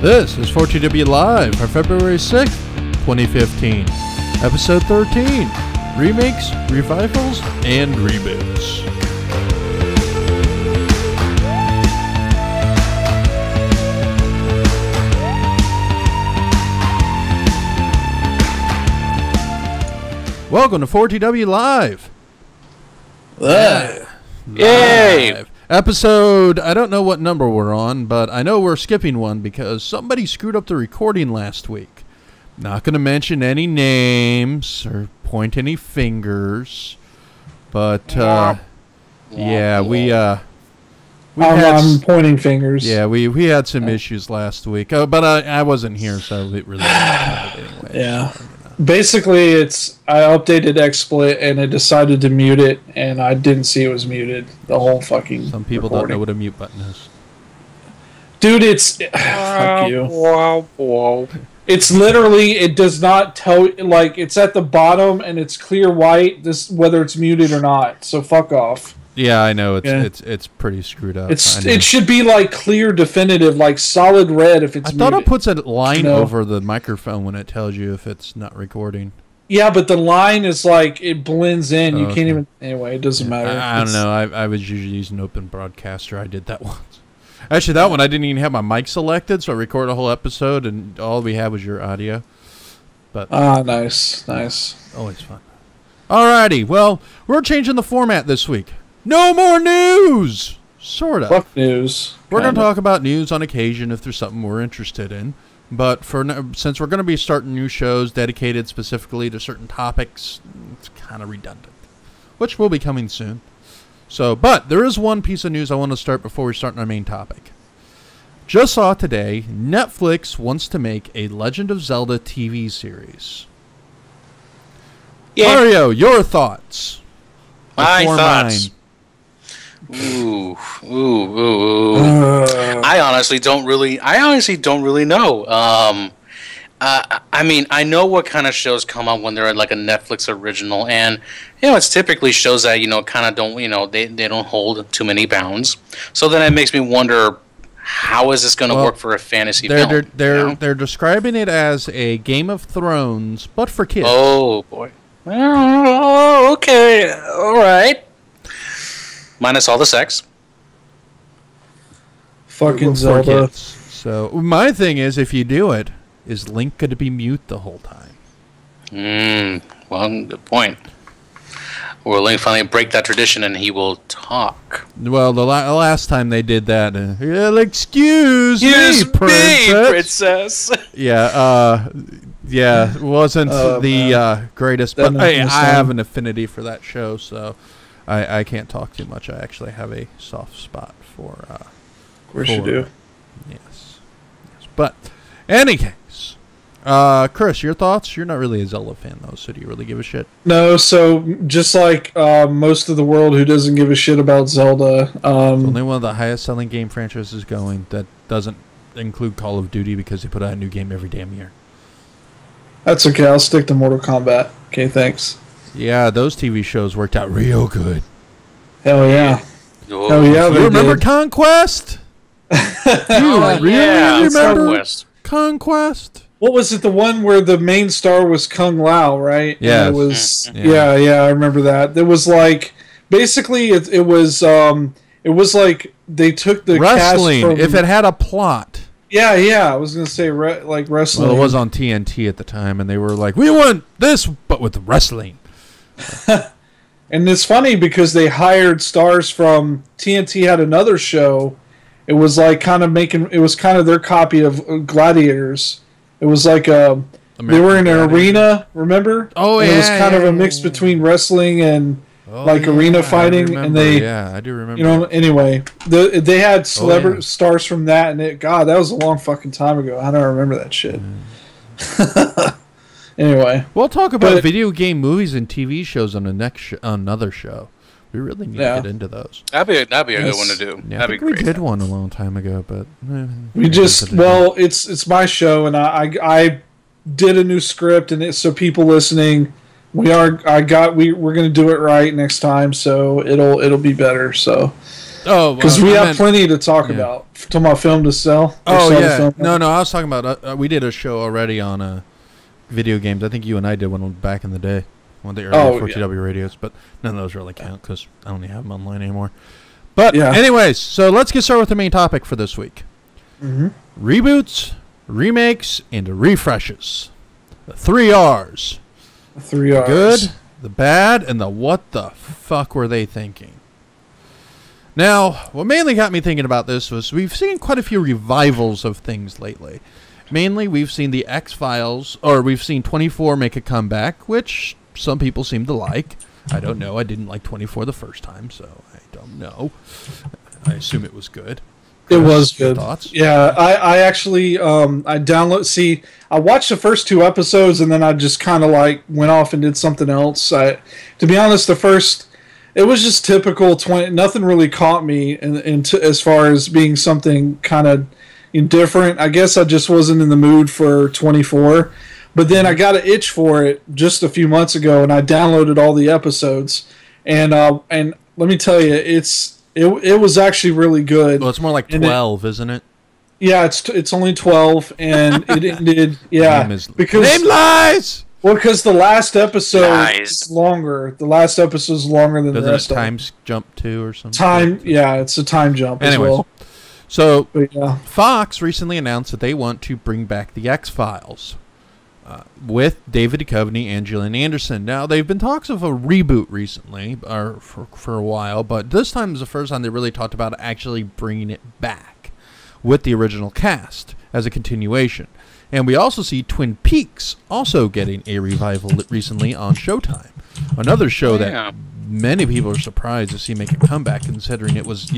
This is 4TW Live for February 6th, 2015. Episode 13, Remakes, Revivals, and Reboots. Welcome to 4TW Live. Yay! Episode, I don't know what number we're on, but I know we're skipping one because somebody screwed up the recording last week. Not going to mention any names or point any fingers, but I'm pointing fingers. Yeah, we had some issues last week, but I wasn't here, so it really didn't matter anyway. Yeah. Basically, I updated XSplit and it decided to mute it, and I didn't see it was muted. The whole fucking Some people recording. don't know what a mute button is. Dude, it's fuck you. It's literally, it does not tell, like, it's at the bottom and it's clear white, whether it's muted or not. So fuck off. Yeah, I know it's pretty screwed up. It should be like clear, definitive, like solid red if it's muted. I thought it puts a line over the microphone when it tells you if it's not recording. Yeah, but the line is like, it blends in. You can't even... Anyway, it doesn't matter. I don't know. I was usually using Open Broadcaster. I did that once. Actually, that one I didn't even have my mic selected, so I recorded a whole episode, and all we had was your audio. But nice. Always fun. Alrighty, well, we're changing the format this week. No more news! Sort of. Fuck news. We're going to talk about news on occasion if there's something we're interested in. But since we're going to be starting new shows dedicated specifically to certain topics, it's kind of redundant. Which will be coming soon. But there is one piece of news I want to start before we start on our main topic. Just saw today, Netflix wants to make a Legend of Zelda TV series. Yeah. Mario, your thoughts? My thoughts. Ooh. I honestly don't really know. I mean, I know what kind of shows come up when they're like a Netflix original, and it's typically shows that kind of don't they don't hold too many bounds. So then it makes me wonder, how is this going to work for a fantasy film? They're describing it as a Game of Thrones, but for kids. Oh boy. Oh, okay, all right. Minus all the sex. Fucking Zelda. So my thing is, if you do it, is Link going to be mute the whole time? Well, good point. Or Link finally break that tradition and he will talk. Well, the last time they did that, excuse me, princess. Yeah, it wasn't the greatest, but I have an affinity for that show, so I can't talk too much. I actually have a soft spot for... of course you do. Yes. But, any case, Chris, your thoughts? You're not really a Zelda fan, though, so do you really give a shit? No, so just like most of the world who doesn't give a shit about Zelda... It's only one of the highest-selling game franchises going that doesn't include Call of Duty because they put out a new game every damn year. That's okay, I'll stick to Mortal Kombat. Okay, thanks. Yeah, those TV shows worked out real good. Hell yeah. Oh. Hell yeah, you remember Conquest? Remember Conquest? What was it? The one where the main star was Kung Lao, right? Yeah. It was. Yeah, I remember that. It was like basically it was like they took the wrestling. Cast from, if it had a plot. Yeah. I was gonna say like wrestling. Well, it was on TNT at the time, and they were like, "We want this, but with wrestling." And it's funny because they hired stars from TNT. Had another show. It was like it was kind of their copy of Gladiators. It was like they were in an arena, remember? Oh, and it was kind of a mix between wrestling and arena fighting. I And they, I do remember. Anyway, they had stars from that, and that was a long fucking time ago. I don't remember that shit. Anyway, we'll talk about video game movies and TV shows on the next another show. We really need to get into those. That'd be a good one to do. Yeah, that'd be great. We did one a long time ago, but it's my show, and I did a new script, and so people listening, we're gonna do it right next time, so it'll be better. So Oh, because we have plenty to talk about. Talking about film to sell. Oh yeah, no, I was talking about. We did a show already on video games. I think you and I did one back in the day, one of the early 4TW radios, but none of those really count because I don't even have them online anymore. But anyways, so let's get started with the main topic for this week: reboots, remakes, and refreshes. The 3 R's. The 3 R's. The good, the bad, and the what the fuck were they thinking? Now, what mainly got me thinking about this was we've seen quite a few revivals of things lately. Mainly, we've seen the X-Files, or we've seen 24 make a comeback, which some people seem to like. I don't know. I didn't like 24 the first time, so I don't know. I assume it was good. It was good. Thoughts? Yeah, I actually I watched the first 2 episodes and then I just kind of like went off and did something else. To be honest, it was just typical 20. Nothing really caught me as far as being something kind of different. I guess I just wasn't in the mood for 24. But then I got an itch for it just a few months ago, and I downloaded all the episodes. And let me tell you, it was actually really good. Well, it's more like 12, isn't it? Yeah, it's only 12, and it ended. Yeah, name lies. Well, because the last episode is longer. The last episode is longer than the rest. Doesn't it time jump too or something? It's a time jump as Anyways, well. So Fox recently announced that they want to bring back the X-Files with David Duchovny and Gillian Anderson. Now, they've been talks of a reboot recently, or for a while, but this time is the first time they really talked about actually bringing it back with the original cast as a continuation. And we also see Twin Peaks also getting a revival recently on Showtime. Another show that many people are surprised to see make a comeback, considering it was,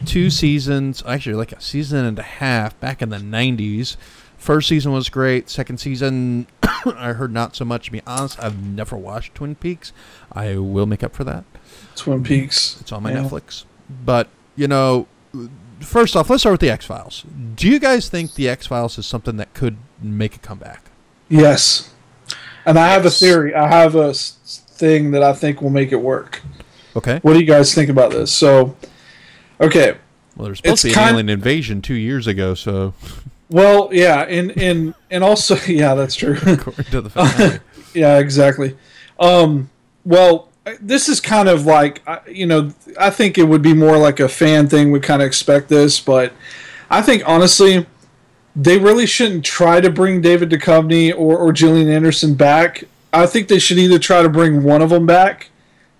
2 seasons, actually like a season and a half back in the 90s. First season was great. Second season, I heard not so much. To be honest, I've never watched Twin Peaks. I will make up for that. Twin Peaks. It's on my Netflix. But, first off, let's start with the X-Files. Do you guys think the X-Files is something that could make a comeback? Yes. And I have a theory. I have a thing that I think will make it work. Okay. What do you guys think about this? So, okay. Well, there's supposed to be an alien invasion 2 years ago, so... Well, yeah, and also, yeah, that's true. According to the family. Yeah, exactly. Well, this is kind of like, I think it would be more like a fan thing. We kind of expect this, but I think, honestly, they really shouldn't try to bring David Duchovny or Gillian Anderson back. I think they should either try to bring one of them back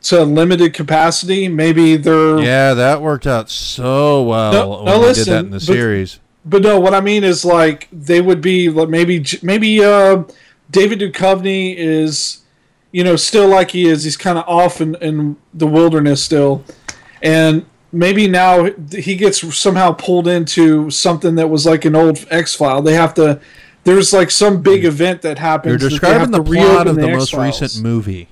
to a limited capacity. Maybe they're... Yeah, that worked out so well when they did that in the series. But no, what I mean is like they would be like maybe David Duchovny is still like he is. He's kind of off in the wilderness still, and maybe now he gets somehow pulled into something that was like an old X-File. They have to. There's like some big event that happens. You're describing the plot of the most recent movie.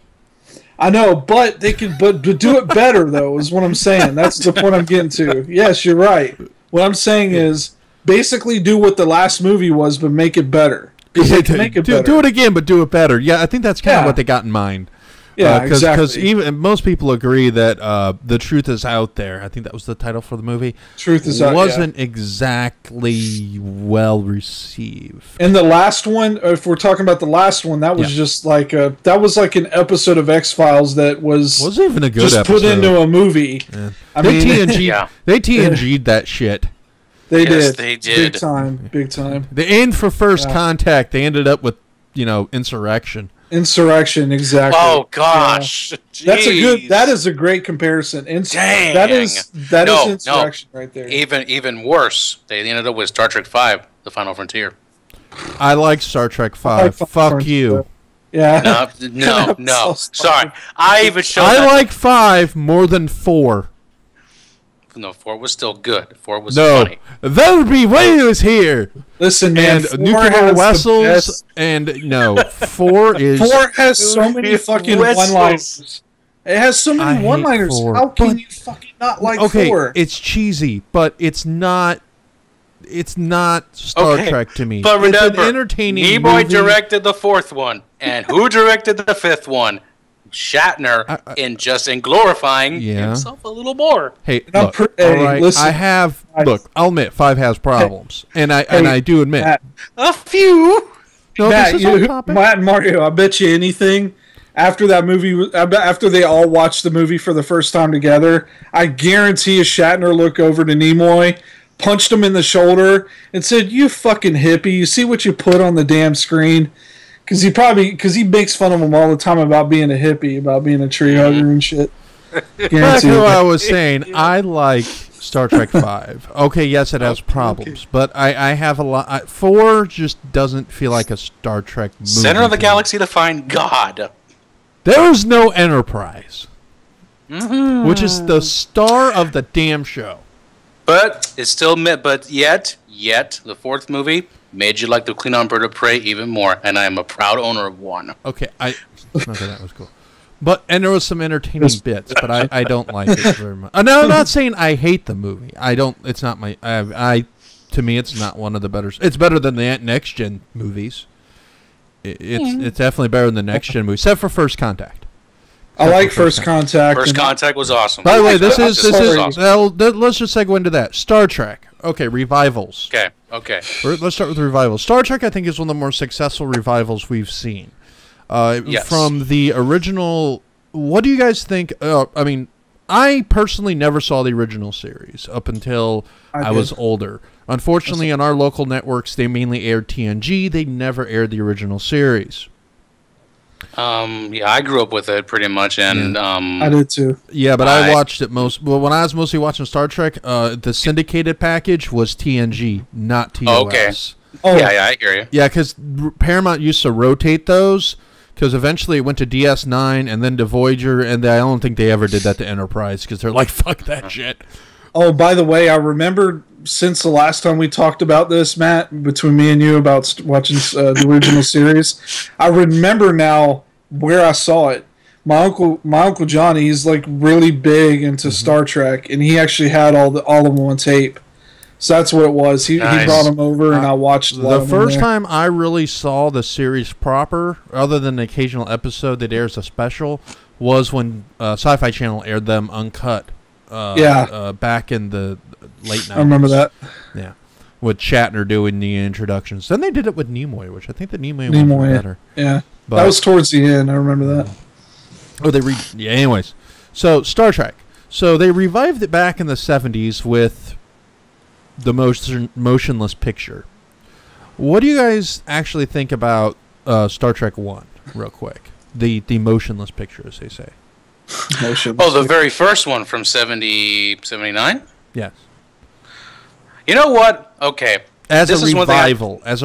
I know, but they can but do it better though. Is what I'm saying. That's the point I'm getting to. Yes, you're right. What I'm saying is. Basically, do what the last movie was, but make it better. Make it better. Do it again, but do it better. Yeah, I think that's kind of what they got in mind. Yeah, exactly. Because even most people agree that The Truth Is Out There, I think that was the title for the movie, Truth Is Out, wasn't exactly well received. And the last one, if we're talking about the last one, that was just like an episode of X-Files that wasn't even a good just episode. Put into a movie. Yeah. They TNG'd that shit. They did. Big time. The end for First Contact, they ended up with, Insurrection. Insurrection, exactly. Oh gosh, that is a great comparison. Dang. That is Insurrection right there. Even worse, they ended up with Star Trek V, The Final Frontier. I like Star Trek V. Fuck you. Yeah. No. Sorry, I like 5 more than 4. No, 4 was still good. 4 was funny. That would be when he was here. Listen, man, and nuclear vessels, and 4 is... 4 has so many fucking one-liners. It has so many one-liners. How can you fucking not like 4? Okay, it's cheesy, but it's not Star Trek to me. But remember, it's an entertaining Nimoy movie. directed the 4th one, and who directed the 5th one? Shatner in glorifying himself a little more. Hey, look, all right, listen, I'll admit 5 has problems, and I do admit Matt, a few. No, Matt, Matt and Mario, I bet you anything. After that movie, after they all watched the movie for the first time together, I guarantee Shatner looked over to Nimoy, punched him in the shoulder, and said, "You fucking hippie! You see what you put on the damn screen?" Because he makes fun of him all the time about being a hippie, about being a tree hugger and shit. Back to what I was saying, I like Star Trek 5. Okay, yes, it has problems, but I have a lot. 4 just doesn't feel like a Star Trek movie. Center of the galaxy to find God. There is no Enterprise, which is the star of the damn show. But it's still, yet the 4th movie made you like the Klingon Bird of Prey even more, and I am a proud owner of one. Okay, that was cool. And there was some entertaining bits, but I don't like it very much. No, I'm not saying I hate the movie. I don't. It's not my. To me, it's not one of the better. It's better than the next gen movies. It's definitely better than the next gen movies, except for First Contact. I like First Contact. First Contact was awesome. By the way, this is awesome. Let's just segue into that. Star Trek. Okay, revivals. Okay. Let's start with revivals. Star Trek, I think, is one of the more successful revivals we've seen. Yes. From the original, what do you guys think? I personally never saw the original series up until I was older. Unfortunately, on our local networks, they mainly aired TNG. They never aired the original series. I grew up with it pretty much, and I did too. Yeah, but I watched it when I was mostly watching Star Trek, the syndicated package was TNG, not TOS. Okay. Oh, yeah, I hear you. Yeah, because Paramount used to rotate those, because eventually it went to DS9 and then to Voyager, and I don't think they ever did that to Enterprise, because they're like, fuck that shit. Oh, by the way, I remember since the last time we talked about this, Matt, between me and you about watching the original series, I remember now where I saw it. My uncle Johnny, he's like really big into Star Trek, and he actually had all of them on tape. So that's what it was. He brought them over, and I watched the first time I really saw the series proper, other than the occasional episode that airs a special, was when Sci-Fi Channel aired them uncut. Back in the late 90s. I remember that. Yeah, with Shatner doing the introductions. Then they did it with Nimoy, which I think the Nimoy was better. Yeah, but that was towards the end. I remember that. Anyways, so Star Trek. So they revived it back in the 70s with the motionless picture. What do you guys actually think about Star Trek 1, real quick? The motionless picture, as they say. The very first one from 79? Yes. You know what? Okay. As a revival of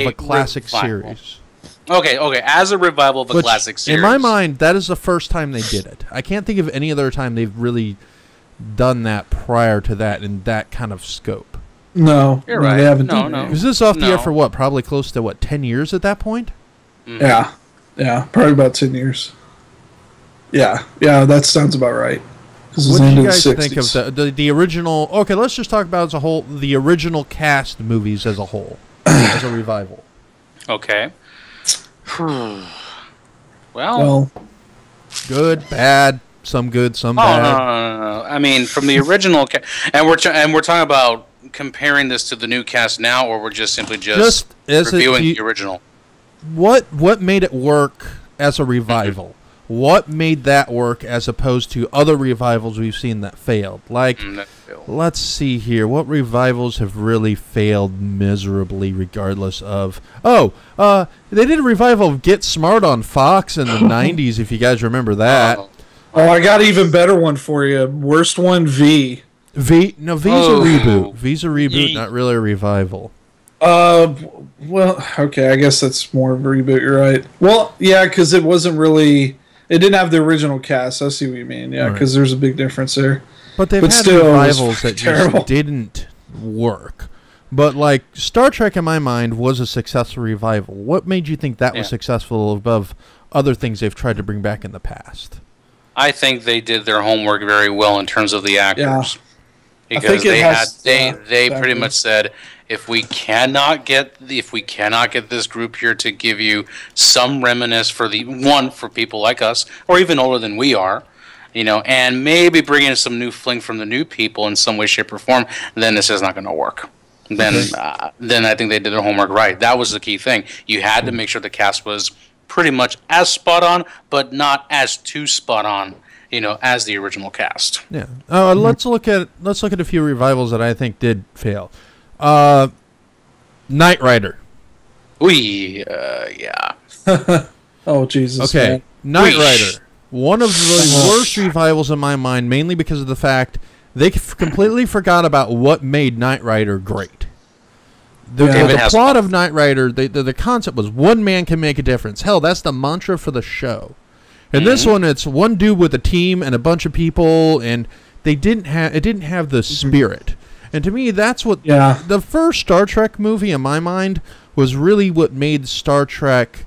a classic series. Okay, as a revival of a classic series. In my mind, that is the first time they did it. I can't think of any other time they've really done that prior to that in that kind of scope. No. You're right. They haven't done it. Was this off the air for what? Probably close to 10 years at that point? Mm-hmm. Yeah, probably about 10 years. Yeah, that sounds about right. What do you guys think of the original? Okay, let's just talk about as a whole the original cast movies as a whole, as a revival. Okay. well, good, bad, some good, some bad. No. I mean, from the original, and we're talking about comparing this to the new cast now, or we're just simply reviewing the original. What made it work as a revival? What made that work as opposed to other revivals we've seen that failed? Let's see here. What revivals have really failed miserably regardless of... they did a revival of Get Smart on Fox in the 90s, if you guys remember that. I got an even better one for you. Worst one, V. V's a reboot. V's a reboot, not really a revival. Well, okay, I guess that's more of a reboot, you're right. Well, yeah, because it wasn't really... It didn't have the original cast. I see what you mean. Yeah, because there's a big difference there. But they've had revivals that just didn't work. But like Star Trek, in my mind, was a successful revival. What made you think that was successful above other things they've tried to bring back in the past? I think they did their homework very well in terms of the actors. Yeah. Because they pretty much said, if we cannot get this group here to give you some reminiscence for people like us, or even older than we are, and maybe bring in some new fling from the new people in some way, shape, or form, then this is not going to work. Then I think they did their homework right. That was the key thing. You had to make sure the cast was pretty much as spot on, but not as too spot on, as the original cast. Yeah. Let's look at a few revivals that I think did fail. Knight Rider. Yeah. Oh Jesus. Okay. Man. Knight Rider. One of the worst revivals in my mind, mainly because of the fact they completely forgot about what made Knight Rider great. The plot of Knight Rider, the concept was one man can make a difference. Hell, that's the mantra for the show. And this one, it's one dude with a team and a bunch of people, and it didn't have the spirit. And to me, that's what the first Star Trek movie, in my mind, was really what made Star Trek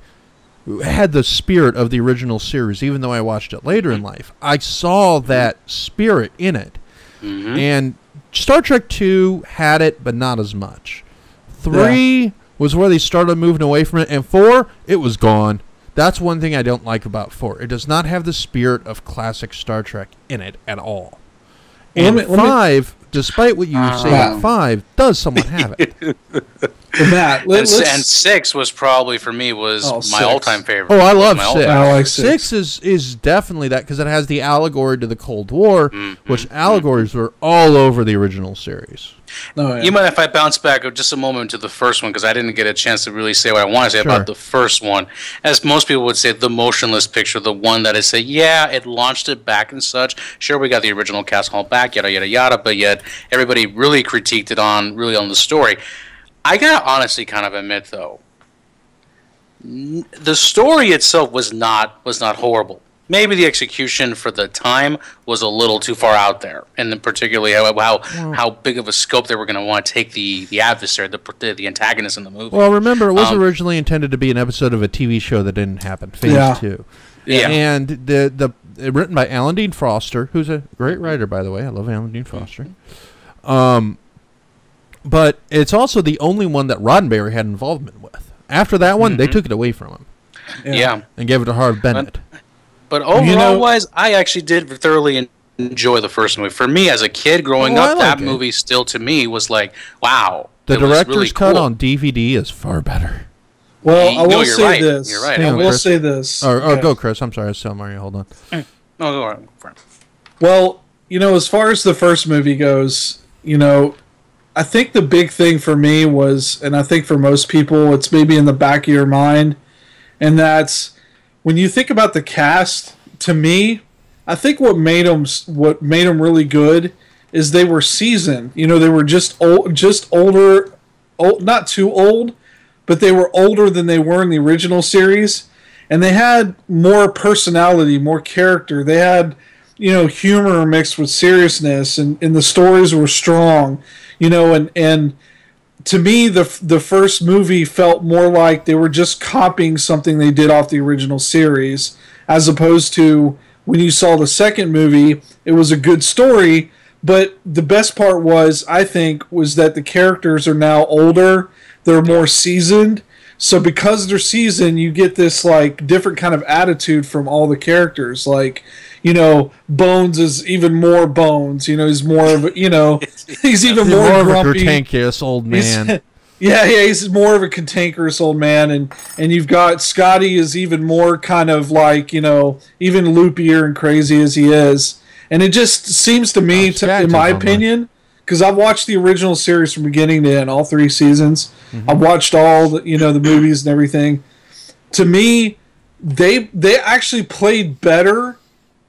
had the spirit of the original series. Even though I watched it later in life, I saw that spirit in it. And Star Trek 2 had it, but not as much. 3 was where they started moving away from it, and 4, it was gone. That's one thing I don't like about 4. It does not have the spirit of classic Star Trek in it at all. And 5, despite what you say about 5, does somewhat have it. Matt, and 6 was probably, for me, my all-time favorite. Oh, I love 6. I like 6. 6 is definitely that, because it has the allegory to the Cold War, which allegories were all over the original series. You mind if I bounce back just a moment to the first one, because I didn't get a chance to really say what I want to say about the first one. As most people would say, the motionless picture, the one that I say, it launched it back and such. Sure, we got the original cast called back, yada, yada, yada, but yet everybody really critiqued it on the story. I gotta honestly kind of admit, though, the story itself was not horrible. Maybe the execution for the time was a little too far out there, and then particularly how big of a scope they were going to want to take the adversary, the antagonist in the movie. Well, remember, it was originally intended to be an episode of a TV show that didn't happen, Phase 2. Yeah. And written by Alan Dean Foster, who's a great writer, by the way. I love Alan Dean Foster. But it's also the only one that Roddenberry had involvement with. After that one, they took it away from him. Yeah. And gave it to Harv Bennett. But overall-wise, I actually did thoroughly enjoy the first movie. For me, as a kid growing up, that movie still, to me, was like, wow. The director's cut on DVD is far better. Well, I will say this. You're right. I will say this. Or go, Chris. I'm sorry. I was telling Mario. Hold on. No, go on. Well, as far as the first movie goes, I think the big thing for me was, and I think for most people, it's maybe in the back of your mind, and that's when you think about the cast. To me, I think what made them really good is they were seasoned. They were just older, not too old, but they were older than they were in the original series, and they had more personality, more character. They had humor mixed with seriousness, and the stories were strong. And to me, the first movie felt more like they were just copying something they did off the original series, as opposed to when you saw the second movie, it was a good story, but the best part was that the characters are now older, they're more seasoned, so because they're seasoned, you get this different kind of attitude from all the characters, Bones is even more Bones. He's more of a, he's even more of grumpy. A cantankerous old man. He's more of a cantankerous old man, and you've got Scotty is even more kind of even loopier and crazy as he is, and it just seems to me, in my opinion, because I've watched the original series from beginning to end, all 3 seasons. I've watched all the the movies and everything. To me, they actually played better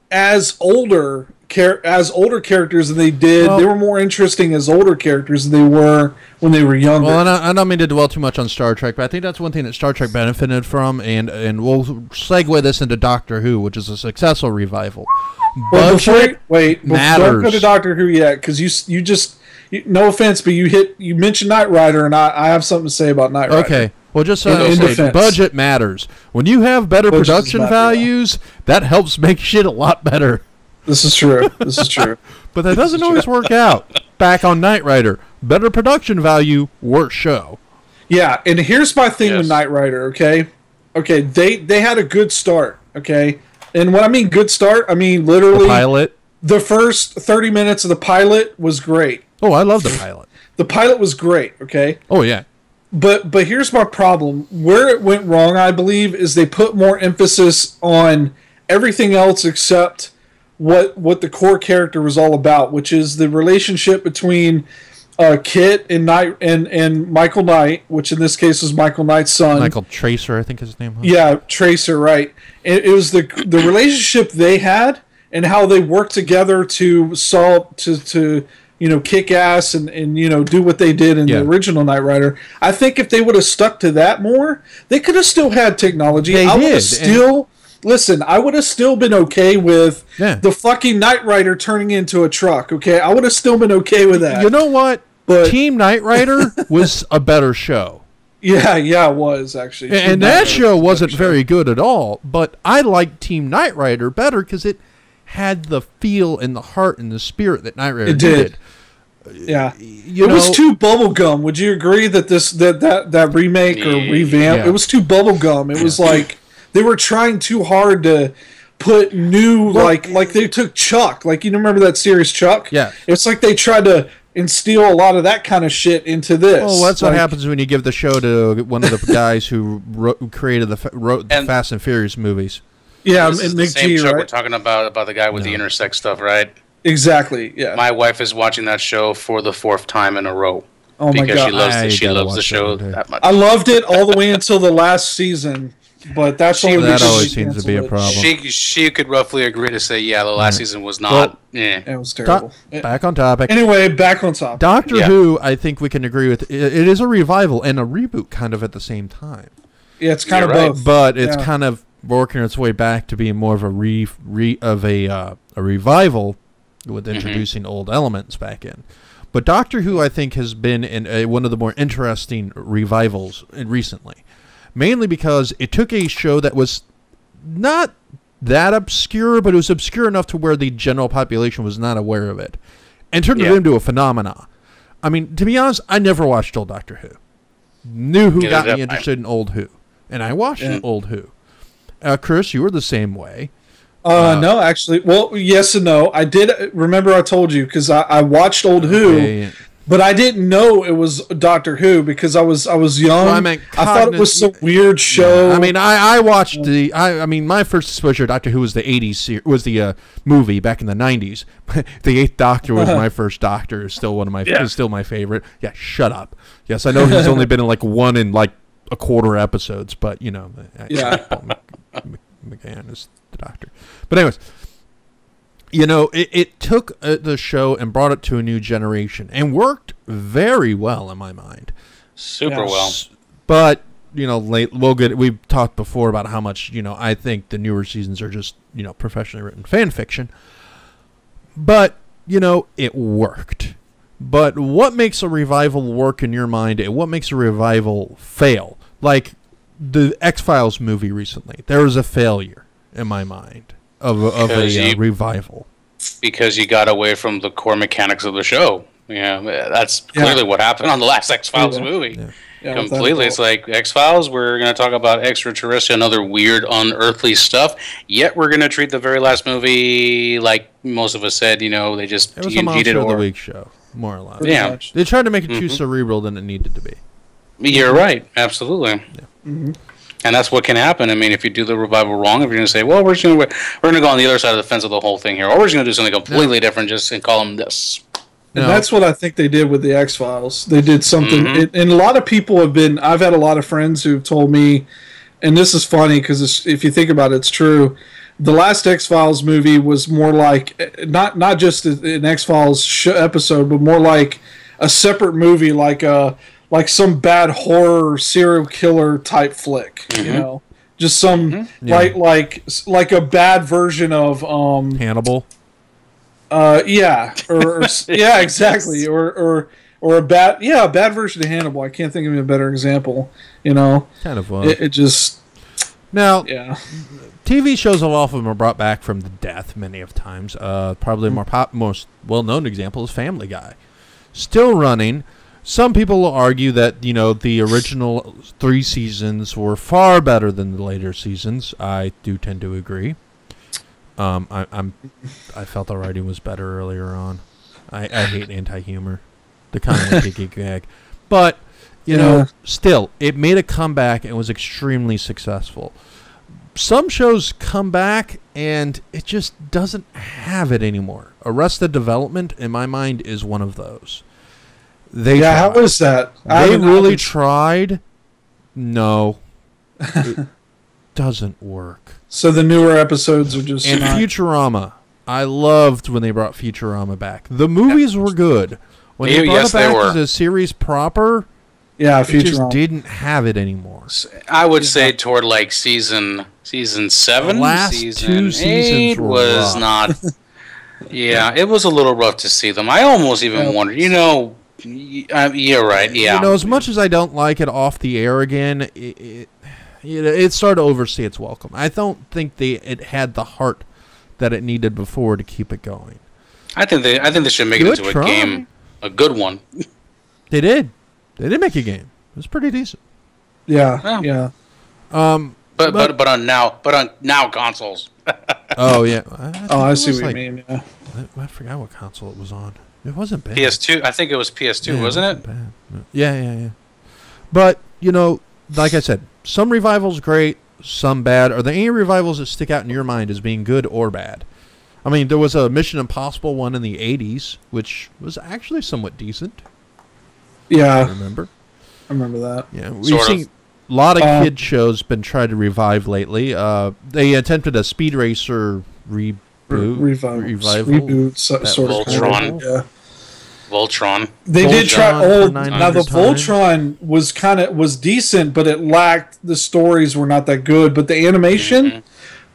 as older characters than they did. They were more interesting as older characters than they were when they were younger. Well, and I don't mean to dwell too much on Star Trek, but I think that's one thing that Star Trek benefited from, and we'll segue this into Doctor Who, which is a successful revival. Don't go to Doctor Who yet, because you just no offense, but you mentioned Knight Rider, and I have something to say about Knight Rider. Okay. Well, just say budget matters. When you have better production values, that helps make shit a lot better. This is true. But that doesn't always work out. back on Knight Rider. Better production value, worse show. Yeah, and here's my thing with Knight Rider, okay? Okay, they had a good start, okay? And when I mean good start, I mean literally... The pilot? The first 30 minutes of the pilot was great. Oh, I love the pilot. The pilot was great, okay? Oh, yeah. But here's my problem. Where it went wrong, I believe, is they put more emphasis on everything else except what the core character was all about, which is the relationship between Kit and Michael Knight, which in this case was Michael Knight's son. Michael Tracer, I think his name was. Yeah, Tracer, right. It was the relationship they had and how they worked together to solve to kick ass and do what they did in the original Knight Rider. I think if they would have stuck to that more, they could have still had technology. I would have still listen. I would have still been okay with the fucking Knight Rider turning into a truck. Okay, I would have still been okay with that. You know what? But Team Knight Rider was a better show. Yeah, it was actually. And that show wasn't very good at all. But I liked Team Knight Rider better because it had the feel and the heart and the spirit that Knight Rider did. Yeah, it was too bubblegum. Would you agree that that remake or revamp? It was too bubblegum. It was like they were trying too hard to put new like they took Chuck. Like you remember that series Chuck? Yeah, it's like they tried to instill a lot of that kind of shit into this. Oh, that's what happens when you give the show to one of the guys who wrote the Fast and Furious movies. Yeah, this is the same show we're talking about the guy with the intersex stuff, right? Exactly. Yeah. My wife is watching that show for the 4th time in a row. Oh my god! Because she loves the show that much. I loved it all the way until the last season, but that always seems to be a problem. She could roughly agree to say, the last season was not. It was terrible. Back on topic. Anyway, back on topic. Doctor Who, I think we can agree with. It is a revival and a reboot, kind of at the same time. Yeah, it's kind of both, but it's kind of working its way back to being more of a revival with introducing old elements back in. But Doctor Who, I think, has been in one of the more interesting revivals recently, mainly because it took a show that was not that obscure, but it was obscure enough to where the general population was not aware of it, and turned it into a phenomena. I mean, to be honest, I never watched old Doctor Who. New Who got me interested in old Who, and I watched old Who. Chris, you were the same way. No, actually. Well, yes and no. I did. Remember I told you, because I watched old Who, but I didn't know it was Doctor Who because I was young. Well, I thought it was some weird show. I mean, I watched my first exposure to Doctor Who was the 80s, was the movie back in the 90s. The Eighth Doctor was my first Doctor. Is still one of my is still my favorite. Yeah, shut up. Yes, I know he's only been in like 1 and like a quarter episodes, but McGann is the Doctor. But anyways, it took the show and brought it to a new generation and worked very well in my mind. Super well. But we've talked before about how much I think the newer seasons are just professionally written fan fiction. But it worked. But what makes a revival work in your mind, and what makes a revival fail? Like the X-Files movie recently, there was a failure in my mind of a revival. Because you got away from the core mechanics of the show. Yeah, that's clearly what happened on the last X-Files movie. Yeah, completely. It's like X-Files, we're going to talk about extraterrestrial and other weird, unearthly stuff, yet we're going to treat the very last movie like most of us said, they just... It was a Monster of the Week show, more or less. Yeah. They tried to make it too cerebral than it needed to be. You're right. Absolutely. Yeah. Mm-hmm. And that's what can happen. I mean, if you do the revival wrong, if you're going to say, well, we're going to go on the other side of the fence of the whole thing here, or we're just going to do something completely different and call them this. And that's what I think they did with the X-Files. They did something, and a lot of people I've had a lot of friends who've told me, and this is funny because if you think about it, it's true. The last X-Files movie was more like, not just an X-Files episode, but more like a separate movie, like some bad horror serial killer type flick, just some like a bad version of Hannibal. Or yeah, exactly, or a bad version of Hannibal. I can't think of a better example. Kind of. It just now. Yeah. TV shows have often been brought back from the death many of times. Probably most well-known example is Family Guy. still running. Some people will argue that, you know, the original 3 seasons were far better than the later seasons. I do tend to agree. I felt the writing was better earlier on. I hate anti-humor, the kind of gag. But, you know, still, it made a comeback and was extremely successful. Some shows come back and it just doesn't have it anymore. Arrested Development, in my mind, is one of those. How was that? They really tried. No. It doesn't work. So the newer episodes are just... And Futurama. I loved when they brought Futurama back. The movies were good. When they brought it back as a series proper, it just didn't have it anymore. I would say toward like season 7, the last season 2 seasons was rough. not. Yeah, it was a little rough to see them. I almost even wondered, you know, you're right. Yeah, you know, as much as I don't like it off the air again, it started to overstay its welcome. I don't think it had the heart that it needed before to keep it going. I think they should make it into a game, a good one. They did. They did make a game. It was pretty decent. Yeah. But on now consoles. Oh yeah. I see what you mean. Yeah. I forgot what console it was on. It wasn't bad. PS2. I think it was PS2, wasn't it? Bad. Yeah. But you know, like I said, some revivals great, some bad. Are there any revivals that stick out in your mind as being good or bad? I mean, there was a Mission Impossible one in the 80s, which was actually somewhat decent. Yeah. I remember that. Yeah, we've seen a lot of kid shows been tried to revive lately. They attempted a Speed Racer revival. Reboot, sort of. Voltron. Yeah. Voltron. They did try. Now the Voltron was decent, but it lacked, the stories were not that good. But the animation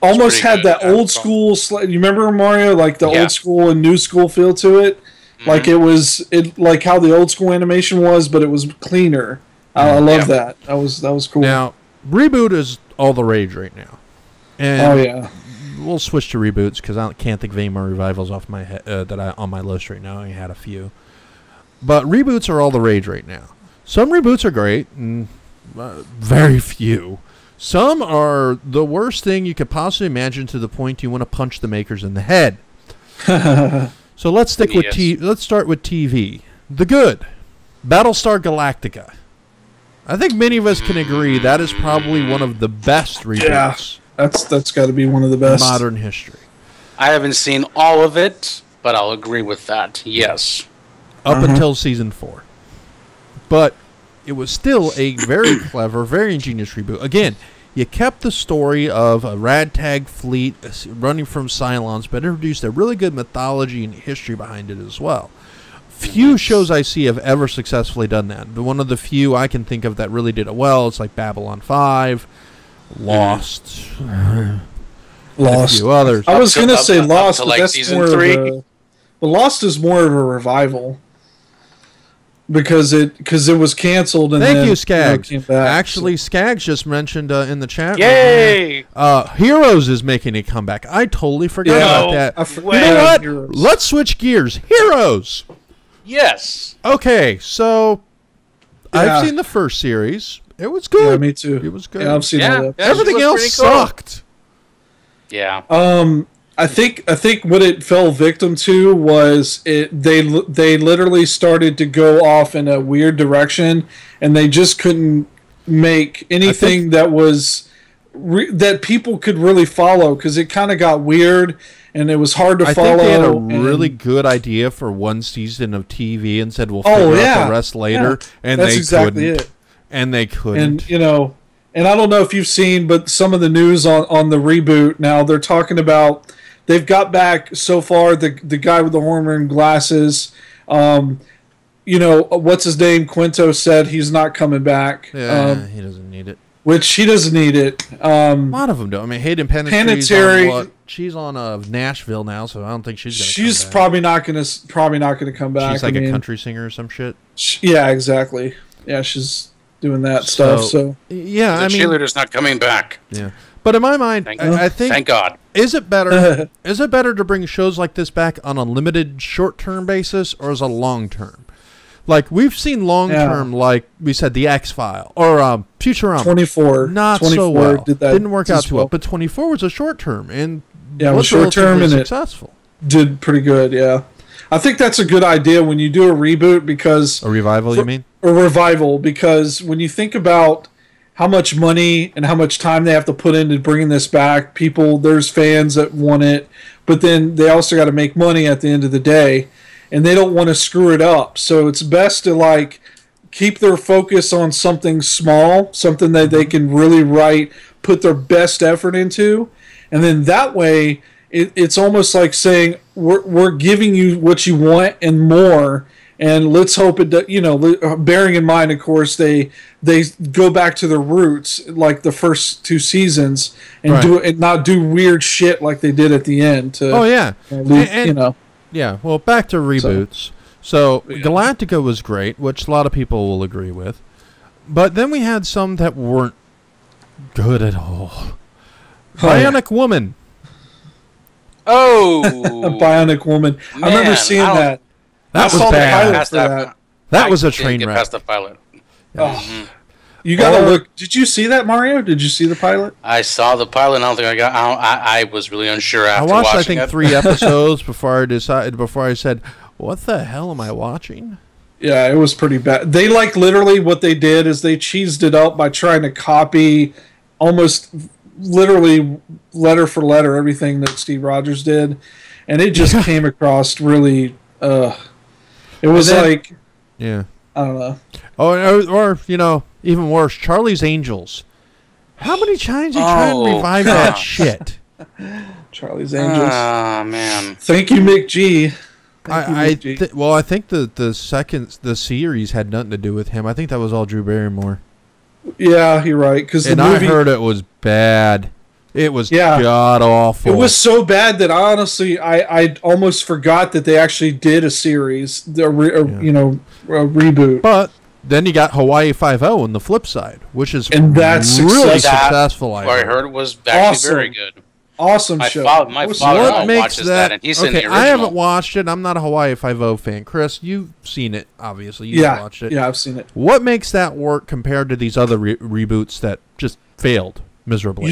almost had that old school. You remember Mario, like the old school and new school feel to it. Like it like how the old school animation was, but it was cleaner. I love that. That was cool. Now, Reboot is all the rage right now. And we'll switch to Reboots because I can't think of any more revivals off my head on my list right now. I had a few. But reboots are all the rage right now. Some reboots are great, and very few. Some are the worst thing you could possibly imagine, to the point you want to punch the makers in the head. So let's stick with let's start with TV. The good, Battlestar Galactica. I think many of us can agree that is probably one of the best reboots. Yeah, that's got to be one of the best in modern history. I haven't seen all of it, but I'll agree with that. Yes. Up until season 4. But it was still a very clever, very ingenious reboot. Again, you kept the story of a ragtag fleet running from Cylons, but introduced a really good mythology and history behind it as well. Few shows I see have ever successfully done that. But one of the few I can think of that really did it well, it's like Babylon 5, Lost, a few others. I was going to say Lost, but like that's season more 3. But Lost is more of a revival. Because it was canceled and Thank you, Skaggs. Came back, actually, Skaggs just mentioned in the chat. Yay! Heroes is making a comeback. I totally forgot about that. You know what? Heroes. Let's switch gears. Heroes. Yes. Okay, so I've seen the first series. It was good. Yeah, me too. It was good. Yeah, I've seen all that. Everything else sucked. Yeah. I think what it fell victim to was they literally started to go off in a weird direction, and they just couldn't make anything that was that people could really follow, because it kind of got weird and it was hard to follow. I think they had a really good idea for one season of TV and said we'll figure out the rest later, and that's they exactly couldn't. it. And they couldn't. And and I don't know if you've seen, but some of the news on the reboot now, they're talking about. They've got back so far the guy with the horn-rimmed glasses. What's his name? Quinto said he's not coming back. Yeah, he doesn't need it. Which he doesn't need it. A lot of them do. I mean, Hayden Panettiere. She's on Nashville now, so I don't think she's going to. She's probably not going to come back. She's like a country singer or some shit. Yeah, exactly. Yeah, she's doing that stuff. So yeah, the cheerleader's not coming back. Yeah. But in my mind, I think, thank God. Is it better? Is it better to bring shows like this back on a limited short-term basis, or as a long-term? Like, we've seen long-term, like we said, The X-File or Futurama. 24. Not 24 so well. Didn't work out too well. well. But 24 was a short-term, and it was short-term, and successful. It did pretty good, yeah. I think that's a good idea when you do a reboot because... A revival, you mean? A revival, because when you think about how much money and how much time they have to put into bringing this back, there's fans that want it, but then they also got to make money at the end of the day, and they don't want to screw it up. So it's best to, like, keep their focus on something small, something that they can really put their best effort into, and then that way it's almost like saying we're giving you what you want and more, and let's hope it bearing in mind, of course, they go back to their roots like the first 2 seasons and do it and not do weird shit like they did at the end to yeah, well, back to reboots. So Galactica was great, which a lot of people will agree with, but then we had some that weren't good at all. Bionic Woman. Oh, Bionic Woman! Man, I remember seeing that. That was bad. That was a train wreck. Past the pilot. Oh. You gotta look. Did you see that, Mario? Did you see the pilot? I saw the pilot. And I don't think I was really unsure after watching. I think 3 episodes before I said, "What the hell am I watching?" Yeah, it was pretty bad. They literally what they did is they cheesed it up by trying to copy almost literally letter for letter everything that Steve Rogers did, and it just came across really. It was I don't know. Or even worse, Charlie's Angels. How many times you try and revive that shit? Charlie's Angels. Oh man! Thank you, Mick G. I think the series had nothing to do with him. I think that was all Drew Barrymore. Yeah, you're right. I heard it was bad. It was god awful. It was so bad that honestly, I almost forgot that they actually did a series, a reboot. But then you got Hawaii Five-0 on the flip side, which is that's really successful. I heard it was actually very good. Awesome show. My father watches that, and he's in the original. I haven't watched it. I'm not a Hawaii Five-0 fan. Chris, you've seen it, obviously. You've watched it. Yeah, I've seen it. What makes that work compared to these other reboots that just failed miserably?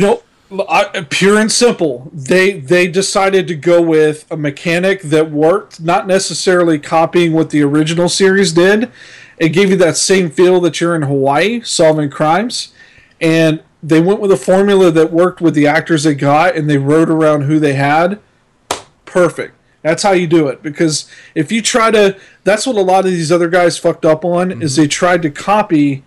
Pure and simple. They decided to go with a mechanic that worked, not necessarily copying what the original series did. It gave you that same feel that you're in Hawaii solving crimes, and they went with a formula that worked with the actors they got, and they wrote around who they had. Perfect. That's how you do it. Because if you try to... That's what a lot of these other guys fucked up on, is they tried to copy...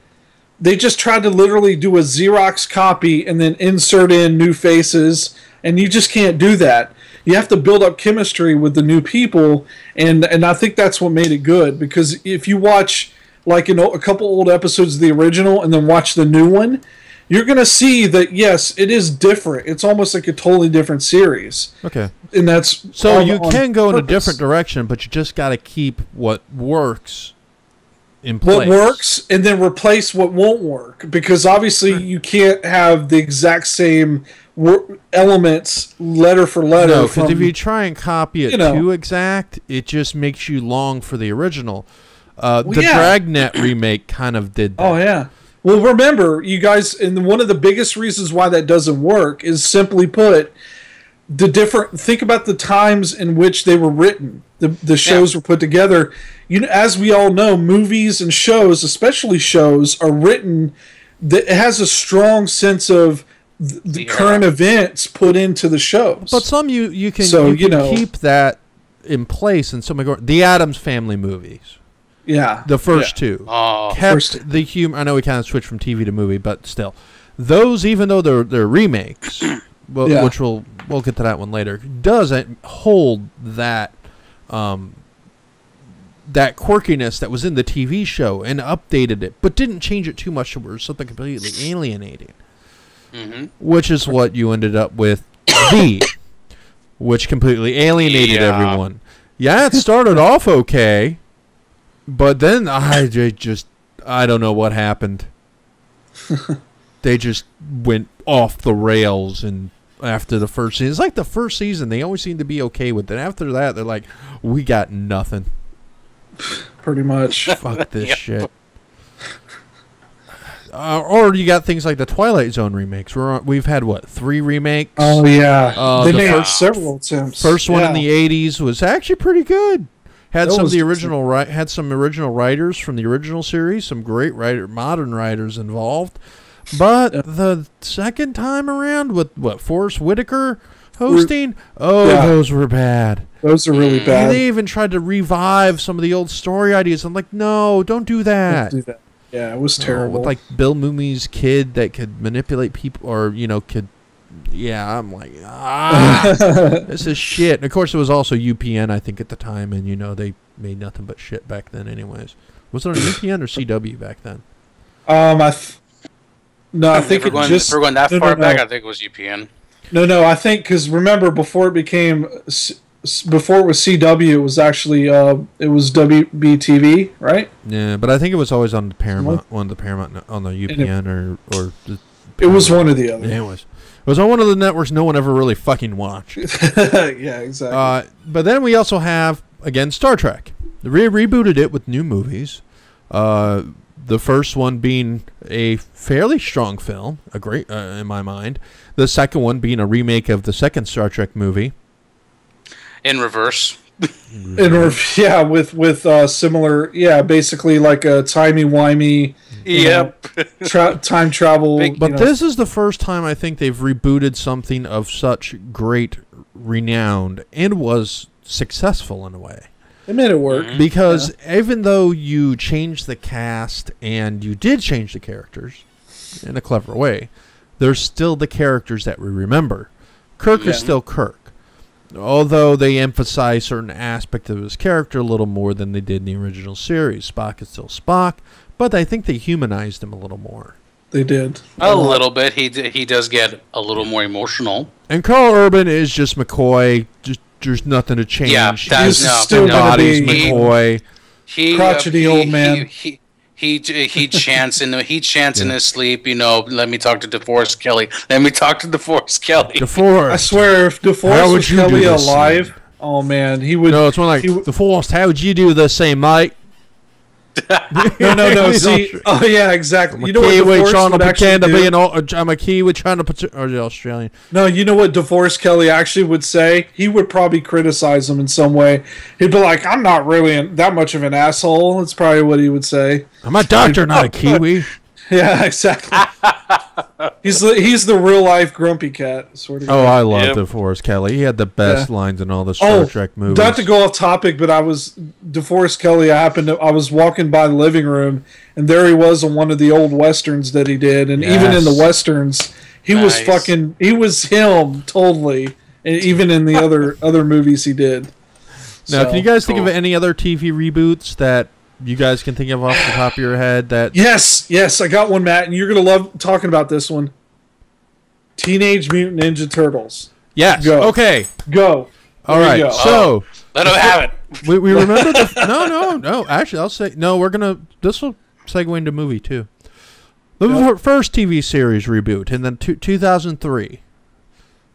They just tried to literally do a Xerox copy and then insert in new faces, and you just can't do that. You have to build up chemistry with the new people, and I think that's what made it good. Because if you watch a couple old episodes of the original and then watch the new one... You're going to see that, yes, it is different. It's almost like a totally different series. Okay. And that's... So you can go in a different direction, but you just got to keep what works in place. What works, and then replace what won't work. Because obviously you can't have the exact same elements letter for letter. No, because if you try and copy it too exact, it just makes you long for the original. Dragnet remake kind of did that. Oh, yeah. Well, remember, you guys, and one of the biggest reasons why that doesn't work is simply put, think about the times in which they were written, the shows were put together. As we all know, movies and shows, especially shows, are written, it has a strong sense of the current events put into the shows. But some you can keep that in place in some of the Addams Family movies. Yeah, the first two kept the humor. I know we kind of switched from TV to movie, but still, those, even though they're remakes, which we'll get to that one later, doesn't hold that that quirkiness that was in the TV show and updated it, but didn't change it too much to where something completely alienating. Which is what you ended up with, which completely alienated everyone. Yeah, it started off okay. But then I don't know what happened. They just went off the rails, and after the first season, it's like the first season, they always seem to be okay with it. After that, they're like, we got nothing. pretty much. Fuck this shit. Or you got things like the Twilight Zone remakes. We've had, what, 3 remakes? Oh, yeah. They made several attempts. First one in the 80s was actually pretty good. Had some original writers from the original series, some great modern writers involved. But the second time around with, Forrest Whitaker hosting, those were bad. Those are really bad. They even tried to revive some of the old story ideas. I'm like, no, don't do that. Don't do that. Yeah, it was terrible. With, like, Bill Mooney's kid that could manipulate people, or, could... Yeah, I'm like, this is shit. And, of course, it was also UPN, I think, at the time, and, they made nothing but shit back then anyways. Was it on UPN or CW back then? I think if we're going that far back, I think it was UPN. No, I think, because remember, before it was CW, it was actually it was WBTV, right? Yeah, but I think it was always on the Paramount, on the UPN or it was one or the other. Yeah, it was. It was on one of the networks no one ever really fucking watched. Yeah, exactly. But then we also have, again, Star Trek. They rebooted it with new movies. The first one being a fairly strong film, a great in my mind. The second one being a remake of the second Star Trek movie. In reverse. With similar, basically like a timey-wimey, time travel. But this is the first time I think they've rebooted something of such great renown and was successful in a way. They made it work. Because even though you changed the cast and you did change the characters in a clever way, there's still the characters that we remember. Kirk is still Kirk. Although they emphasize certain aspects of his character a little more than they did in the original series. Spock is still Spock, but I think they humanized him a little more. They did. A little bit. He does get a little more emotional. And Carl Urban is just McCoy. There's nothing to change. Yeah, he's still bodies McCoy. Crotchety old man. He chants in his sleep. Let me talk to DeForest Kelly. Let me talk to DeForest Kelly. DeForest. I swear, if DeForest was Kelly alive, oh man, he would. No, it's one like DeForest. How would you do the same, mate? No. See, oh yeah, exactly. You know what Kiwi DeForest trying would to actually pretend to do? be I'm a Kiwi trying to pretend, or the Australian. No, you know what DeForest Kelly actually would say? He would probably criticize him in some way. He'd be like, "I'm not really that much of an asshole." That's probably what he would say. I'm a doctor, not a Kiwi. Yeah, exactly. He's the real life grumpy cat sort of. Oh, I love DeForest Kelly. He had the best lines in all the Star Trek movies. Not to go off topic, but DeForest Kelly. I was walking by the living room, and there he was on one of the old westerns that he did, and even in the westerns, he was him totally, and even in the other movies he did. Now, can you guys think of any other TV reboots that you guys can think of off the top of your head? That Yes, I got one, Matt, and you're gonna love talking about this one. Teenage Mutant Ninja Turtles. Yes. Go. Okay. Go. All right. Go. So let him have it. We remember the no. Actually, I'll say no. This will segue into movie too. The first TV series reboot, and then 2003.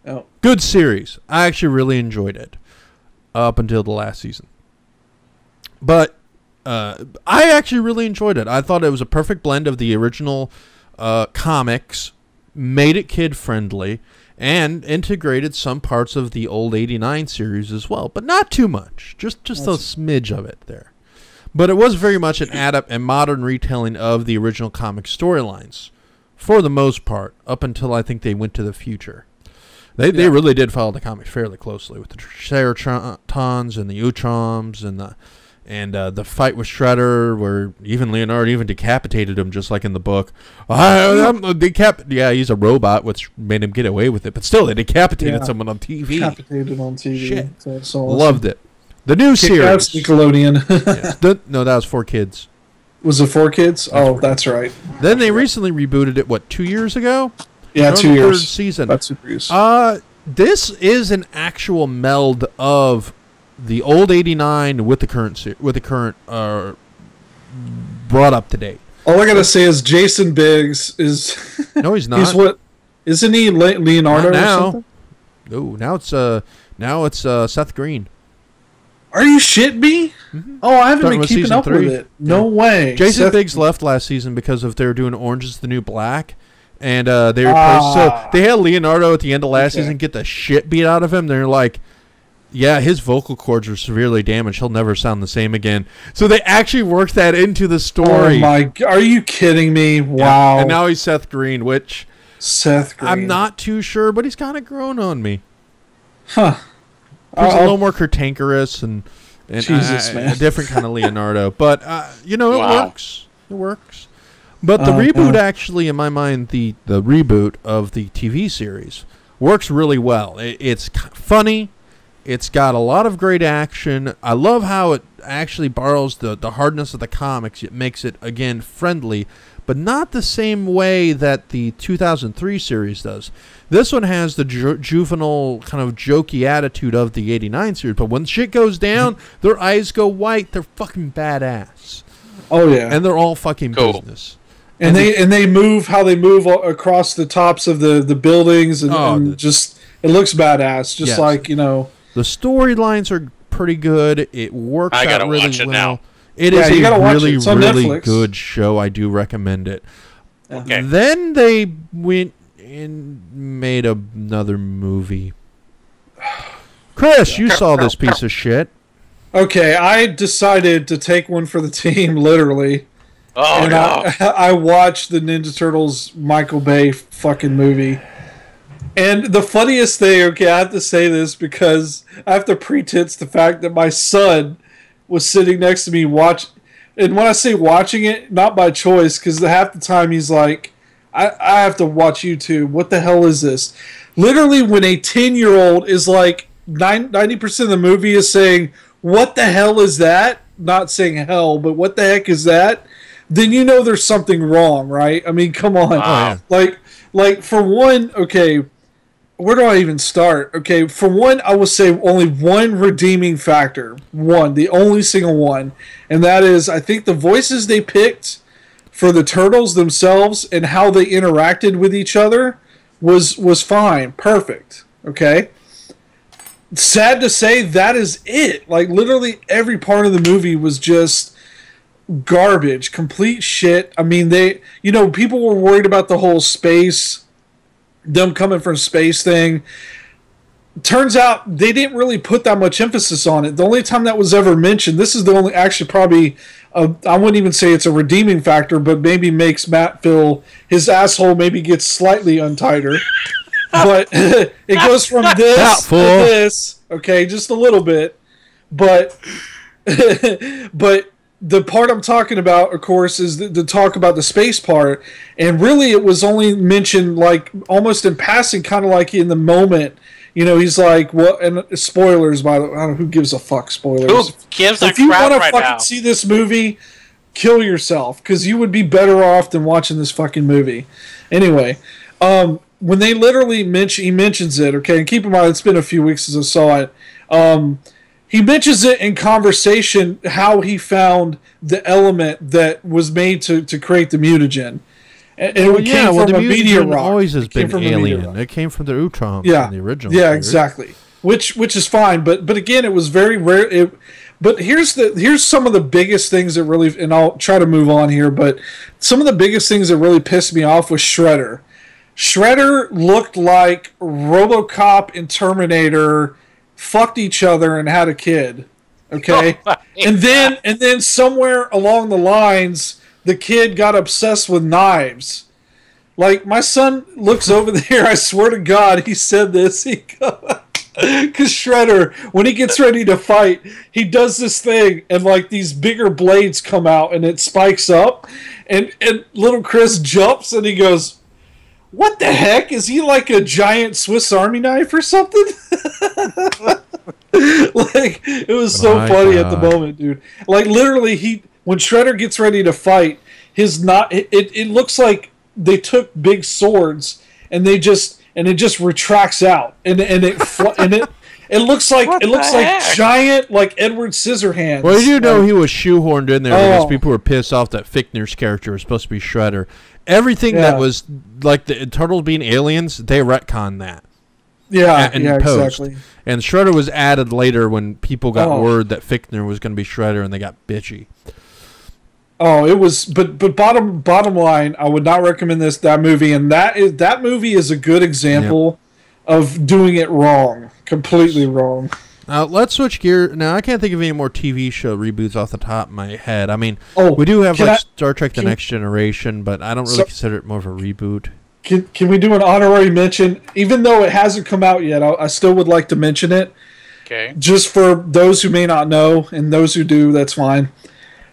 Oh. Good series. I actually really enjoyed it up until the last season. But I actually really enjoyed it. I thought it was a perfect blend of the original comics, made it kid-friendly, and integrated some parts of the old 89 series as well. But not too much. Just a smidge of it there. But it was very much a modern retelling of the original comic storylines, for the most part, up until I think they went to the future. They really did follow the comics fairly closely with the Triceratons and the Utroms and the fight with Shredder, where even Leonard even decapitated him, just like in the book. He's a robot, which made him get away with it. But still, they decapitated someone on TV. Decapitated on TV. Shit. That's awesome. Loved it. The new series. That's Nickelodeon. No, that was 4Kids. Was it 4Kids? Oh, that's right. Then they recently rebooted it, 2 years ago? Yeah, 2 years. Third season. That's 2 years. This is an actual meld of the old 89 with the current brought up to date. All I gotta say is Jason Biggs is. No, he's not. He's what? Isn't he Leonardo now. or something? No, now it's Seth Green. Are you shitting me? Mm-hmm. Oh, I haven't Starting been with keeping season up 3. with it. No way. Jason Biggs left last season because of they were doing Orange is the New Black, and they replaced. So they had Leonardo at the end of last season get the shit beat out of him. They're like, yeah, his vocal cords are severely damaged. He'll never sound the same again. So they actually worked that into the story. Oh my! Are you kidding me? Wow. Yeah. And now he's Seth Green, which Seth Green. I'm not too sure, but he's kind of grown on me. Huh. He's a little more cantankerous and Jesus, man. a different kind of Leonardo. But, it works. It works. But the Oh, reboot God. actually, in my mind, the reboot of the TV series works really well. It's funny. It's got a lot of great action. I love how it actually borrows the hardness of the comics. It makes it, again, friendly, but not the same way that the 2003 series does. This one has the juvenile kind of jokey attitude of the 89 series, but when shit goes down, their eyes go white. They're fucking badass. Oh yeah. And they're all fucking business. And they move how they move across the tops of the buildings and just it looks badass. Just like, the storylines are pretty good. It works out really watch it well. now. It is a really, It's on really Netflix. good show. I do recommend it. Okay. Then they went and made another movie. Chris, you saw this piece of shit. Okay, I decided to take one for the team, literally. Oh, and no. I watched the Ninja Turtles Michael Bay fucking movie. And the funniest thing, okay, I have to say this because I have to pretense the fact that my son was sitting next to me and when I say watching it, not by choice, because half the time he's like, I have to watch YouTube. What the hell is this? Literally, when a 10-year-old is like 90% of the movie is saying, what the hell is that? Not saying hell, but what the heck is that? Then you know there's something wrong, right? I mean, come on. Wow. Like for one, okay, where do I even start? Okay, for one, I will say only one redeeming factor. One, the only single one. And that is, I think the voices they picked for the Turtles themselves and how they interacted with each other was fine. Perfect. Okay? Sad to say, that is it. Like, literally every part of the movie was just garbage. Complete shit. I mean, people were worried about the whole them coming from space thing. Turns out they didn't really put that much emphasis on it. The only time that was ever mentioned, this is the only, actually probably, I wouldn't even say it's a redeeming factor, but maybe makes Matt feel his asshole maybe gets slightly untighter. But it goes from this to this, okay, just a little bit. But but the part I'm talking about, of course, is the talk about the space part. And really, it was only mentioned like almost in passing, kind of like in the moment. He's like, "Well," and spoilers, by the way. I don't know who gives a fuck. Spoilers. Who gives a If you crap want to right fucking now? see this movie, kill yourself, because you would be better off than watching this fucking movie. Anyway, when they literally he mentions it, okay, and keep in mind it's been a few weeks since I saw it. He mentions it in conversation how he found the element that was made to create the mutagen. And it came from a meteor rock. Always has been from alien. It came from the Utroms in the original. Yeah, series. exactly. Which is fine, but again, it was very rare. But here's some of the biggest things that really, and I'll try to move on here. But some of the biggest things that really pissed me off was Shredder. Shredder looked like RoboCop and Terminator fucked each other and had a kid. Okay, and then somewhere along the lines, the kid got obsessed with knives. Like, my son looks over there, I swear to God, he said this. Because Shredder, when he gets ready to fight, he does this thing, and like these bigger blades come out, and it spikes up, and little Chris jumps, and he goes, "What the heck? Is he like a giant Swiss Army knife or something?" Like, it was so funny at the moment, dude. Like, literally, when Shredder gets ready to fight, it looks like they took big swords and it just retracts out, and it looks like giant, like Edward Scissorhands. Well, you know, he was shoehorned in there because people were pissed off that Fichtner's character was supposed to be Shredder. Everything that was like the Turtles being aliens, they retconned that. Yeah, in yeah, post. exactly. And Shredder was added later when people got word that Fichtner was going to be Shredder, and they got bitchy. Oh, it was, but bottom line, I would not recommend that movie, and that movie is a good example of doing it wrong, completely wrong. Now let's switch gear. Now I can't think of any more TV show reboots off the top of my head. I mean, we do have Star Trek: The Next Generation, but I don't really consider it more of a reboot. Can we do an honorary mention, even though it hasn't come out yet? I still would like to mention it. Okay. Just for those who may not know, and those who do, that's fine.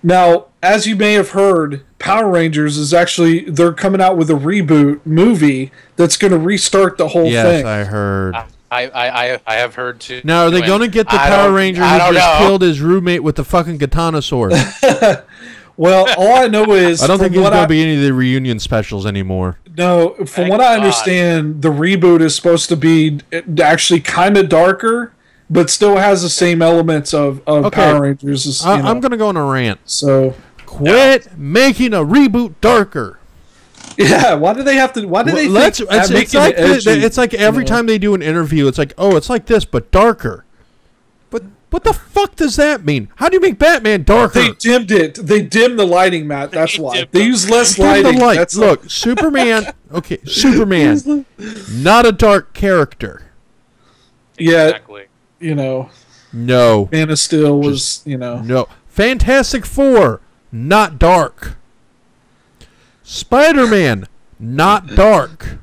Now, as you may have heard, Power Rangers is they're coming out with a reboot movie that's going to restart the whole thing. Yes, I heard. I have heard too. Now, are they going to get the Power Ranger who just killed his roommate with the fucking katana sword? Well, all I know is... I don't think there's going to be any of the reunion specials anymore. No, from what I understand, the reboot is supposed to be actually kind of darker, but still has the same elements of Power Rangers. I'm going to go on a rant. So quit making a reboot darker. Yeah, why do they have to? Why do they? It's like every time they do an interview, it's like, oh, it's like this but darker. But what the fuck does that mean? How do you make Batman darker? They dimmed it. They dimmed the lighting, Matt. That's why they use less lighting. Look, Superman. Okay, Superman, not a dark character. Yeah. Exactly. No. Man of Steel was, No. Fantastic Four, not dark. Spider-Man, not dark.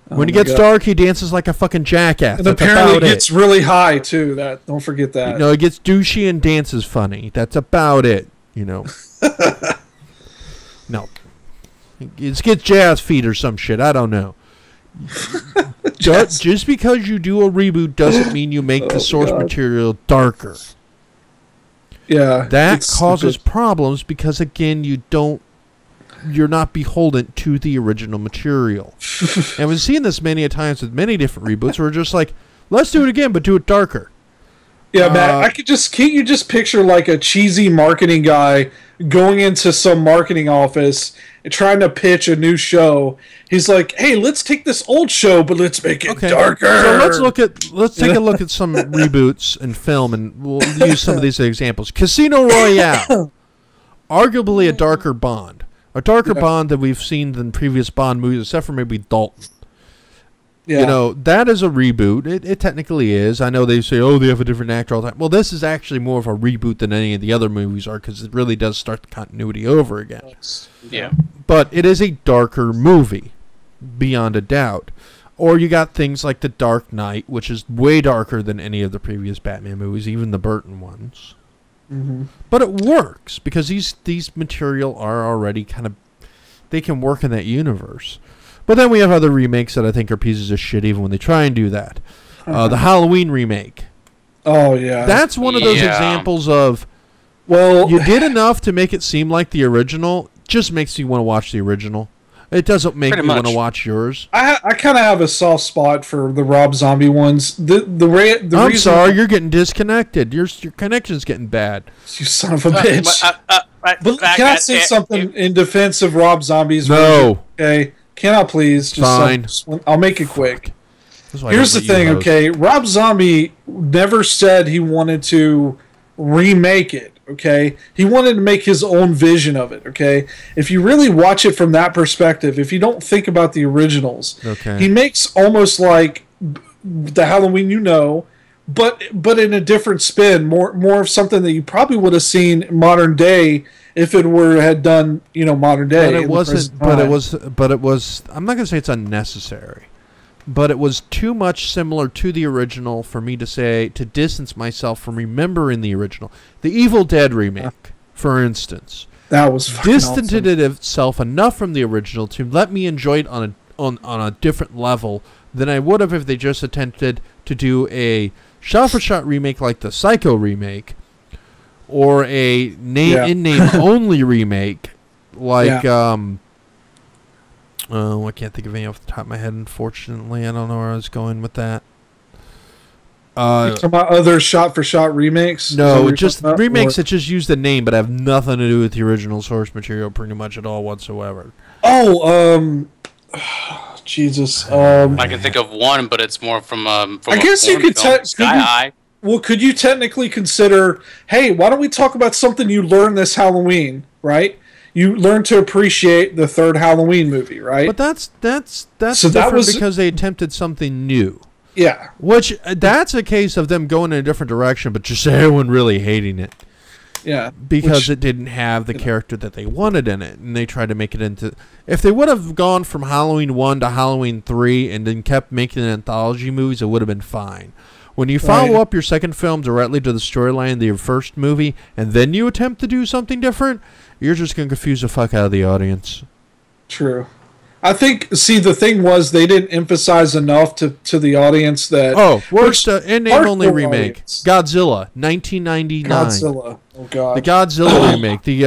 When he gets dark, he dances like a fucking jackass. And apparently gets really high, too. Don't forget that. He gets douchey and dances funny. That's about it, No. It gets jazz feet or some shit. I don't know. Just because you do a reboot doesn't mean you make the source material darker. Yeah. That causes problems because, again, you're not beholden to the original material. And we've seen this many a times with many different reboots where we're just like, let's do it again, but do it darker. Yeah, Matt, can't you just picture like a cheesy marketing guy going into some marketing office and trying to pitch a new show? He's like, hey, let's take this old show, but let's make it darker. So let's take a look at some reboots in film, and we'll use some of these examples. Casino Royale, arguably a darker Bond. A darker Bond than we've seen than previous Bond movies, except for maybe Dalton. Yeah. That is a reboot. It technically is. I know they say, oh, they have a different actor all the time. Well, this is actually more of a reboot than any of the other movies are because it really does start the continuity over again. Yeah. But it is a darker movie, beyond a doubt. Or you got things like The Dark Knight, which is way darker than any of the previous Batman movies, even the Burton ones. Mm-hmm. But it works because these material are already they can work in that universe. But then we have other remakes that I think are pieces of shit even when they try and do that. The Halloween remake. Oh, yeah. That's one of those examples of, you did enough to make it seem like the original, just makes you want to watch the original. It doesn't make me want to watch yours. I kind of have a soft spot for the Rob Zombie ones. I'm sorry, you're getting disconnected. Your connection's getting bad. You son of a bitch. Can I say something in defense of Rob Zombie's version? Okay. Can I please? Fine. I'll make it quick. Here's the thing, okay? Rob Zombie never said he wanted to remake it, okay? He wanted to make his own vision of it, okay? If you really watch it from that perspective, if you don't think about the originals, he makes almost like the Halloween but in a different spin, more of something that you probably would have seen modern day if it had done, modern day. But it wasn't. But it was. I'm not gonna say it's unnecessary, but it was too much similar to the original for me to distance myself from remembering the original. The Evil Dead remake, for instance, that was distanced itself enough from the original to let me enjoy it on a different level than I would have if they just attempted to do a shot-for-shot remake like the Psycho remake, or a name only remake like I can't think of any off the top of my head. Unfortunately, I don't know where I was going with that. You're talking about other shot-for-shot remakes? No, just remakes that just use the name but have nothing to do with the original source material, pretty much at all whatsoever. Oh, Jesus. I can think of one, but it's more from I guess you could Sky High. Well, could you technically consider, hey, why don't we talk about something you learned this Halloween, right? You learned to appreciate the third Halloween movie, right? But that's So different that was because they attempted something new. Yeah. Which that's a case of them going in a different direction, but just everyone really hating it. Yeah. Because it didn't have the character that they wanted in it, and they tried to make it into. If they would have gone from Halloween 1 to Halloween 3 and then kept making anthology movies, it would have been fine. When you follow up your second film directly to the storyline of your first movie, and then you attempt to do something different, you're just going to confuse the fuck out of the audience. True. I think, the thing was they didn't emphasize enough to the audience that... Oh, worst in-name-only remake. Audience. Godzilla, 1999. Godzilla. Oh, God. The Godzilla remake. The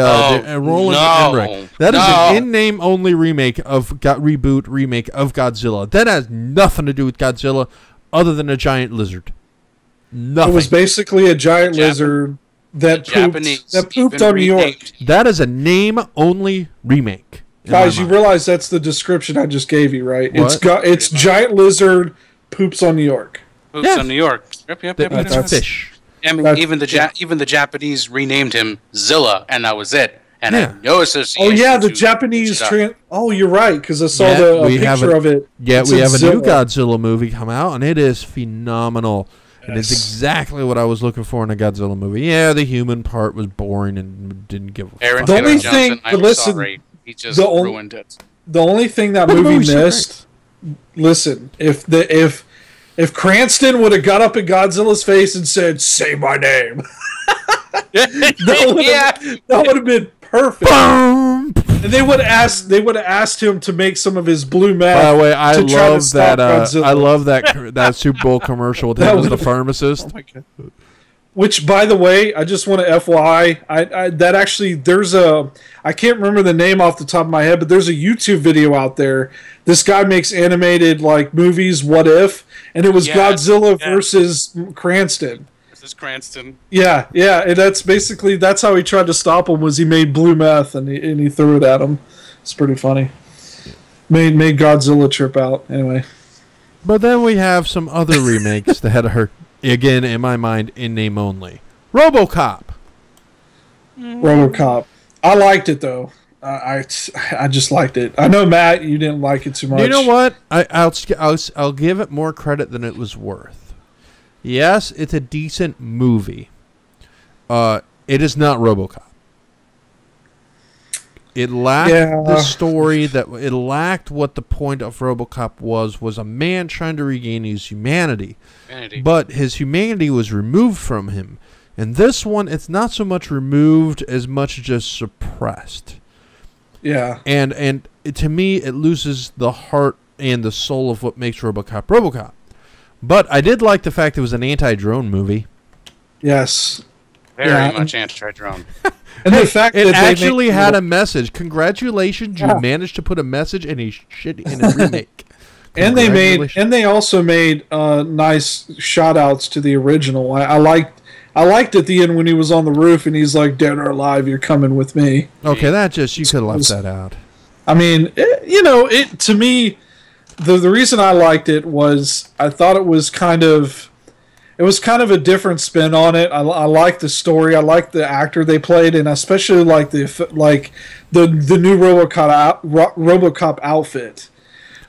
Roland Emmerich. That is an in-name-only remake of reboot remake of Godzilla. That has nothing to do with Godzilla other than a giant lizard. Nothing. It was basically a giant lizard that pooped on New York. That is a name-only remake. Guys, you realize that's the description I just gave you, right? What? It's giant lizard poops on New York. Poops on New York. Yep. That's fish. I mean, even the Japanese renamed him Zilla, and that was it. And I have no association. Oh yeah, the Japanese. You're right, because I saw the picture of it. Yeah, we have a new Godzilla movie come out, and it is phenomenal. Yes. And it's exactly what I was looking for in a Godzilla movie. Yeah, the human part was boring and didn't give a fuck. The only thing, sorry, he just ruined it. The only thing that movie missed. Listen, if Cranston would have got up in Godzilla's face and said, "Say my name," that would have been perfect. And they would have asked him to make some of his blue meth. By the way, I love that Super Bowl commercial with him as the pharmacist. Oh my God. Which, by the way, I just want to FYI, that actually, I can't remember the name off the top of my head, but there's a YouTube video out there. This guy makes animated, movies, What If? And it was Godzilla versus Cranston. Versus Cranston. Yeah, and that's how he tried to stop him, was he made blue meth, and he threw it at him. It's pretty funny. Made Godzilla trip out, anyway. But then we have some other remakes that are, again, in my mind, in name only. RoboCop. RoboCop. I liked it, though. I just liked it. I know, Matt, you didn't like it too much. You know what? I'll give it more credit than it was worth. Yes, it's a decent movie. It is not RoboCop. It lacked the story it lacked what the point of RoboCop was a man trying to regain his humanity. But his humanity was removed from him. And this one, it's not so much removed as much just suppressed. Yeah. And to me, it loses the heart and the soul of what makes RoboCop RoboCop. But I did like the fact it was an anti-drone movie. Yes. Very much anti-drone. And the fact it actually had a message. Congratulations, you managed to put a message in a remake. And they also made nice shout outs to the original. I liked at the end when he was on the roof and he's like, "Dead or alive, you're coming with me." Okay, you could have left that out. I mean, to me, the reason I liked it was I thought it was kind of a different spin on it. I liked the story. I liked the actor they played, and especially like the new RoboCop outfit.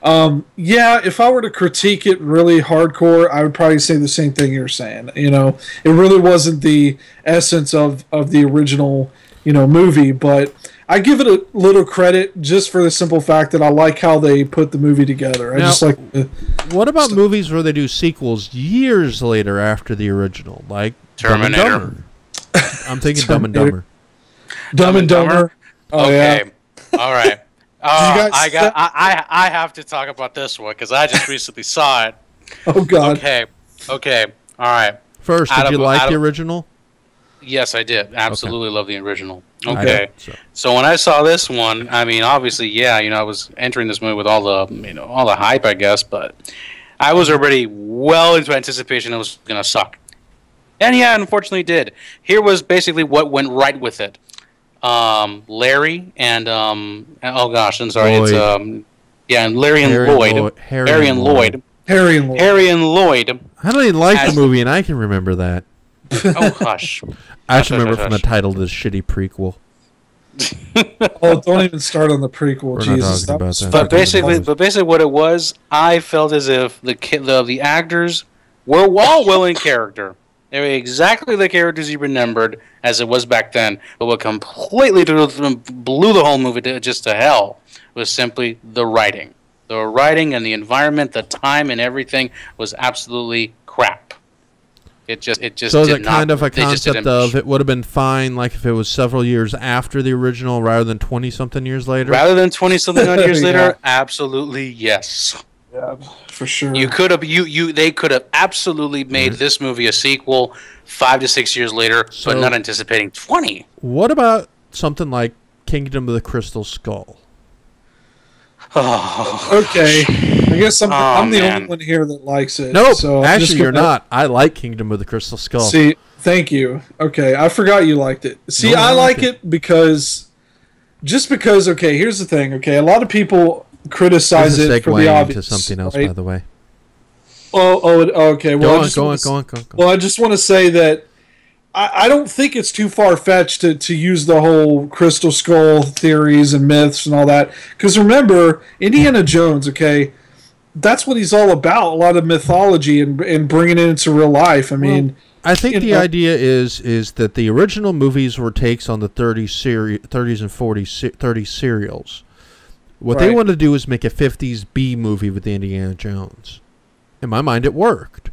If I were to critique it really hardcore, I would probably say the same thing you're saying. It really wasn't the essence of the original, movie, but I give it a little credit just for the simple fact that I like how they put the movie together. What about movies where they do sequels years later after the original, like Terminator? Dumb and Dumber? I'm thinking Dumb and Dumber. Dumb and Dumber. Oh, okay. Yeah. All right. I have to talk about this one because I just recently saw it. Oh God. Okay. All right. First, did you like the original? Yes, I did. Absolutely love the original. Okay. So when I saw this one, I mean, obviously, I was entering this movie with all the hype, I guess, but I was already well into anticipation it was gonna suck, and unfortunately, it did. Here was basically what went right with it. Larry and oh gosh, I'm sorry, Lloyd. it's Yeah, and Larry and Lloyd. Harry and Lloyd. Harry and Lloyd. Harry and Lloyd. I don't even like the movie, and I can remember that. Oh, hush. I actually remember from the title of this shitty prequel. Oh, don't even start on the prequel, We're Jesus. not talking about that. But basically, what it was, I felt as if the actors were all well in character. They were exactly the characters you remembered as it was back then. But what completely blew the whole movie just to hell was simply the writing. The writing and the environment, the time and everything was absolutely crap. It just so is it kind of a concept of it would have been fine like if it was several years after the original rather than 20-something years later? Rather than 20-something years later, absolutely yes. Yeah, for sure. You could have they could have absolutely made this movie a sequel 5 to 6 years later, but not anticipating 20. What about something like Kingdom of the Crystal Skull? Oh, okay. I guess I'm the only one here that likes it. Nope. So actually, you're not. I like Kingdom of the Crystal Skull. See, thank you. Okay, I forgot you liked it. See, no, I like it because... Just because, okay, here's the thing. Okay, a lot of people criticize it for the obvious. To something else, right? by the way. Okay. Well, go on. Well, I just want to say that I don't think it's too far-fetched to use the whole Crystal Skull theories and myths and all that. Because remember, Indiana Jones, okay, that's what he's all about, a lot of mythology and bringing it into real life. I mean... I think the idea is that the original movies were takes on the 30s and 30s serials. What they wanted to do was make a 50s B movie with Indiana Jones. In my mind, it worked.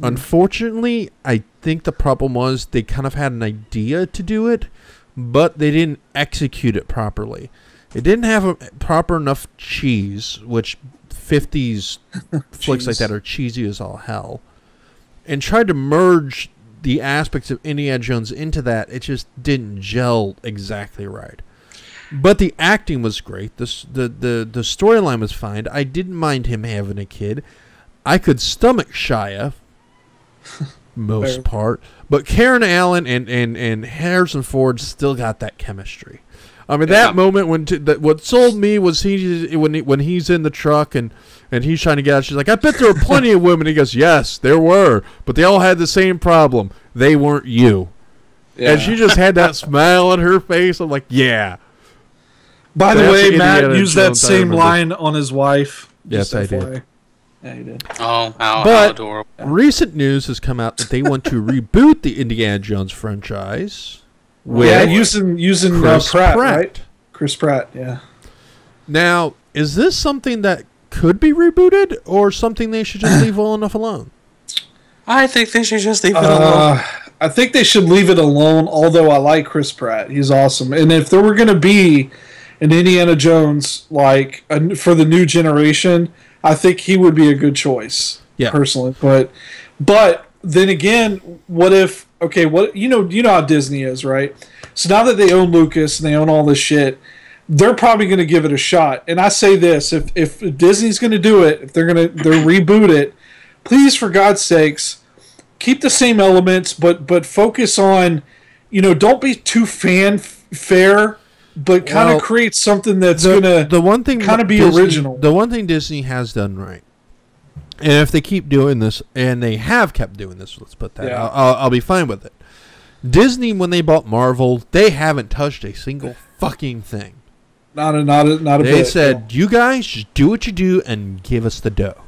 Unfortunately, I think the problem was they kind of had an idea to do it, but they didn't execute it properly. It didn't have a proper enough cheese, which 50s flicks like that are cheesy as all hell. And tried to merge the aspects of Indiana Jones into that. It just didn't gel exactly right. But the acting was great. The storyline was fine. I didn't mind him having a kid. I could stomach Shia, most part. But Karen Allen and Harrison Ford still got that chemistry. I mean, that moment what sold me was when he's in the truck and he's trying to get out. She's like, I bet there were plenty of women. He goes, yes, there were. But they all had the same problem. They weren't you. Yeah. And she just had that smile on her face. I'm like, yeah. By the way, Matt used that same line on his wife. Yes, I did. Yeah, you did. Oh, how adorable. Recent news has come out that they want to reboot the Indiana Jones franchise. Using Pratt, right? Chris Pratt, yeah. Now, is this something that could be rebooted, or something they should just leave well enough alone? I think they should just leave it alone. I think they should leave it alone, although I like Chris Pratt. He's awesome. And if there were going to be an Indiana Jones like for the new generation, I think he would be a good choice, personally. But then again, what if... Okay, you know how Disney is, right? So now that they own Lucas and they own all this shit, they're probably going to give it a shot. And I say this: if Disney's going to do it, if they're reboot it, please, for God's sakes, keep the same elements, but focus on, don't be too fanfare, but kind of create something that's going to kind of be original. The one thing Disney has done right. And if they keep doing this, and they have kept doing this, let's put that. Yeah. I'll be fine with it. Disney, when they bought Marvel, they haven't touched a single fucking thing. Not a bit. They said, you guys just do what you do and give us the dough.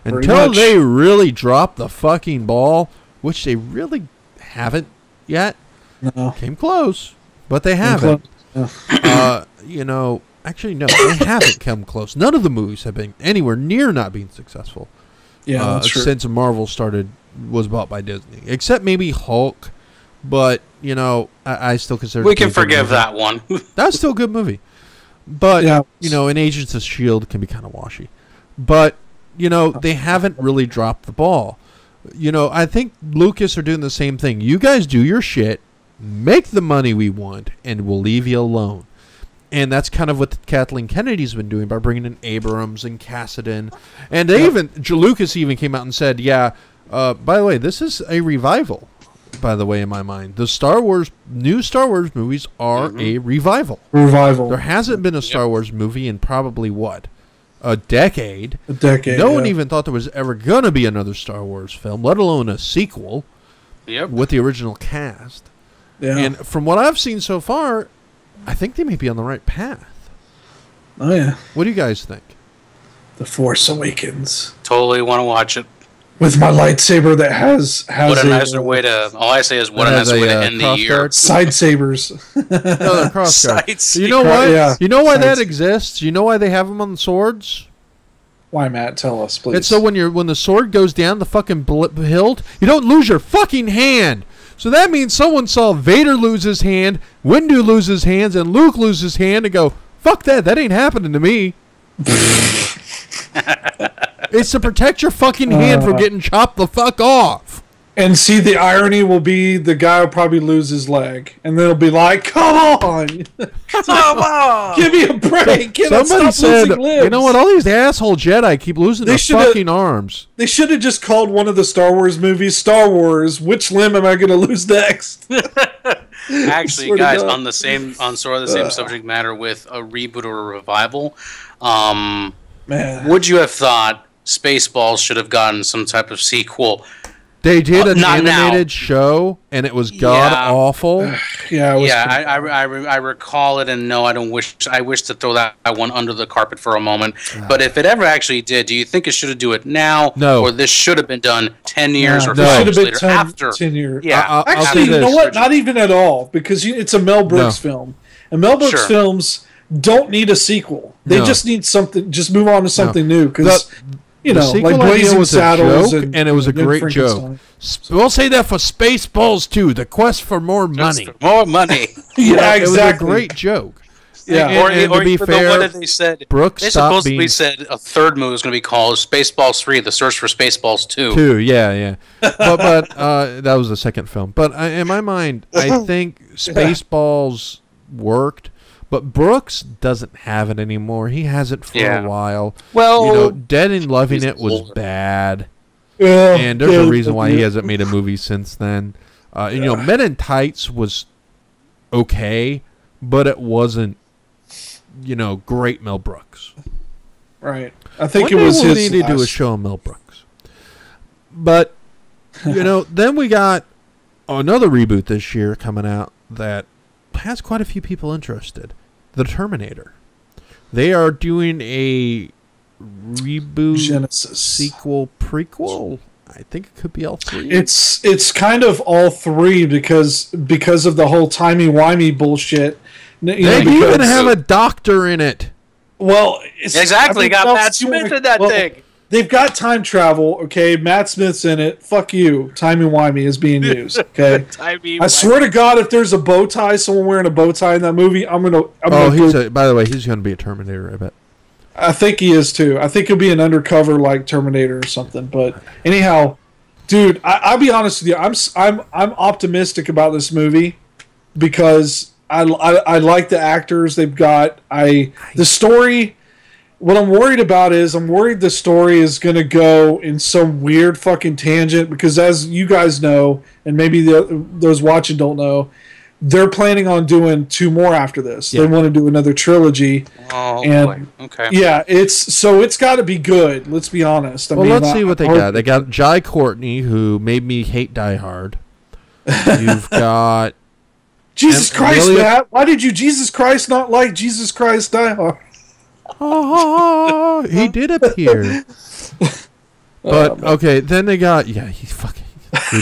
Until they really drop the fucking ball, which they really haven't yet. No. Came close, but they haven't. Actually, no, they haven't come close. None of the movies have been anywhere near not being successful. Yeah, that's true. Since Marvel was bought by Disney, except maybe Hulk, but I still consider we can forgive that one. That's still a good movie, but and Agents of S.H.I.E.L.D. can be kind of washy, but they haven't really dropped the ball. I think Lucas are doing the same thing. You guys do your shit, make the money we want, and we'll leave you alone. And that's kind of what Kathleen Kennedy's been doing by bringing in Abrams and Kasdan. And Lucas even came out and said, by the way, this is a revival, by the way, in my mind. The new Star Wars movies are a revival. Revival. There hasn't been a Star Wars movie in probably, a decade. No one even thought there was ever going to be another Star Wars film, let alone a sequel with the original cast. Yeah. And from what I've seen so far, I think they may be on the right path. Oh, yeah. What do you guys think? The Force Awakens. Totally want to watch it. With my lightsaber that has what a nicer way to... All I say is what a nicer way to end the year. Side sabers. No, they're crossguards. You know why? Yeah. You know why that exists? You know why they have them on the swords? Why, Matt? Tell us, please. It's so when the sword goes down the fucking hilt, you don't lose your fucking hand. So that means someone saw Vader lose his hand, Windu lose his hands, and Luke lose his hand and go, fuck that, that ain't happening to me. It's to protect your fucking hand from getting chopped the fuck off. And see, the irony will be the guy will probably lose his leg. And they'll be like, come on! Come on! Give me a break! Somebody said, you know what, all these asshole Jedi keep losing their fucking arms. They should have just called one of the Star Wars movies Star Wars. Which limb am I going to lose next? Actually, guys, on sort of the same subject matter with a reboot or a revival, would you have thought Spaceballs should have gotten some type of sequel? They did an animated show, and it was god-awful. I recall it, and no, I wish to throw that one under the carpet for a moment. But if it ever actually did, do you think it should do it now? No. Or this should have been done 10 years or 5 years later? After 10 years. Yeah. Actually, you know what? Not even at all, because it's a Mel Brooks film. And Mel Brooks films don't need a sequel. They just need something, just move on to something new, because... You know, like Blazing Saddles, and it was a great joke. We'll say that for Spaceballs 2, The Quest for More Money. More money. Yeah, exactly. It was a great joke. Yeah. And to be fair, they said, Brooks supposedly said a third movie was going to be called Spaceballs 3, The Search for Spaceballs 2. Yeah. but that was the second film. But in my mind, I think Spaceballs worked. But Brooks doesn't have it anymore. He has it for a while. Well, Dead and Loving It was bad. And there's a reason why he hasn't made a movie since then. Men in Tights was okay, but it wasn't, great Mel Brooks. Right. I think it was his need to do a show on Mel Brooks. But, then we got another reboot this year coming out that has quite a few people interested. The Terminator. They are doing a reboot, Genesis sequel, prequel. I think it could be all three. It's kind of all three because of the whole timey-wimey bullshit. They even have a doctor in it. Well, exactly. Got Matt Smith in that thing. They've got time travel, okay? Matt Smith's in it. Fuck you. Timey-wimey is being used, okay? I swear to God, if there's a bow tie, someone wearing a bow tie in that movie, I'm gonna by the way, he's going to be a Terminator, I bet. I think he is, too. I think he'll be an undercover, like, Terminator or something. But anyhow, dude, I'll be honest with you. I'm optimistic about this movie because I like the actors they've got. The story... What I'm worried about is the story is going to go in some weird fucking tangent because as you guys know, and maybe those watching don't know, they're planning on doing 2 more after this. Yeah. They want to do another trilogy. Oh, boy. Okay. Yeah, it's got to be good. Let's be honest. Let's see what they got. They got Jai Courtney, who made me hate Die Hard. You've got... Jesus Christ, Matt! Why did you Jesus Christ not like Jesus Christ Die Hard? He did appear. But okay, then they got we've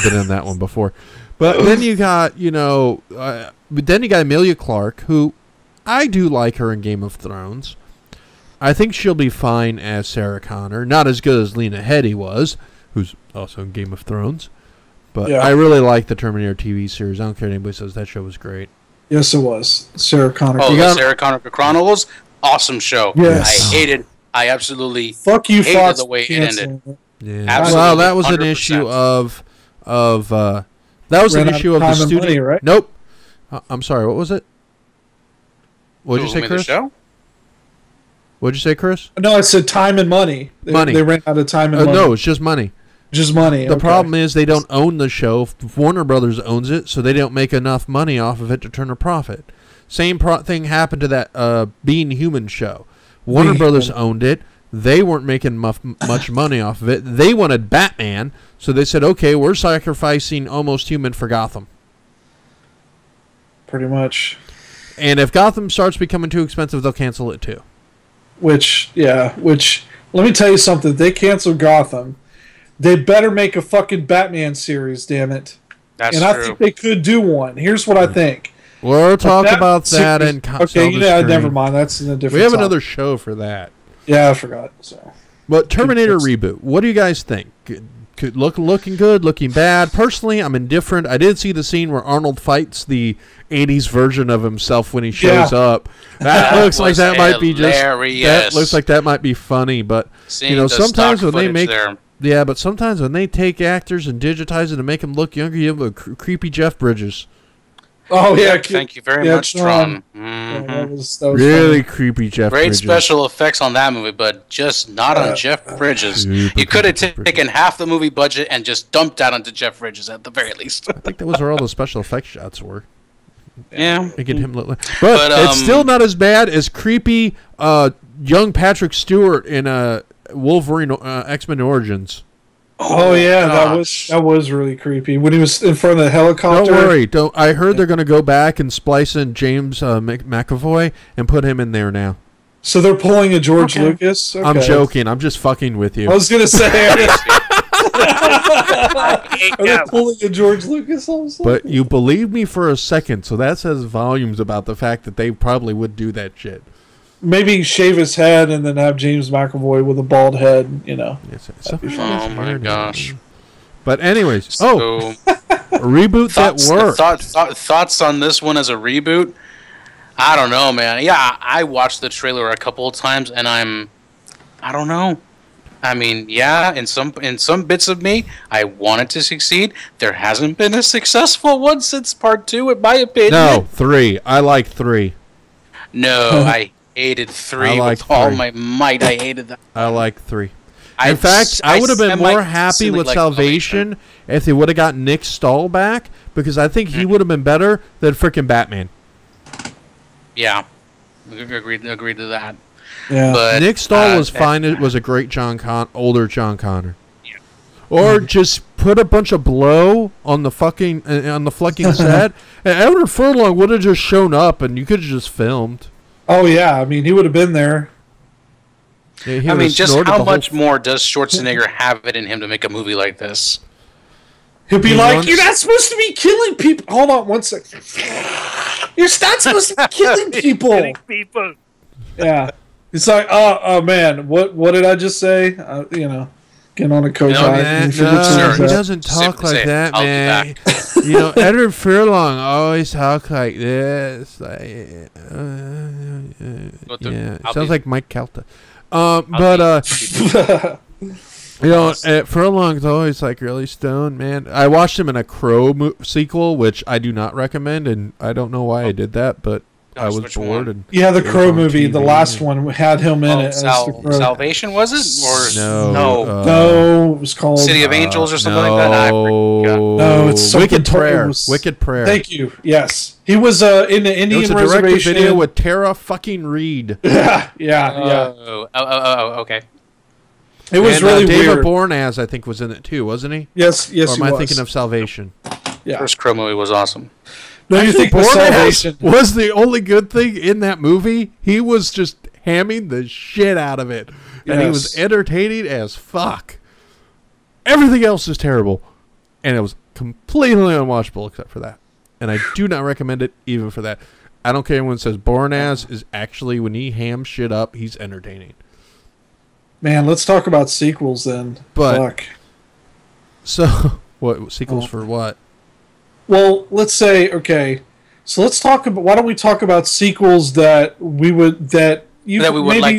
been in that one before. But then you got then you got Emilia Clarke, who I do like her in Game of Thrones. I think she'll be fine as Sarah Connor. Not as good as Lena Headey was, who's also in Game of Thrones. But I really like the Terminator TV series. I don't care if anybody says that show was great. Yes, it was. Sarah Connor. Oh, the Sarah Connor Chronicles? Awesome show. Yes. I absolutely hated Fox the way it ended. Yeah. Absolutely, well, that was 100%. An issue of that was an issue of the studio. Money, right? Nope. I'm sorry. What was it? What did you say, Chris? What did you say, Chris? No, I said time and money. They ran out of time and money. No, it's just money. Just money. The problem is they don't own the show. Warner Brothers owns it, so they don't make enough money off of it to turn a profit. Same thing happened to that Being Human show. Warner Brothers owned it. They weren't making much money off of it. They wanted Batman, so they said, okay, we're sacrificing Almost Human for Gotham. Pretty much. And if Gotham starts becoming too expensive, they'll cancel it too. Which, let me tell you something. They canceled Gotham. They better make a fucking Batman series, damn it. That's true. I think they could do one. Here's what I think. We'll talk about that in okay, never mind. That's in a different We have topic. another show for that. Yeah, I forgot. So, but Terminator reboot. What do you guys think? Looking good, looking bad. Personally, I'm indifferent. I did see the scene where Arnold fights the 80s version of himself when he shows up. That looks like that might be that looks like that might be funny, but sometimes when they make but sometimes when they take actors and digitize it and make them look younger, you have a creepy Jeff Bridges. Oh yeah, thank you very much, Tron. That was really creepy Jeff Bridges. Great special effects on that movie, but just not on Jeff Bridges. You could have taken half the movie budget and just dumped that onto Jeff Bridges at the very least. I think that was where all the special effects shots were. Yeah, get him, but it's still not as bad as creepy young Patrick Stewart in Wolverine X-Men Origins. Oh yeah, that was really creepy when he was in front of the helicopter. Don't worry, I heard they're going to go back and splice in James McAvoy and put him in there now. So they're pulling a George Lucas. Okay. I'm joking. I'm just fucking with you. I was going to say. Are they pulling a George Lucas also? But you believed me for a second, so that says volumes about the fact that they probably would do that shit. Maybe shave his head and then have James McAvoy with a bald head, Yes, oh my gosh. But anyways, a reboot that worked. Thoughts on this one as a reboot? I don't know, man. Yeah, I watched the trailer a couple of times, and I don't know. I mean, yeah, in some bits of me, I want it to succeed. There hasn't been a successful one since part 2, in my opinion. No, 3. I like 3. No, I hated 3 with all my might. I hated that. I like 3. In fact, I would have been more happy with Salvation if they would have got Nick Stahl back, because I think he would have been better than freaking Batman. Yeah, agreed to that. Yeah, but Nick Stahl was fine. It was a great older John Connor. Yeah. Or just put a bunch of blow on the fucking set, and Edward Furlong would have just shown up, and you could have just filmed. Oh yeah, I mean he would have been there. Yeah, I mean, just how much more does Schwarzenegger have it in him to make a movie like this? He'll be like, "You're not supposed to be killing people." Hold on, one second. You're not supposed to be killing people. Yeah, it's like, oh man, what did I just say? Getting on a coach. He doesn't talk like that, man. Edward Furlong always talks like this. Sounds like Mike Calta. Furlong's always like really stoned, man. I watched him in a Crow sequel, which I do not recommend, and I don't know why I did that, but I was bored. And the Crow movie, the last one, had him in it. Salvation, was it? Or no, it was called City of Angels or something like that. No, it's Wicked Prayer. Wicked Prayer. Thank you. Yes, he was in the Indian Reservation. It was a directed video with Tara fucking Reid. Yeah. Okay. It was really David weird. Boreanaz, I think, was in it too, wasn't he? Yes. Or am I thinking of Salvation? Yeah. First Crow movie was awesome. No, you think Salvation was the only good thing in that movie? He was just hamming the shit out of it, and he was entertaining as fuck. Everything else is terrible, and it was completely unwatchable except for that. And I do not recommend it even for that. I don't care when it says Boreanaz is actually, when he hams shit up, he's entertaining. Man, let's talk about sequels then. Fuck. So, what sequels for what? Well, let's say, okay, so let's talk about, why don't we talk about sequels that we would like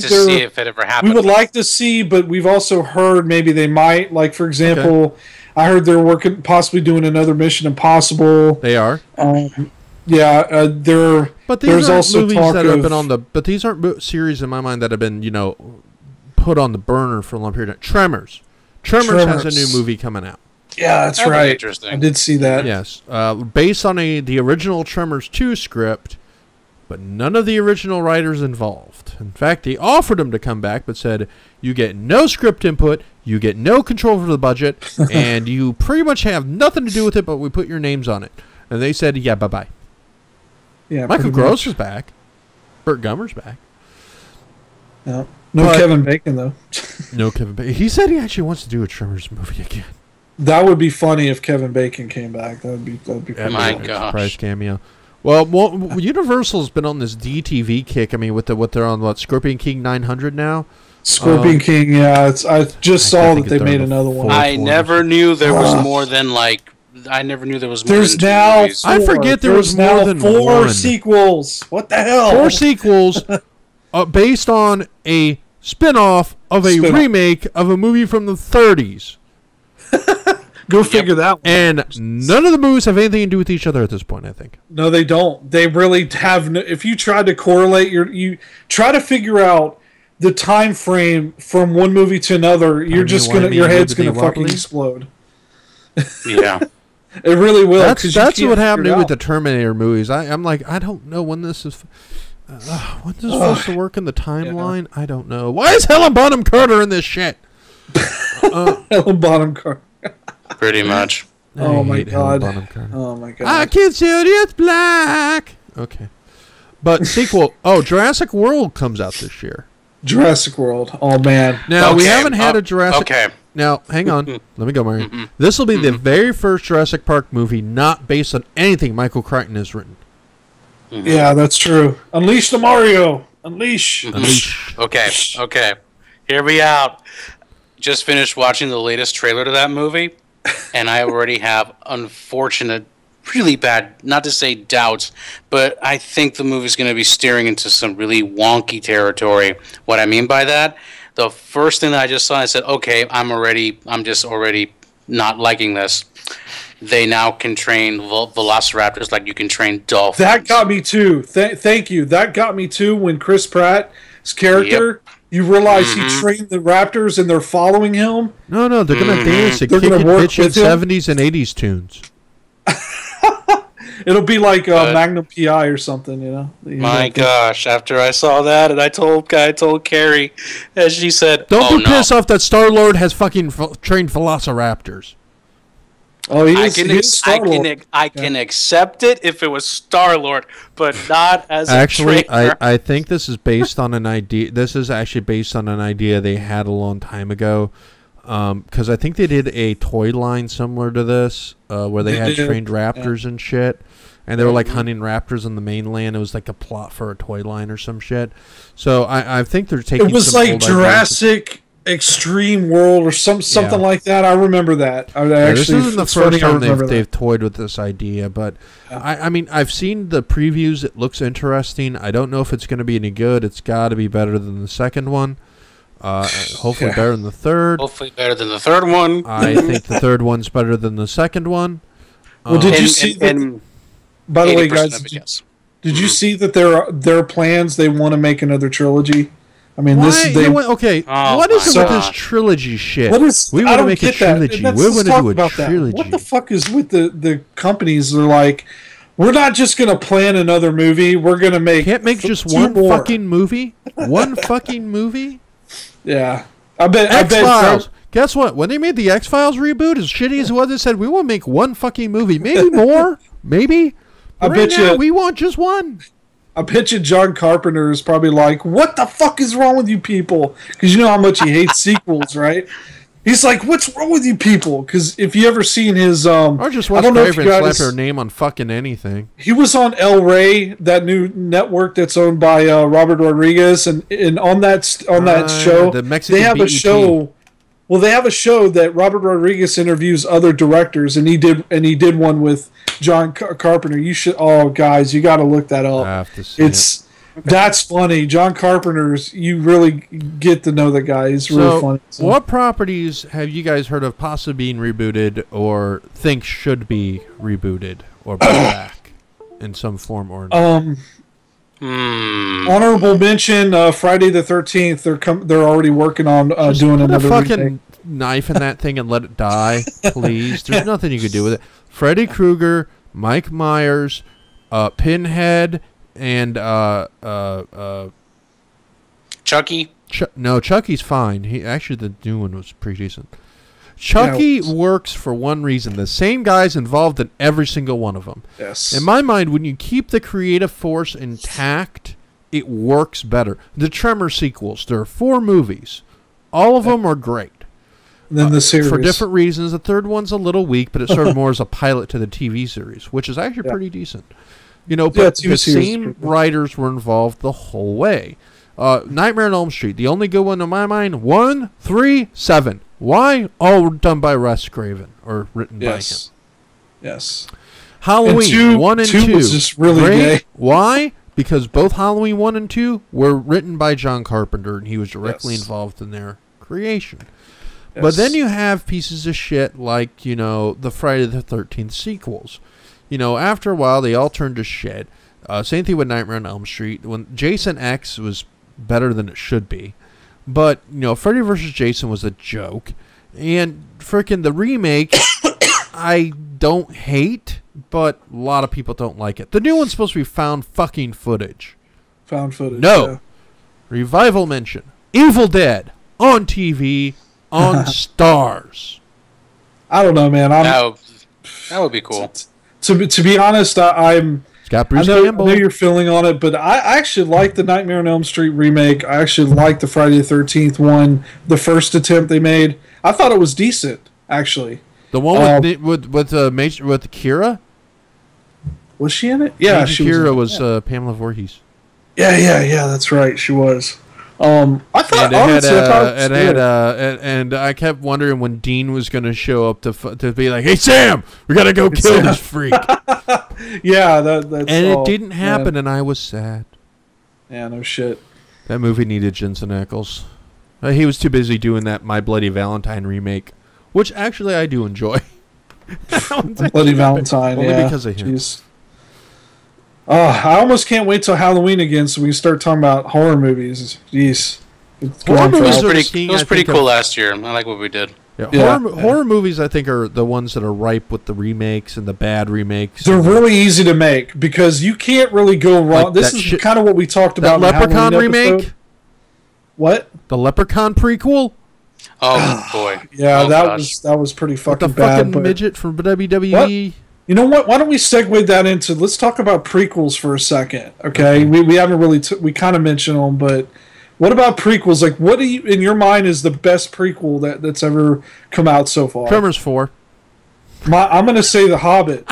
to see if it ever happened. We would like to see, but we've also heard maybe they might. Like, for example, I heard they're possibly doing another Mission Impossible. They are? But these there's aren't also movies talk that have been but these aren't series in my mind that have been, put on the burner for a long period of time. Tremors has a new movie coming out. Yeah, that's right. Interesting. I did see that. Yes, based on the original Tremors 2 script, but none of the original writers involved. In fact, they offered him to come back, but said, you get no script input, you get no control over the budget, and you pretty much have nothing to do with it, but we put your names on it. And they said, yeah, bye-bye. Yeah, Michael Gross is back. Burt Gummer's back. No Kevin Bacon, though. No Kevin Bacon. He said he actually wants to do a Tremors movie again. That would be funny if Kevin Bacon came back. That would be funny. My gosh. Surprise cameo. Well, Universal's been on this DTV kick. I mean, with they're on Scorpion King 900 now. Scorpion King, yeah. I just saw that they made another one. I never knew there was more than I never knew there was more There's than now two movies. I forget there was more than 4 sequels. What the hell? 4 sequels based on a spin-off of a remake of a movie from the 30s. Go figure that one. And none of the movies have anything to do with each other at this point, I think. No, they don't. They really have no, if you try to correlate you try to figure out the time frame from one movie to another, your head's gonna fucking explode. Yeah. It really will. That's what happened with the Terminator movies. I'm like, I don't know when this is. When this is supposed to work in the timeline, I don't know. Why is Helen Bonham Carter in this shit? Helen Bonham Carter. Pretty much. Oh my god. I can see it's black. Okay. But sequel. Jurassic World comes out this year. Jurassic World. Oh man. Now we haven't had a Jurassic. Okay. Now hang on. Let me go, Mario. This will be the very first Jurassic Park movie not based on anything Michael Crichton has written. Yeah, that's true. Unleash the Mario. Unleash. Okay. Hear me out. Just finished watching the latest trailer to that movie, and I already have unfortunate, really bad, not to say doubts, but I think the movie's going to be steering into some really wonky territory. What I mean by that, the first thing that I just saw, I said, okay, I'm just already not liking this. They now can train velociraptors like you can train dolphins. That got me too. Thank you. That got me too when Chris Pratt's character, you realize he trained the raptors and they're following him. No, they're going to dance and kick it bitch in 70s and 80s tunes. It'll be like Magnum PI or something, you know. My gosh! After I saw that, and I told Carrie, as she said, "Don't be pissed off that Star-Lord has fucking trained velociraptors." Oh, I can accept it if it was Star-Lord, but not as actually, a trainer. I think this is based on an idea. This is actually based on an idea they had a long time ago. Because I think they did a toy line similar to this, where they had trained raptors and shit, and they were like hunting raptors on the mainland. It was like a plot for a toy line or some shit. So I think they're taking. It was like Jurassic Extreme World or something like that. I remember that. This isn't the first time they've toyed with this idea, but I mean, I've seen the previews. It looks interesting. I don't know if it's going to be any good. It's got to be better than the second one. Hopefully better than the third. Hopefully better than the third one. I think the third one's better than the second one. Well, did you see that? By the way, guys, did you see that their plans? They want to make another trilogy. I mean, what is it with this trilogy shit? We want to make a trilogy. We want to do a trilogy. What the fuck is with the companies? They're like, we're not just going to plan another movie. We're going to make. Can't make just one fucking movie. One fucking movie. Yeah, I bet. X-Files. Guess what? When they made the X-Files reboot, as shitty as it was, they said we want to make one fucking movie, maybe more, maybe. We want just one. I bet you John Carpenter is probably like, "What the fuck is wrong with you people?" Because you know how much he hates sequels, right? He's like, "What's wrong with you people?" Because if you ever seen his, or just watch Craven slap her name on fucking anything. He was on El Rey, that new network that's owned by Robert Rodriguez, and on that show, the Mexican they have BET. a show. Well, they have a show that Robert Rodriguez interviews other directors, and he did one with John Carpenter. You should, guys, you got to look that up. I have to see it. That's funny. John Carpenter's, you really get to know the guy. He's really funny. So. What properties have you guys heard of possibly being rebooted or think should be rebooted or brought back in some form or another? Honorable mention, Friday the 13th. They're already working on doing another fucking remake. Knife in that thing and let it die, please. There's nothing you could do with it. Freddy Krueger, Mike Myers, Pinhead, and Chucky. No, Chucky's fine. Actually, the new one was pretty decent. Chucky works for one reason. The same guy's involved in every single one of them. Yes. In my mind, when you keep the creative force intact, it works better. The Tremor sequels, there are 4 movies. All of them are great. And then the series. For different reasons. The third one's a little weak, but it served more as a pilot to the TV series, which is actually pretty decent. You know, but the same writers were involved the whole way. Nightmare on Elm Street, the only good one in my mind, 1, 3, 7. Why? All done by Wes Craven, or written by him. Yes. Halloween 1 and 2 was just really great. gay. Why? Because both Halloween 1 and 2 were written by John Carpenter, and he was directly involved in their creation. Yes. But then you have pieces of shit like, you know, the Friday the 13th sequels. You know, after a while, they all turned to shit. Same thing with Nightmare on Elm Street. When Jason X was better than it should be. But, you know, Freddy vs. Jason was a joke. And frickin' the remake, I don't hate, but a lot of people don't like it. The new one's supposed to be found fucking footage. Found footage. No. Yeah. Revival mention. Evil Dead on TV on Stars. I don't know, man. That would be cool. To be honest, I'm... Got Bruce I Campbell. know you're feeling on it, but I actually like the Nightmare on Elm Street remake. I actually like the Friday the 13th one, the first attempt they made. I thought it was decent, actually. The one with Kira? Was she in it? Yeah, she Kira was Pamela Voorhees. Yeah, that's right. She was. I thought and I kept wondering when Dean was going to show up to be like, "Hey Sam, we got to go kill this freak." Yeah, that's and it didn't happen, and I was sad. Yeah, no shit. That movie needed Jensen Ackles. He was too busy doing that My Bloody Valentine remake, which actually I do enjoy. Bloody Valentine, only because of him. Jeez. I almost can't wait till Halloween again so we can start talking about horror movies. Jeez. It was pretty cool last year. I like what we did. Yeah, horror movies, I think, are the ones that are ripe with the remakes and the bad remakes. They're really easy to make because you can't really go wrong. Like this is kind of what we talked about. That Leprechaun remake? What? The Leprechaun prequel? Oh, boy. Yeah, that was pretty fucking with the bad. Fucking midget from WWE? What? You know what? Why don't we segue that into... Let's talk about prequels for a second, okay? We haven't really... we kind of mentioned them, but... What about prequels? Like, what do you, in your mind, is the best prequel that's ever come out so far? Tremors 4. I'm going to say The Hobbit.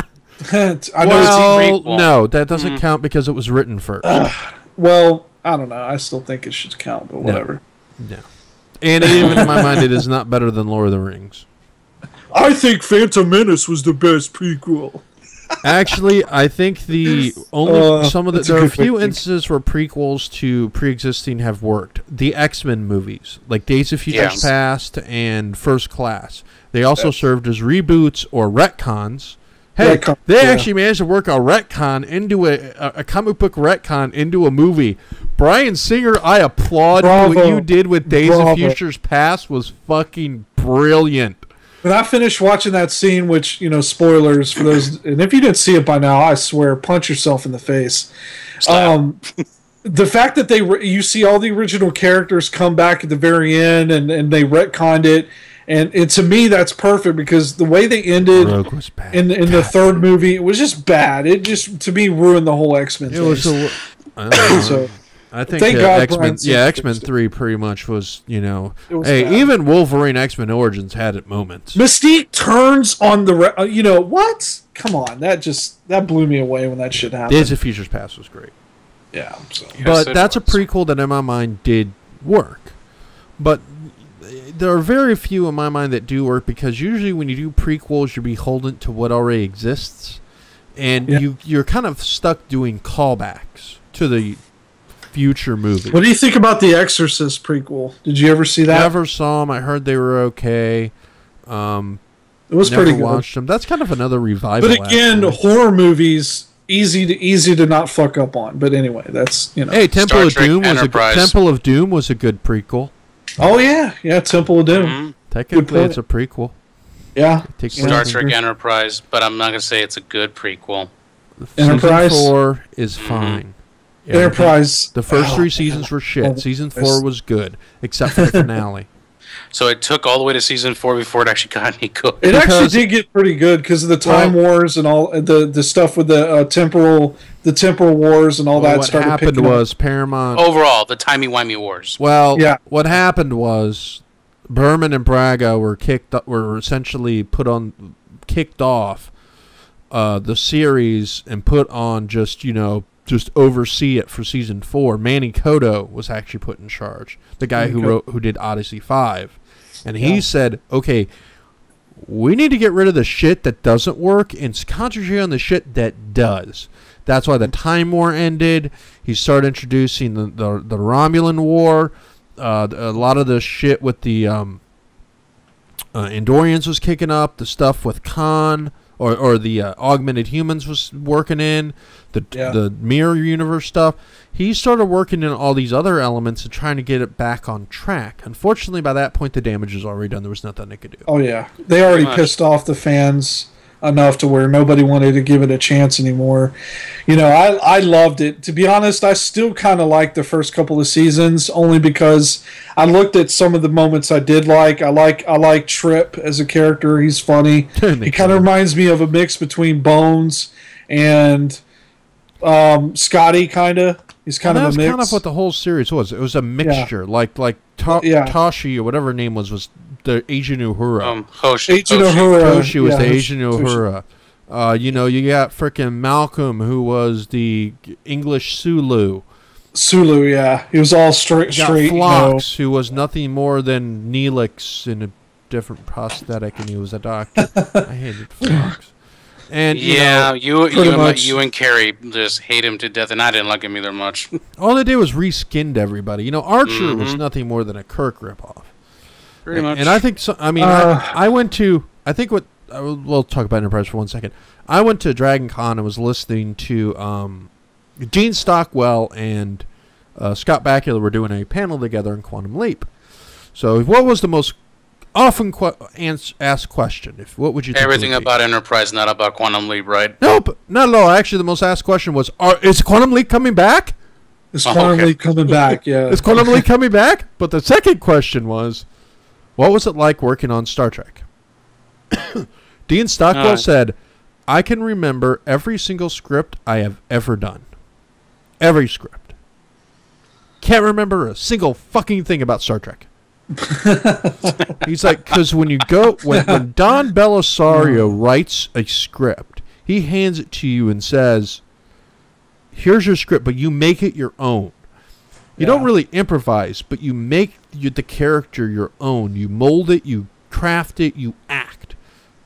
No, that doesn't count because it was written first. Well, I don't know. I still think it should count, but whatever. No. And even in my mind, it is not better than Lord of the Rings. I think Phantom Menace was the best prequel. Actually, I think there are a few instances where prequels to pre-existing have worked. The X-Men movies, like Days of Future Past and First Class, they also served as reboots or retcons. Hey, they actually managed to work a retcon into a comic book retcon into a movie. Bryan Singer, I applaud what you did with Days of Futures Past was fucking brilliant. When I finished watching that scene, which, spoilers for those, and if you didn't see it by now, I swear, punch yourself in the face. The fact that you see all the original characters come back at the very end, and they retconned it, and to me, that's perfect, because the way they ended in the third movie, it was just bad. It just, to me, ruined the whole X-Men thing. I think X-Men 3 pretty much was, bad. Even Wolverine X-Men Origins had it moments. Mystique turns on the, what? Come on, that blew me away when that shit happened. Days of Futures Past was great. Yeah. So. But that's a prequel that in my mind did work. But there are very few in my mind that do work, because usually when you do prequels, you're beholden to what already exists. And you're kind of stuck doing callbacks to the future movie. What do you think about the Exorcist prequel? Did you ever see that? Never saw them. I heard they were okay. It was pretty good. Watched them. That's kind of another revival. But again, horror movies easy to not fuck up on. But anyway, that's Hey, Temple of Doom was a good prequel. Oh yeah, Temple of Doom. Mm-hmm. Technically, it's a prequel. Yeah, Star Trek Enterprise, but I'm not gonna say it's a good prequel. Enterprise 4 is fine. Yeah, Enterprise. The first 3 seasons were shit. Season 4 was good, except for the finale. So it took all the way to season 4 before it actually got any good. It actually did get pretty good because of the time wars and all the stuff with the temporal wars and all that. What happened was Paramount overall the timey-wimey wars. Well, yeah. What happened was Berman and Braga were essentially kicked off the series and put on just oversee it for season 4. Manny Cotto was actually put in charge. The guy who did Odyssey 5. And he said, okay, we need to get rid of the shit that doesn't work and concentrate on the shit that does. That's why the Time War ended. He started introducing the Romulan War. A lot of the shit with the Andorians was kicking up. The stuff with Khan or the augmented humans was working in. The mirror universe stuff. He started working in all these other elements and trying to get it back on track. Unfortunately, by that point, the damage was already done. There was nothing they could do. Oh, yeah. They already pissed off the fans enough to where nobody wanted to give it a chance anymore. I loved it. To be honest, I still kind of like the first couple of seasons only because I looked at some of the moments I did like. I like Trip as a character. He's funny. He kind of reminds me of a mix between Bones and Scotty, kind of. He's kind of a mix. That's kind of what the whole series was. It was a mixture. Tashi or whatever her name was the Asian Uhura. Hoshi. Hoshi was the Asian Uhura. You got frickin' Malcolm, who was the English Sulu. Sulu, yeah. He was all straight. Phlox, who was nothing more than Neelix in a different prosthetic, and he was a doctor. I hated Phlox. And you and Carrie just hate him to death, and I didn't like him either much. All they did was reskinned everybody. Archer was nothing more than a Kirk ripoff. Pretty much. And I think so. I mean, I went to. I think what we'll talk about Enterprise for 1 second. I went to Dragon Con and was listening to Gene Stockwell and Scott Bakula were doing a panel together in Quantum Leap. So, what was the most often asked question? What would you think? Everything about Enterprise, not about Quantum Leap, right? Nope, not at all. Actually, the most asked question was, is Quantum Leap coming back? Is Quantum Leap coming back, yeah. Is Quantum Leap coming back? But the second question was, what was it like working on Star Trek? Dean Stockwell said, I can remember every single script I have ever done. Every script. Can't remember a single fucking thing about Star Trek. He's like, because when Don Belisario writes a script, he hands it to you and says, here's your script, but you make it your own. You don't really improvise, but you make the character your own. You mold it, you craft it, you act.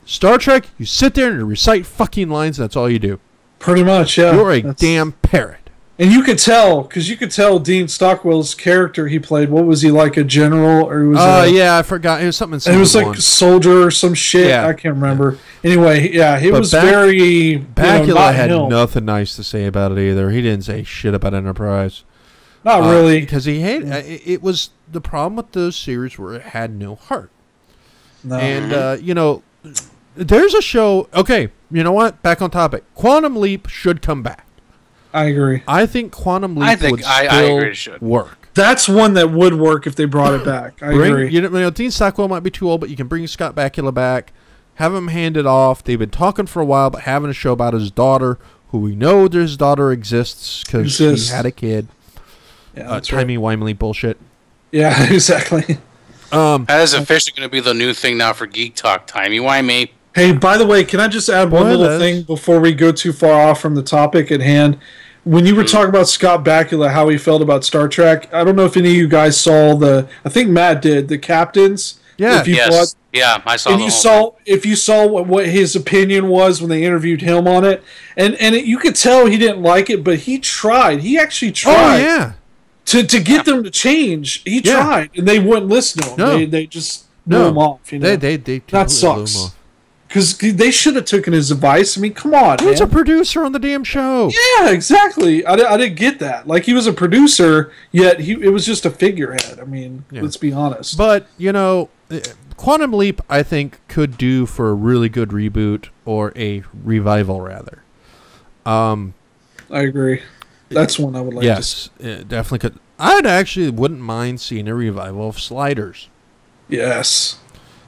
Star Trek, you sit there and you recite fucking lines, and that's all you do. Pretty much, yeah. You're a damn parrot. And you could tell Dean Stockwell's character he played. What was he, like a general? Or was I forgot. It was something. It was like a soldier or some shit. Yeah. I can't remember. Yeah. Anyway, yeah, he was very. Bakula had nothing nice to say about it either. He didn't say shit about Enterprise. Not really, because he hated it. Was the problem with those series where it had no heart. No. And there's a show. Okay, you know what? Back on topic. Quantum Leap should come back. I agree. I think Quantum Leap would still work. That's one that would work if they brought it back. I agree. Dean Stockwell might be too old, but you can bring Scott Bakula back, have him hand it off. They've been talking for a while, but having a show about his daughter, who we know his daughter exists because he had a kid. Yeah, timey-wimey bullshit. Yeah, exactly. That is officially going to be the new thing now for Geek Talk, timey-wimey. Hey, by the way, can I just add one little thing before we go too far off from the topic at hand? When you were talking about Scott Bakula, how he felt about Star Trek, I don't know if any of you guys saw I think Matt did, the Captains. Yeah. I saw if you saw what his opinion was when they interviewed him on it, and you could tell he didn't like it, but he tried. He actually tried. Oh, yeah. To get them to change. He tried, and they wouldn't listen to him. No. They just blew him off. They that sucks. Because they should have taken his advice. I mean, come on, He was a producer on the damn show. Yeah, exactly. I didn't get that. Like, he was a producer, yet it was just a figurehead. I mean, let's be honest. But, Quantum Leap, I think, could do for a really good reboot or a revival, rather. I agree. That's one I would like to see. Yes, it definitely could. I actually wouldn't mind seeing a revival of Sliders. Yes.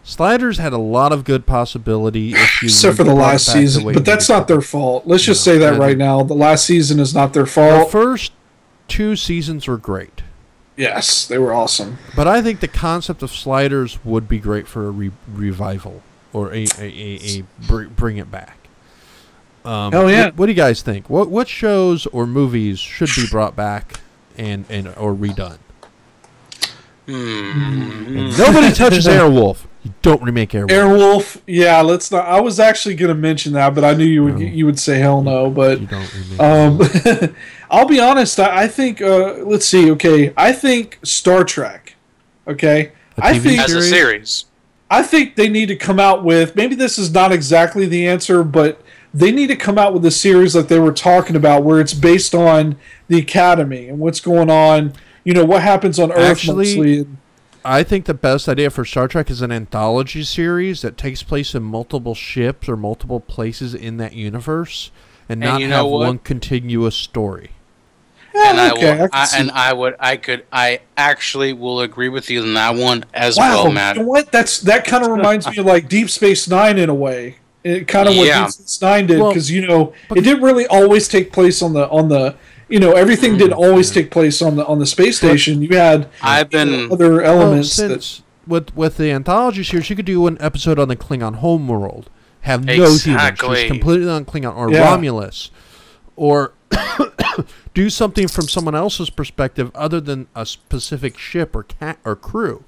Sliders had a lot of good possibility if you except for the last season, but that's not their fault. Let's just say that right now. The last season is not their fault. The first 2 seasons were great. Yes, they were awesome. But I think the concept of Sliders would be great for a revival or a bring it back. Hell yeah! What do you guys think? What shows or movies should be brought back and or redone? And nobody touches Airwolf. You don't remake Airwolf. Airwolf, yeah. Let's not. I was actually going to mention that, but I knew you would say hell no. But you don't remake I'll be honest. I think. Let's see. Okay, I think Star Trek. Okay, I think as a series. I think they need to come out with. Maybe this is not exactly the answer, but they need to come out with a series like they were talking about, where it's based on the Academy and what's going on. You know, what happens on Earth mostly. I think the best idea for Star Trek is an anthology series that takes place in multiple ships or multiple places in that universe, and not have one continuous story. And I actually will agree with you on that one as well, Matt. You know what? That kind of reminds me of like Deep Space Nine in a way. It kind of what Deep Space Nine did, because it didn't really always take place on the. Everything didn't always take place on the space station. You had other elements. With the anthology series, you could do an episode on the Klingon homeworld. Have no humans, just completely on Klingon or Romulus, or do something from someone else's perspective other than a specific ship or crew.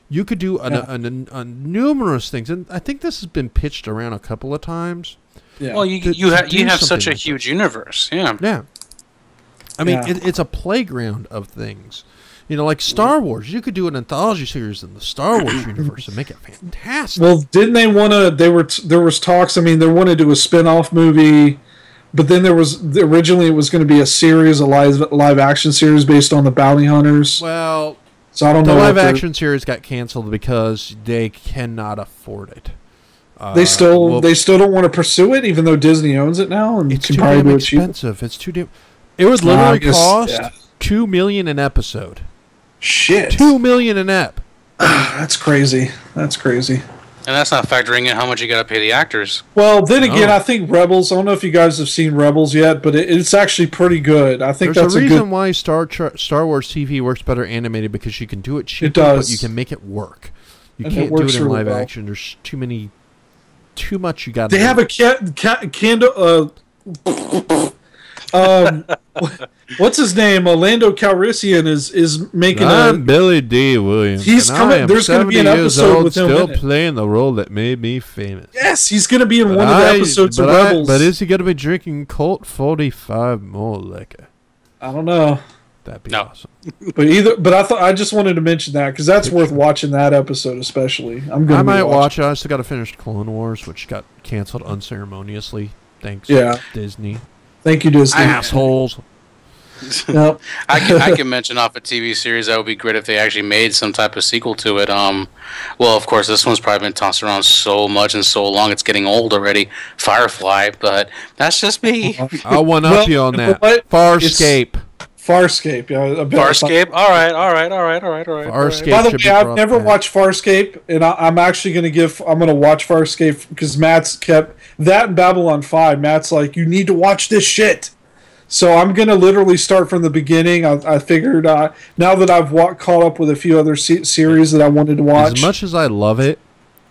You could do numerous things, and I think this has been pitched around a couple of times. Yeah. Well, you have such a huge universe. Yeah. Yeah. I mean, it's a playground of things. Like Star Wars. You could do an anthology series in the Star Wars universe and make it fantastic. Well, didn't they want to... There was talks, they wanted to do a spin-off movie, but then originally it was going to be a series, a live-action series based on the Bounty Hunters. Well, so I don't know. The live-action series got canceled because they cannot afford it. They still don't want to pursue it, even though Disney owns it now and it's can too probably damn do it cheap. expensive. It's too damn... It would literally cost $2 million an episode. Shit. $2 million an ep. That's crazy. And that's not factoring in how much you got to pay the actors. Well, then again, I think Rebels. I don't know if you guys have seen Rebels yet, but it's actually pretty good. I think there's a reason why Star Wars TV works better animated, because you can do it cheaper, but you can make it work. You can't do it in live action. There's too much you got. They have a candle. What's his name? Lando Calrissian is making I'm Billy D. Williams. He's coming. There's going to be an episode with him still playing the role that made me famous. Yes, he's going to be in one of the episodes of Rebels. But is he going to be drinking Colt 45 more liquor? I don't know. That'd be awesome. But I just wanted to mention that because that's worth watching, that episode especially. I might watch it. I still got to finish Clone Wars, which got canceled unceremoniously. Thanks, Disney. Thank you, Disney. Assholes. Yep. I can mention off a TV series that would be great if they actually made some type of sequel to it. Well, of course, this one's probably been tossed around so much and so long, it's getting old already. Firefly, but that's just me. I'll one-up you on that. Farscape. Farscape, yeah. Farscape? All right. Farscape. By the way, I've never watched Farscape, and I'm actually going to watch Farscape because Matt's kept that and Babylon 5. Matt's like, you need to watch this shit. So I'm going to literally start from the beginning. I figured now that I've caught up with a few other series that I wanted to watch. As much as I love it,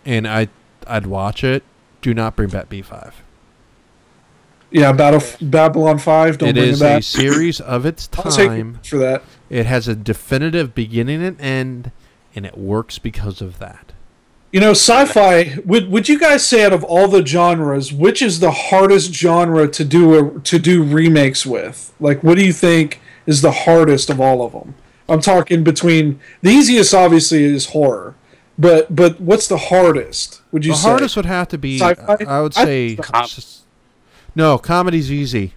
and I'd watch it, do not bring back B5. Yeah, Babylon 5. Don't bring it back. It is a series of its time. For that, it has a definitive beginning and end, and it works because of that. Sci-fi. Would you guys say, out of all the genres, which is the hardest genre to do remakes with? Like, what do you think is the hardest of all of them? I'm talking between the easiest, obviously, is horror, but what's the hardest? Would you say the hardest would have to be? Sci-fi? I would say. No, comedy's easy.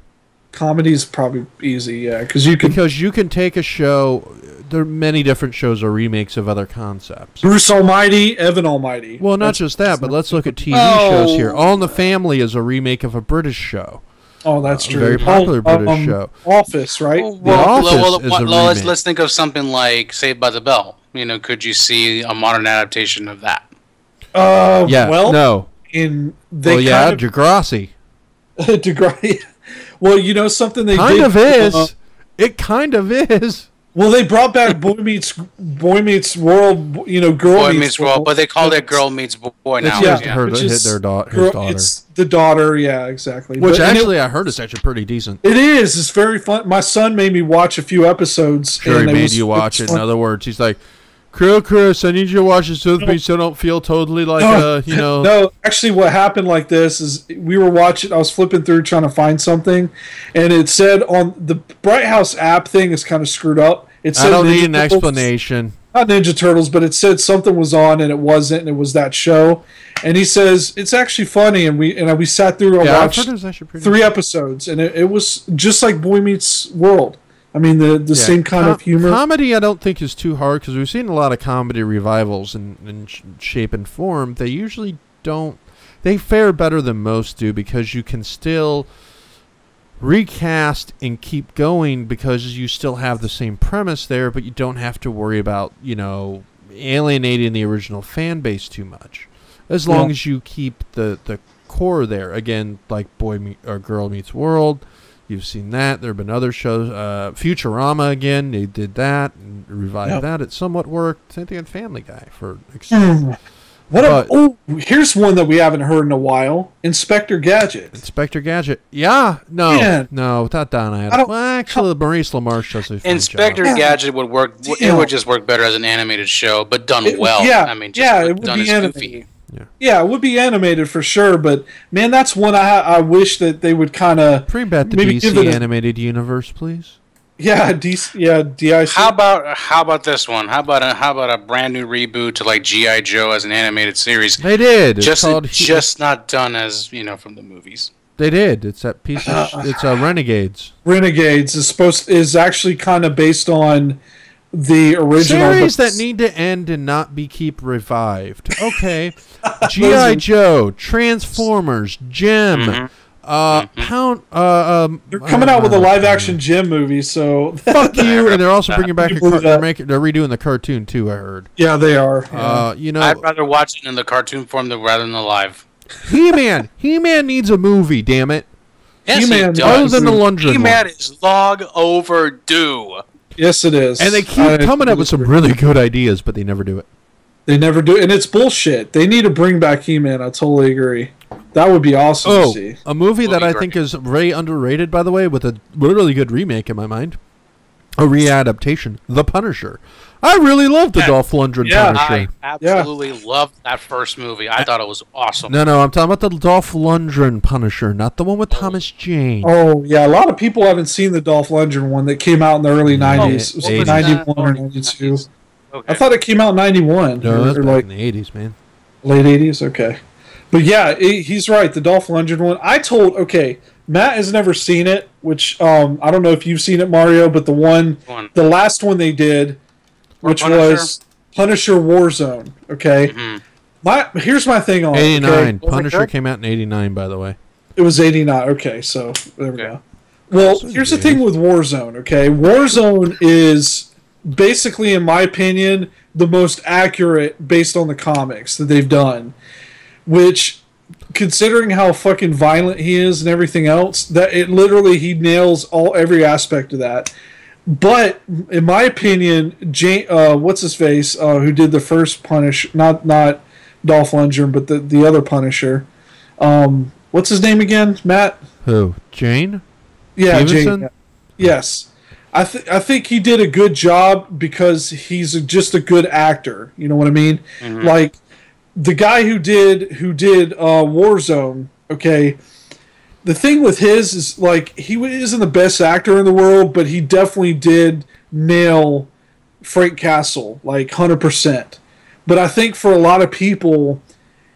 Comedy's probably easy, yeah, because you can take a show. There are many different shows or remakes of other concepts. Bruce Almighty, Evan Almighty. Well, not just that, but let's look at TV shows here. All in the Family is a remake of a British show. Oh, that's true. Very popular British show. Office, right? Let's think of something like Saved by the Bell. You know, could you see a modern adaptation of that? No. Degrassi. Degrassi. Well, you know something they kind of is. It kind of is. Well, they brought back Boy Meets World. You know, Girl Meets World, but they called it Girl Meets Boy now. Yeah, his daughter. It's the daughter. Yeah, exactly. Which I heard is actually pretty decent. It is. It's very fun. My son made me watch a few episodes. Sure, he made you watch it. In other words, he's like, Chris, I need you to watch this with me so I don't feel totally like, No, actually what happened like this is we were watching, I was flipping through trying to find something, and it said on the Bright House app thing is kind of screwed up. It said I don't need an explanation. Not Ninja Turtles, but it said something was on and it wasn't, and it was that show. And he says, it's actually funny, and we sat through and watched 3 episodes, and it was just like Boy Meets World. I mean, the same kind of humor. Comedy, I don't think, is too hard because we've seen a lot of comedy revivals in shape and form. They usually don't. They fare better than most do because you can still recast and keep going because you still have the same premise there, but you don't have to worry about, alienating the original fan base too much. As long as you keep the core there. Again, like Girl Meets World. You've seen that. There have been other shows. Futurama, again, they did that and revived that. It somewhat worked. Same thing on Family Guy for here's one that we haven't heard in a while. Inspector Gadget. Inspector Gadget. Yeah. No, without Don Adams. Well, actually, Maurice LaMarche does a Inspector Gadget would work. It would just work better as an animated show, but done well. It would be animated. Yeah, it would be animated for sure, but man, that's one I wish that they would kind of bring back the DC animated universe, please. Yeah, DIC. How about this one? How about a brand new reboot to like G.I. Joe as an animated series? They did. Just not done as from the movies. They did. It's that piece of it's Renegades. Renegades is actually kind of based on the original series that need to end and not keep revived. Okay, G.I. Joe, Transformers, Gem, Pound. They're coming out with a live action Gem movie, so fuck you. And they're also bringing back they're redoing the cartoon too. I heard. Yeah, they are. I'd rather watch it in the cartoon form rather than the live. He-Man needs a movie. Damn it. Yes, He-Man does. Other than the Lundgren He-Man is long overdue. Yes, it is. And they keep coming up with some really good ideas, but they never do it. They never do it, and it's bullshit. They need to bring back He-Man. I totally agree. That would be awesome to see. A movie that I think is very underrated, by the way, with a really good remake in my mind. A readaptation. The Punisher. I really loved the Dolph Lundgren Punisher. I absolutely loved that first movie. I thought it was awesome. No, I'm talking about the Dolph Lundgren Punisher, not the one with Thomas Jane. Oh, yeah. A lot of people haven't seen the Dolph Lundgren one that came out in the early 90s. It was 91 or 92. Okay. I thought it came out in 91. No, that's back in the 80s, man. Late 80s? Okay. But yeah, he's right. The Dolph Lundgren one. Matt has never seen it, which I don't know if you've seen it, Mario, but the last one they did, which was Punisher Warzone. Okay, here's my thing on 89. Okay? Punisher came out in 89, by the way. It was 89. Okay, so there we go. Well, here's the thing with Warzone. Okay, Warzone is basically, in my opinion, the most accurate based on the comics that they've done. Which, considering how fucking violent he is and everything else, that he nails every aspect of that. But in my opinion, what's his face, who did the first Punisher, not Dolph Lundgren, but the other Punisher. What's his name again, Matt? Who? Jane? Yeah, Stevenson? Jane. Yes. I think he did a good job because he's just a good actor. You know what I mean? Mm-hmm. Like the guy who did Warzone. Okay. The thing with his is, like, he isn't the best actor in the world, but he definitely did nail Frank Castle, like, 100%. But I think for a lot of people,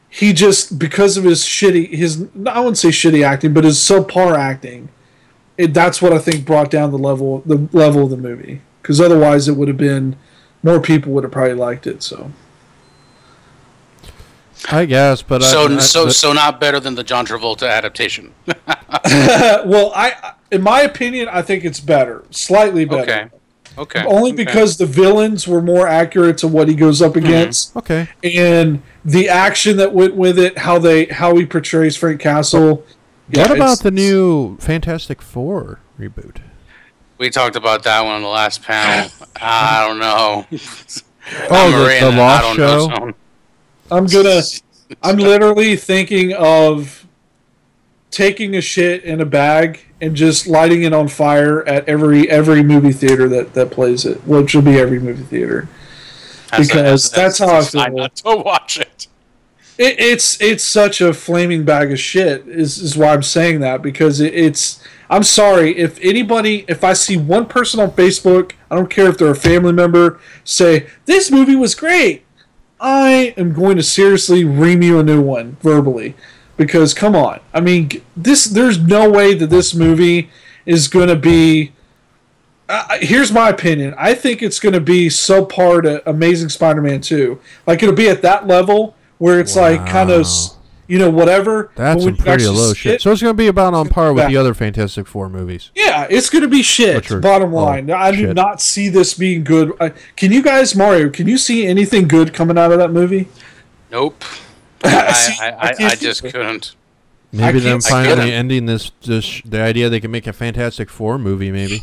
he just, because of his I wouldn't say shitty acting, but his subpar acting, that's what I think brought down the level of the movie. Because otherwise it would have been, more people would have probably liked it, so. I guess, but so not better than the John Travolta adaptation. Well, in my opinion, I think it's better, slightly better. Okay. Only because the villains were more accurate to what he goes up against. Okay. And the action that went with it, how he portrays Frank Castle. What about the new Fantastic Four reboot? We talked about that one on the last panel. I don't know. The Lost Show? I'm literally thinking of taking a shit in a bag and just lighting it on fire at every movie theater that plays it, which will be every movie theater. That's how I feel. Not to watch it. It's such a flaming bag of shit is why I'm saying that, because I'm sorry if I see one person on Facebook, I don't care if they're a family member, say this movie was great, I am going to seriously ream you a new one verbally. Because, come on. I mean, there's no way that this movie is going to be... here's my opinion. I think it's going to be subpar to Amazing Spider-Man 2. Like, it'll be at that level where it's like kind of, whatever. That's some pretty low shit. So it's going to be about on par with the other Fantastic Four movies. Yeah, it's going to be shit, bottom line. I do not see this being good. Can you guys, Mario, can you see anything good coming out of that movie? Nope. I just couldn't. Maybe them finally ending the idea they can make a Fantastic Four movie, maybe.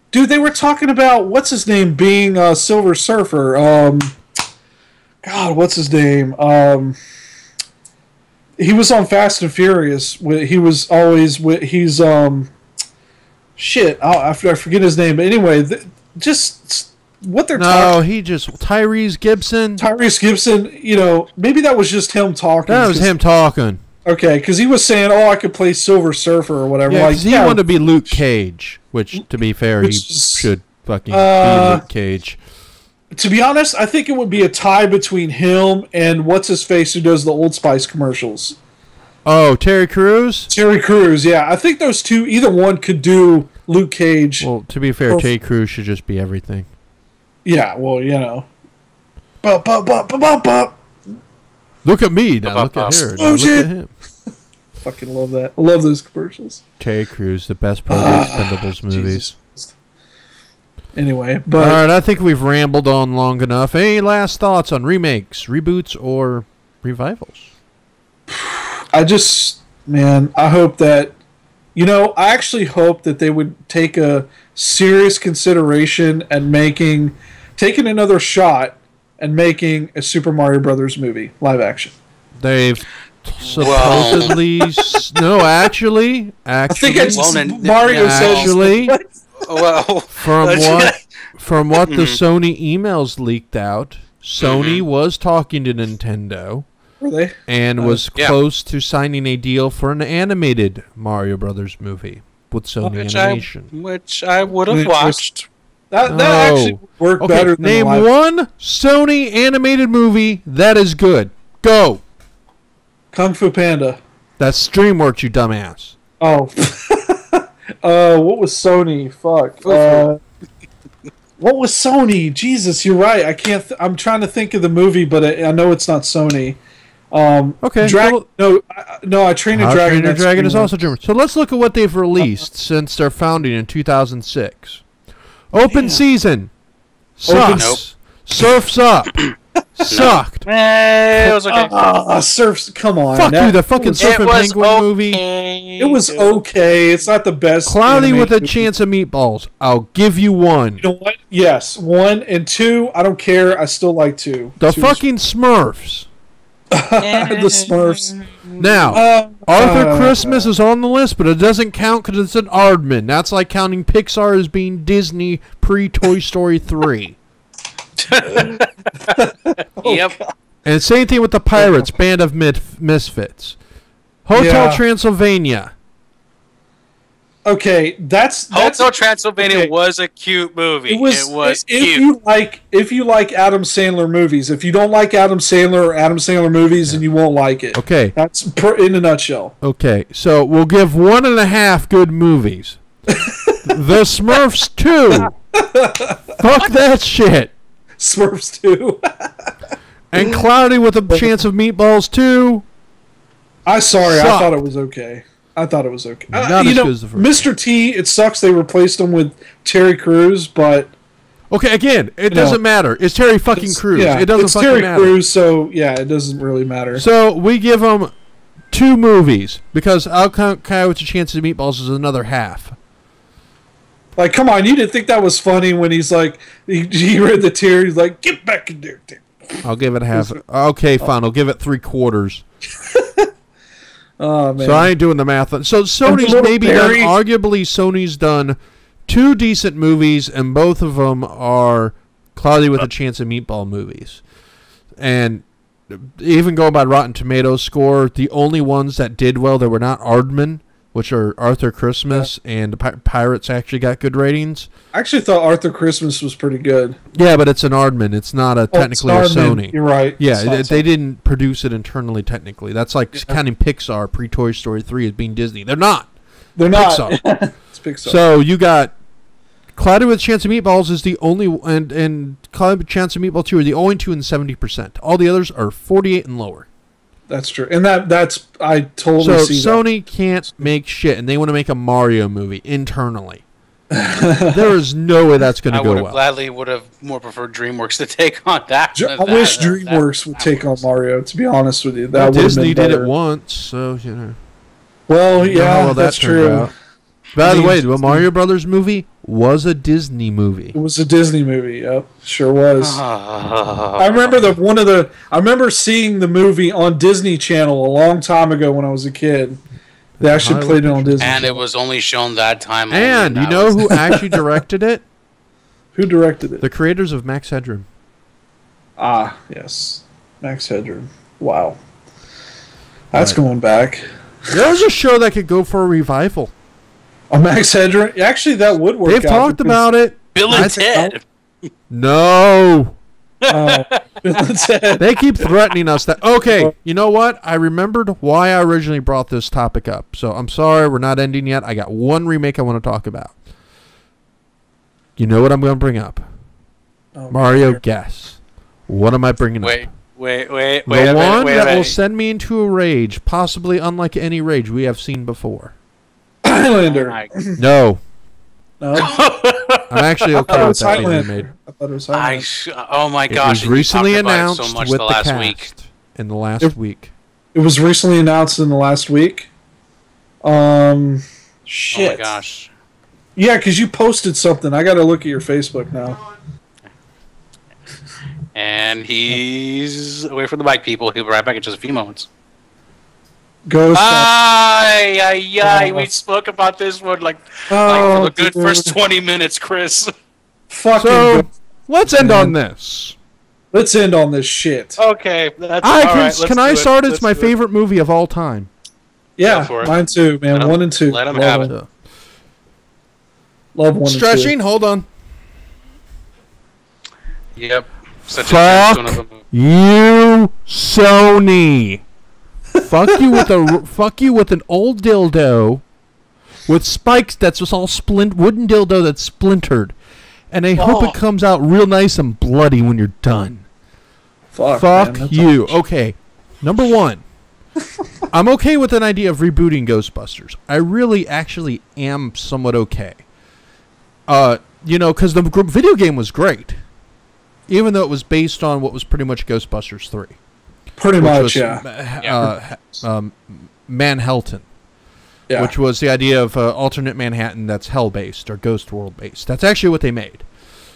Dude, they were talking about, what's his name, being Silver Surfer. God, what's his name? He was on Fast and Furious. He was always... He's... Shit, I forget his name. But anyway, just... What they're talking... Tyrese Gibson. Tyrese Gibson, maybe that was just him talking. That was him talking. Okay, because he was saying, I could play Silver Surfer or whatever. Yeah, he wanted to be Luke Cage, which, to be fair, he should fucking be Luke Cage. To be honest, I think it would be a tie between him and what's-his-face who does the Old Spice commercials. Oh, Terry Crews? Terry Crews, yeah. I think those two, either one could do Luke Cage. Well, to be fair, Terry Crews should just be everything. Yeah, well, Look at me, now look at her, now look at him. Fucking love that. I love those commercials. Terry Crews, the best part of the Expendables movies. Jesus. Anyway, all right, I think we've rambled on long enough. Any last thoughts on remakes, reboots, or revivals? I hope that, I actually hope that they would take a serious consideration at taking another shot and making a Super Mario Brothers movie, live action. They've supposedly... No, actually... I think Mario says... From what the Sony emails leaked out, Sony was talking to Nintendo. Were they? And was close to signing a deal for an animated Mario Brothers movie with Sony Animation. Which I would have watched. That actually worked better than name one Sony animated movie that is good. Go. Kung Fu Panda. That's DreamWorks, you dumbass. Oh. What was Sony? Fuck. What was Sony? Jesus, you're right. I can't. I'm trying to think of the movie, but I know it's not Sony. Okay. I Train Your Dragon. Your Dragon is also German. So let's look at what they've released since their founding in 2006. Open Season. Sucks. Surf's Up. Sucked. It was okay. Surf's. Come on. Fuck you. The fucking Surfing Penguin movie. It was okay. It's not the best. Cloudy with a Chance of Meatballs. I'll give you one. You know what? Yes, 1 and 2. I don't care. I still like 2. The fucking Smurfs. The Smurfs. Now, Arthur Christmas is on the list, but it doesn't count because it's an Aardman. That's like counting Pixar as being Disney pre-Toy Story 3. Yep. And same thing with the Pirates, Band of Misfits. Hotel Transylvania. Okay, that's Hotel Transylvania was a cute movie. It was cute. If you like Adam Sandler movies, if you don't like Adam Sandler or Adam Sandler movies, then you won't like it. Okay, that's in a nutshell. Okay, so we'll give 1.5 good movies. The Smurfs 2. Fuck that shit. Smurfs 2. And Cloudy with a Chance of Meatballs 2. I sucked. thought it was okay. Not as good as the first. Mr. T, it sucks they replaced him with Terry Crews, but... Okay, again, it doesn't matter. It's Terry fucking Crews. Yeah, it doesn't fucking matter. It's Terry Crews, so yeah, it doesn't really matter. So we give him 2 movies because I'll count Cloudy with a Chance of Meatballs as another half. Like, come on, you didn't think that was funny when he's like, he read the tear, he's like, get back in there. I'll give it half. Okay, fine. I'll give it 3/4. Oh man! So I ain't doing the math. So Sony's maybe done. Arguably, Sony's done 2 decent movies, and both of them are Cloudy with a Chance of Meatball movies. And even going by Rotten Tomatoes score, the only ones that did well that were not Aardman, which are Arthur Christmas and the Pirates, actually got good ratings. I actually thought Arthur Christmas was pretty good. Yeah, but it's an Aardman. It's not technically a Sony. You're right. Yeah, they didn't produce it internally technically. That's like counting Pixar pre-Toy Story 3 as being Disney. They're not. They're not. Pixar. It's Pixar. So you got Cloudy with a Chance of Meatballs is the only, and Cloudy with a Chance of Meatball 2 are the only 2 in 70%. All the others are 48 and lower. That's true, and that's I totally see. So Sony can't make shit, and they want to make a Mario movie internally. There is no way that's going to go well. Gladly would have more preferred DreamWorks to take on that. I wish DreamWorks would take on Mario. To be honest with you, Disney did it once, so you know. Well, yeah, that's true. By the way, the Mario Brothers movie was a Disney movie. It was a Disney movie. Yep, sure was. I remember I remember seeing the movie on Disney Channel a long time ago when I was a kid. They actually played it on Disney. And it was only shown that time. And you know who actually directed it? Who directed it? The creators of Max Headroom. Ah, yes, Max Headroom. Wow, that's going back. There was a show that could go for a revival. A Max Headroom? Actually, that would work. They've talked about it. Bill and Ted. No. Bill and Ted. They keep threatening us that. Okay, you know what? I remembered why I originally brought this topic up. So I'm sorry, we're not ending yet. I got one remake I want to talk about. You know what I'm going to bring up? Mario, guess. What am I bringing up? Wait the one that will send me into a rage, possibly unlike any rage we have seen before. Highlander. No. No. I'm actually okay with that being remade. I thought it was Highlander. Oh my gosh! It was recently announced so much with the the last cast week. in the last week. It was recently announced in the last week. Shit. Oh my gosh. Yeah, because you posted something. I got to look at your Facebook now. And he's away from the mic, people. He'll be right back in just a few moments. Ghost. We spoke about this one like for the good first 20 minutes, Chris. Fucking. Let's end on this. Let's end on this shit. Okay, that's can I start? It's my favorite movie of all time. Yeah, mine too, man. 1 and 2. Let him have it. Love 1 and 2. Stretching. Hold on. Yep. Fuck you, Sony. Fuck you with an old dildo with spikes that's just all wooden dildo that's splintered, and I hope it comes out real nice and bloody when you're done. Fuck man, you. Okay, number 1. I'm okay with an idea of rebooting Ghostbusters. I really actually am somewhat okay. Because the video game was great, even though it was based on what was pretty much Ghostbusters 3. Pretty much, yeah. Manhattan, which was the idea of alternate Manhattan that's hell-based or ghost world-based. That's actually what they made.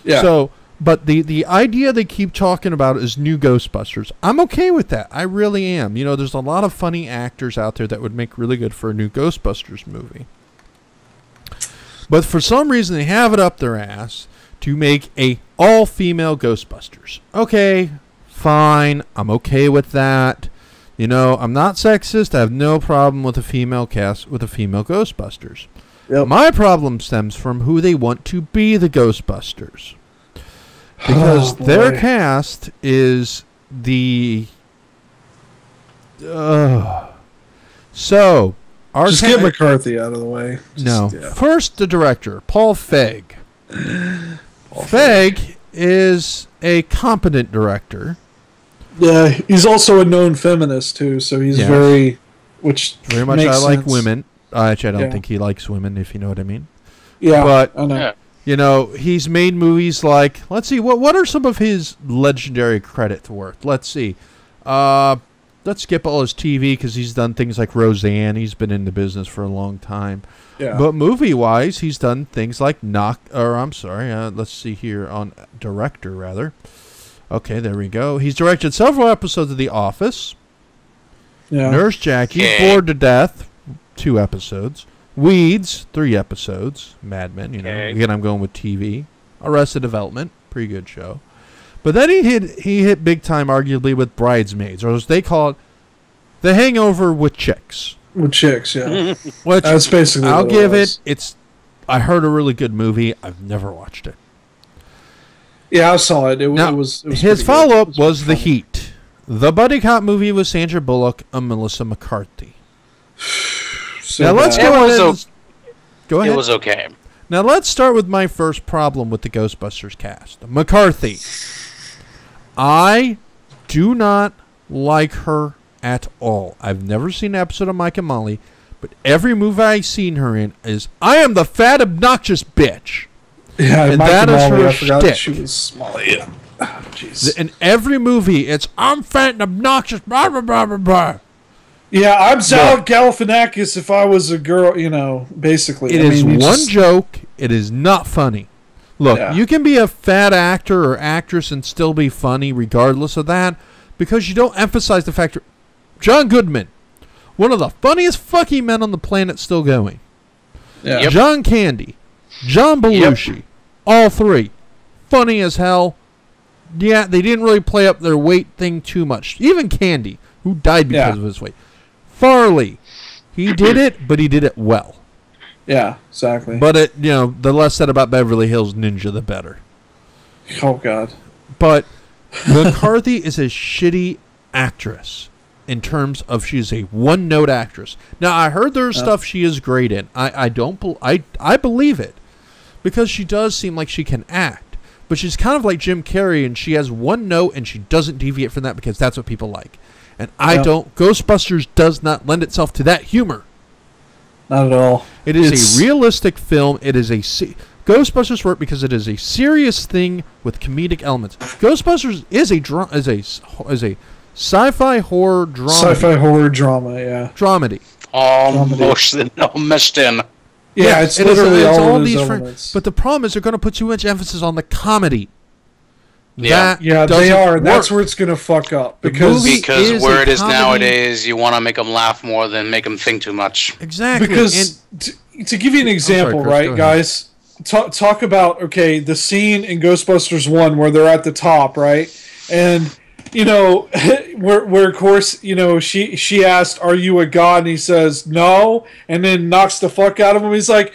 Yeah. So, but the idea they keep talking about is new Ghostbusters. I'm okay with that. I really am. There's a lot of funny actors out there that would make really good for a new Ghostbusters movie. But for some reason, they have it up their ass to make a all-female Ghostbusters. Okay, fine. I'm okay with that. I'm not sexist. I have no problem with a female cast, with a female Ghostbusters. Yep. My problem stems from who they want to be the Ghostbusters. Because their cast is the... Just get McCarthy out of the way. First, the director, Paul Feig. Feig is a competent director. Yeah, he's also a known feminist too, so he's very much. Makes I like sense. women. Actually, I don't Yeah. think he likes women, if you know what I mean. Yeah, But I know. Yeah. you know, he's made movies like, let's see, what are some of his legendary credits worth? Let's see. Let's skip all his TV because he's done things like Roseanne. He's been in the business for a long time. Yeah. But movie-wise, he's done things like let's see here, on director, rather. Okay, there we go. He's directed several episodes of The Office. Yeah. Nurse Jackie, Okay. Bored to Death, 2 episodes. Weeds, 3 episodes. Mad Men, Okay. Again, I'm going with TV. Arrested Development, pretty good show. But then he hit big time, arguably, with Bridesmaids, or as they call it, The Hangover with Chicks. With chicks, yeah. Which That's basically I'll what give was. it. I heard a really good movie. I've never watched it. Yeah, I saw it. It Now, was his pretty good. follow-up It was The funny. Heat, the buddy cop movie with Sandra Bullock and Melissa McCarthy. So Now let's bad. go It was ahead. Go ahead. It was okay. Now let's start with my first problem with the Ghostbusters cast. McCarthy. I do not like her at all. I've never seen an episode of Mike and Molly, but every movie I've seen her in is, I am the fat, obnoxious bitch. Yeah, and Mike that is Molly, her I forgot shtick. she was small. Yeah. Jeez. In every movie, it's, I'm fat and obnoxious, blah, blah, blah, blah, blah. Yeah, I'm Zal Galifianakis if I was a girl, basically. It is one joke. It is not funny. Look, Yeah. you can be a fat actor or actress and still be funny regardless of that, because you don't emphasize the fact that John Goodman, one of the funniest fucking men on the planet still going. Yeah. Yep. John Candy, John Belushi, all 3, funny as hell. Yeah, they didn't really play up their weight thing too much. Even Candy, who died because of his weight. Farley, he did it, but he did it well. Yeah, exactly. But the less said about Beverly Hills Ninja, the better. Oh, God. But McCarthy is a shitty actress in terms of she's a one-note actress. Now, I heard there's stuff she is great in. I believe it, because she does seem like she can act. But she's kind of like Jim Carrey, and she has one note, and she doesn't deviate from that because that's what people like. And I don't. Ghostbusters does not lend itself to that humor. Not at all. It is a realistic film. It is Ghostbusters work because it is a serious thing with comedic elements. Ghostbusters is a sci-fi horror drama. Sci-fi horror drama, yeah. Dramedy. Almost in. Yeah, it's it is- literally it's all of these these fr- elements. But the problem is they're going to put too much emphasis on the comedy. Yeah. Yeah, they are. That's where it's going to fuck up. Because movie Because is where a it is comedy. nowadays, you want to make them laugh more than make them think too much. Exactly. Because to give you an example, Chris, go right, ahead. guys? Talk about the scene in Ghostbusters 1 where they're at the top, right? And where of course she asked, "Are you a god?" and he says no, and then knocks the fuck out of him. He's like,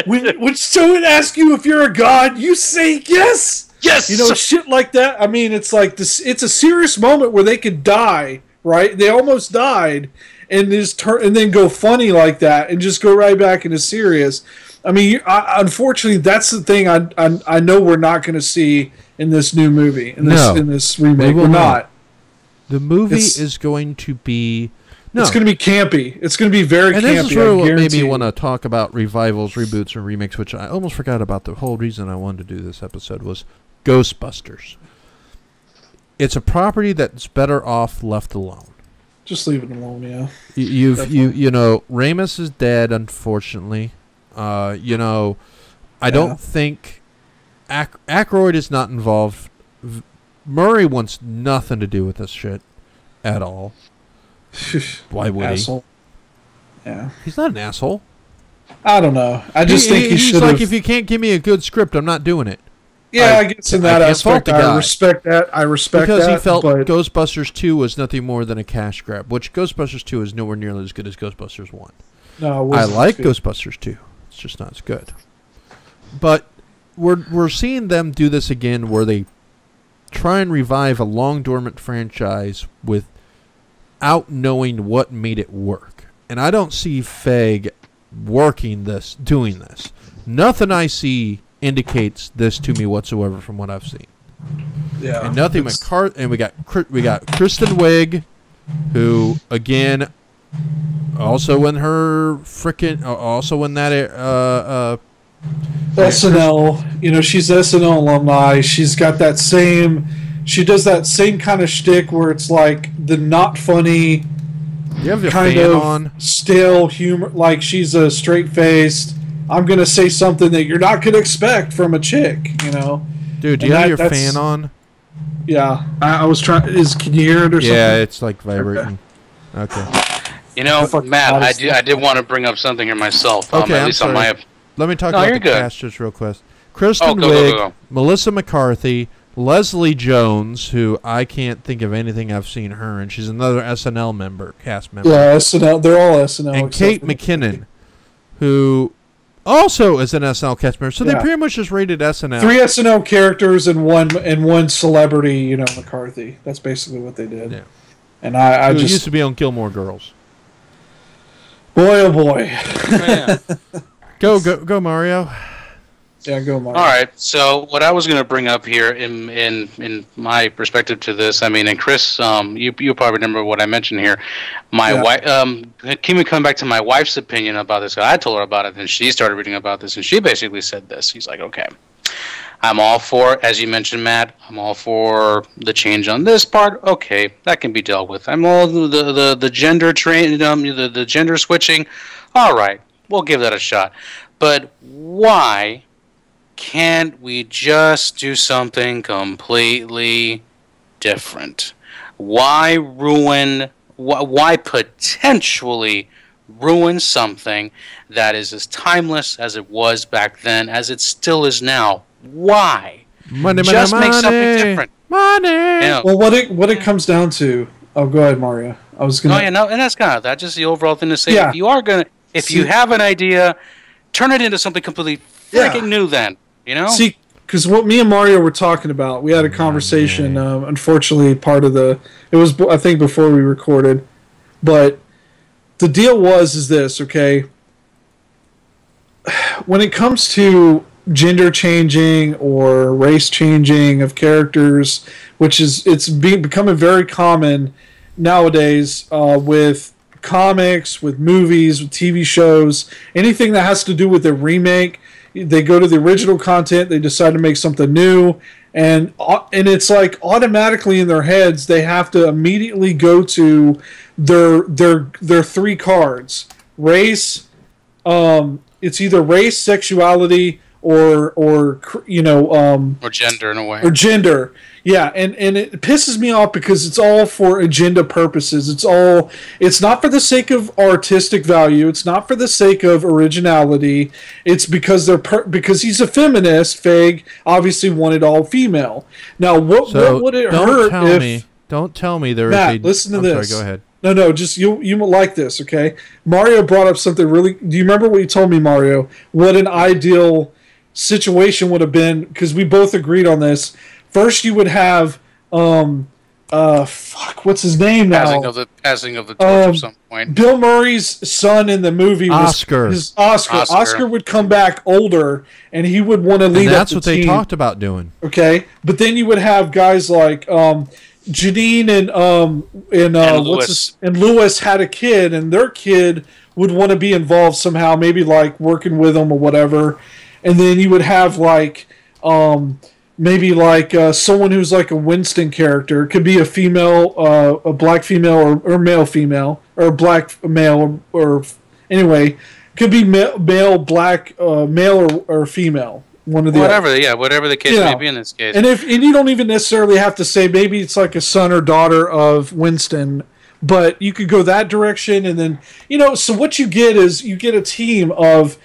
"When someone asks you if you're a god, you say yes." Yes! Shit like that. I mean, it's like this. It's a serious moment where they could die, right? They almost died, and and then go funny like that, and just go right back into serious. I mean, unfortunately, that's the thing. I know we're not going to see in this new movie, in this remake. We're not. The movie is going to be. No. It's going to be campy. It's going to be very And campy. this is really what made me guarantee. want to talk about revivals, reboots, and remakes, which I almost forgot about. The whole reason I wanted to do this episode was Ghostbusters. It's a property that's better off left alone. Just leave it alone, yeah. Ramis is dead, unfortunately. I don't think Aykroyd is not involved. Murray wants nothing to do with this shit at all. Why would Asshole. Yeah. he? He's not an asshole. I don't know. I just think he should He's like, have. if you can't give me a good script, I'm not doing it. Yeah, I guess in that I can't fault aspect, the guy. I respect that. I respect Because that. he felt but Ghostbusters 2 was nothing more than a cash grab, which Ghostbusters 2 is nowhere nearly as good as Ghostbusters 1. no, it I wasn't like good. Ghostbusters 2. It's just not as good. But we're seeing them do this again where they try and revive a long dormant franchise without knowing what made it work. And I don't see Feig doing this. Nothing I see indicates this to me whatsoever from what I've seen. Yeah. And nothing McCarthy, and we got Kristen Wiig, who again, also in her also in that SNL. She's SNL alumni. She's got that same. She does that same kind of shtick where it's like the not funny, you have your kind fan of on stale humor. Like she's a straight faced. I'm gonna say something that you're not gonna expect from a chick. Dude, do you have your fan on? Yeah, I was trying. Can you hear it or something? Yeah, it's like vibrating. Okay. Matt, I did want to bring up something here myself. Okay, at least on my. Let me talk about the cast just real quick. Kristen Wiig, Wiig, Melissa McCarthy, Leslie Jones, who I can't think of anything I've seen her, and she's another SNL cast member. Yeah, SNL. They're all SNL. And Kate McKinnon, who also is an SNL cast member. So they pretty much just rated SNL. 3 SNL characters and one celebrity. McCarthy. That's basically what they did. Yeah. And I who just used to be on Gilmore Girls. Boy, oh boy. Yeah. Go, Mario. Yeah, go, Mario. All right. So what I was going to bring up here in my perspective to this, and Chris, you probably remember what I mentioned here. My wife, coming back to my wife's opinion about this. I told her about it, and she started reading about this, and she basically said this. She's like, okay, I'm all for, as you mentioned, Matt, I'm all for the change on this part. Okay, that can be dealt with. I'm all the gender the gender switching. All right, we'll give that a shot. But why can't we just do something completely different? Why potentially ruin something that is as timeless as it was back then, as it still is now? Why? Money, just money, make something money, different. Money. Well, what it comes down to. Oh, go ahead, Mario. I was gonna. And that's kind of just the overall thing to say. Yeah. If you have an idea, turn it into something completely freaking new. Then See, because what me and Mario were talking about, we had a conversation. Unfortunately, it was I think before we recorded, but the deal is this. Okay, when it comes to gender changing or race changing of characters, it's becoming very common nowadays with comics, with movies, with TV shows, anything that has to do with a remake. They go to the original content, they decide to make something new, and it's like automatically in their heads they have to immediately go to their 3 cards: race, it's either race, sexuality, or gender in a way. Or gender. Yeah, and it pisses me off because it's all for agenda purposes. It's not for the sake of artistic value. It's not for the sake of originality. It's because because he's a feminist. Feig obviously wanted all female. Now, what would it hurt if? Don't tell me there Matt, is a... listen to this. Sorry, go ahead. No, just you like this, okay? Mario brought up something really... Do you remember what you told me, Mario? What an ideal situation would have been, because we both agreed on this. First, you would have... what's his name now? Passing of the torch at some point. Bill Murray's son in the movie was... Oscar. Oscar would come back older, and he would want to lead up the team. That's what they talked about doing. Okay? But then you would have guys like... Janine and Lewis had a kid, and their kid would want to be involved somehow, maybe like working with them or whatever. And then you would have like maybe like someone who's like a Winston character. It could be a female, a black female, or male female, or black male, or anyway, could be male, black, male or female. One of the whatever the case may be in this case. And you don't even necessarily have to say maybe it's like a son or daughter of Winston, but you could go that direction, and then so what you get is you get a team of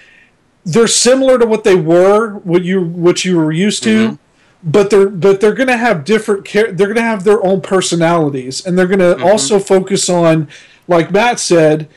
they're similar to what they were, what you were used to, but they're going to have different they're going to have their own personalities, and they're going to also focus on, like Matt said,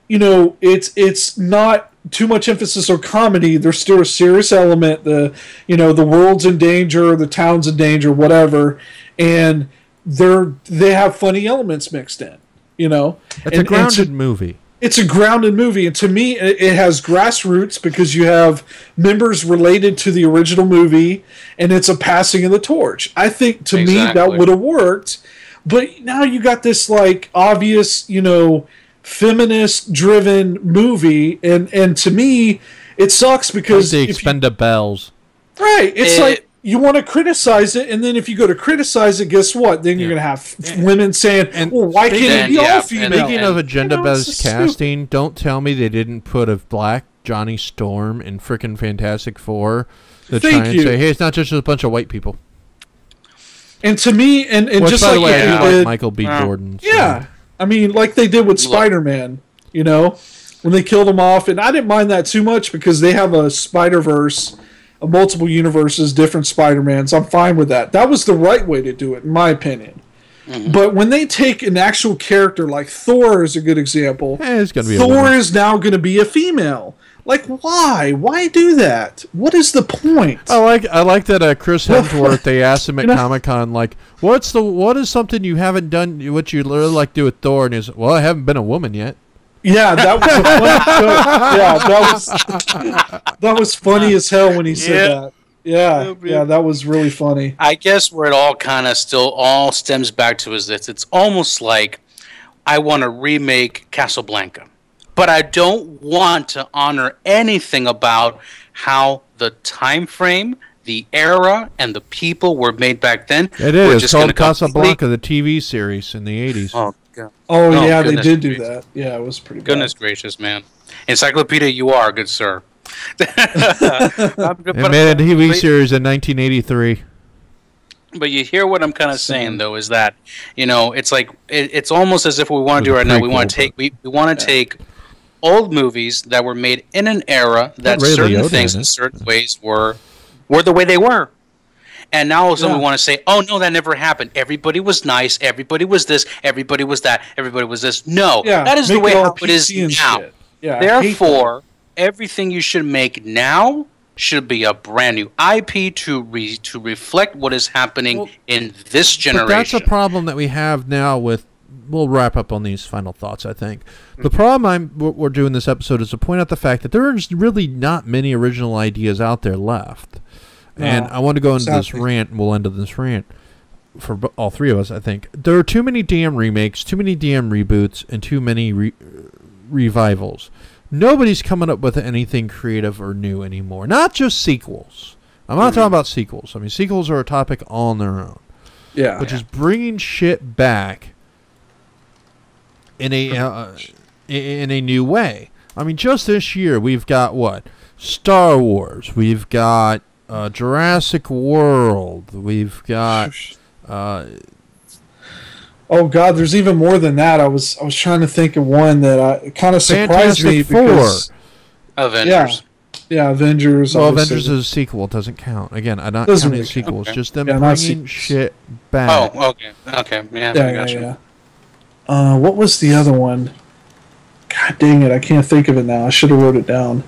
it's not too much emphasis on comedy. There's still a serious element. The world's in danger, the town's in danger, whatever, and they have funny elements mixed in. It's a grounded movie. It's a grounded movie, and to me, it has grassroots because you have members related to the original movie, and it's a passing of the torch. I think, to me, that would have worked, but now you got this, like, obvious, you know, feminist-driven movie, and to me, it sucks because... Like the Expendables. Right, it's like... You want to criticize it, and then if you go to criticize it, guess what? Then you're going to have women saying, well, why can't it be all female? Speaking of agenda-based casting, don't tell me they didn't put a black Johnny Storm in frickin' Fantastic Four to try and say, hey, it's not just a bunch of white people. And to me, and just by like the way, they I did, like Michael B. Jordan. So. Yeah. I mean, like they did with Spider-Man, you know, when they killed him off. And I didn't mind that too much because they have a Spider-Verse, multiple universes, different Spider-Mans. I'm fine with that. That was the right way to do it, in my opinion. Mm-hmm. But when they take an actual character, like Thor is a good example, Thor is now going to be a female. Like, why? Why do that? What is the point? I like that Chris Hemsworth, they asked him at Comic-Con, like, what is something you haven't done, what you really like to do with Thor? And he's, well, I haven't been a woman yet. Yeah, that was a funny joke. Yeah, that was funny as hell when he said that. Yeah, that was really funny. I guess where it all kind of still all stems back to is this. It's almost like I want to remake Casablanca, but I don't want to honor anything about how the time frame, the era, and the people were made back then. It is. It's called Casablanca, the TV series in the 80s. Oh yeah, they did do that. Yeah, it was pretty bad. Goodness gracious, man. Encyclopedia, you are, good sir. It made a TV series in 1983. But you hear what I'm kind of saying, though, is that, you know, it's like, it's almost as if what we want to do right now, we want to take old movies that were made in an era that certain things in certain ways were the way they were. And now all of a sudden we want to say, oh, no, that never happened. Everybody was nice. Everybody was this. Everybody was that. Everybody was this. No, that is the way how it is now. Yeah, therefore, everything you should make now should be a brand new IP to reflect what is happening in this generation. But that's a problem that we have now with... We'll wrap up on these final thoughts, I think. The problem we're doing this episode is to point out the fact that there's really not many original ideas out there left. And I want to go into this rant, and we'll end on this rant for all three of us, I think. There are too many damn remakes, too many damn reboots, and too many revivals. Nobody's coming up with anything creative or new anymore. Not just sequels. I'm not talking about sequels. I mean, sequels are a topic on their own. Yeah. But just bringing shit back in a new way. I mean, just this year, we've got what? Star Wars. We've got... Jurassic World. We've got. Oh God, there's even more than that. I was trying to think of one that kind of surprised me because Avengers. Yeah, Avengers. Well, Avengers is a sequel. It doesn't count. Again, I'm not counting sequels. Okay. Just them bringing shit back. Oh, okay. Yeah. What was the other one? God dang it, I can't think of it now. I should have wrote it down.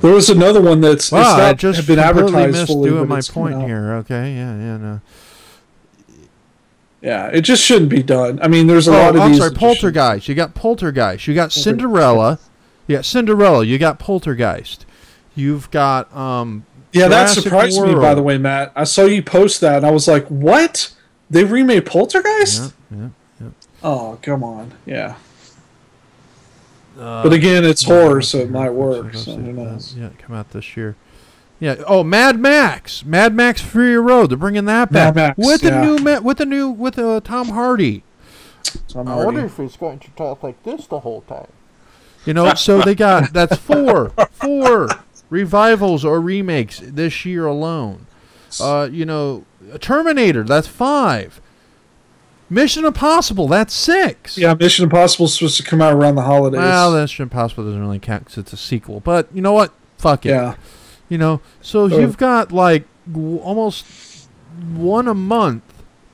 There was another one that's I just been advertised fully. Doing my point here. Okay, no. Yeah, it just shouldn't be done. I mean, there's a lot of these. I'm sorry, Poltergeist. You got Poltergeist. You got Cinderella. You got Poltergeist. You've got Yeah, that surprised me, by the way, Matt. I saw you post that, and I was like, "What? They remade Poltergeist?" Yeah. Oh, come on. Yeah. But again, it's horror, so it might work. So who knows? Yeah, come out this year. Yeah. Oh, Mad Max. Mad Max Fury Road. They're bringing that back with Tom Hardy. I wonder if he's going to talk like this the whole time. You know, so they got that's four revivals or remakes this year alone. You know, Terminator. That's 5. Mission Impossible, that's 6. Yeah, Mission Impossible is supposed to come out around the holidays. Well, Mission Impossible doesn't really count because it's a sequel. But you know what? Fuck it. Yeah. You know, so you've got like almost one a month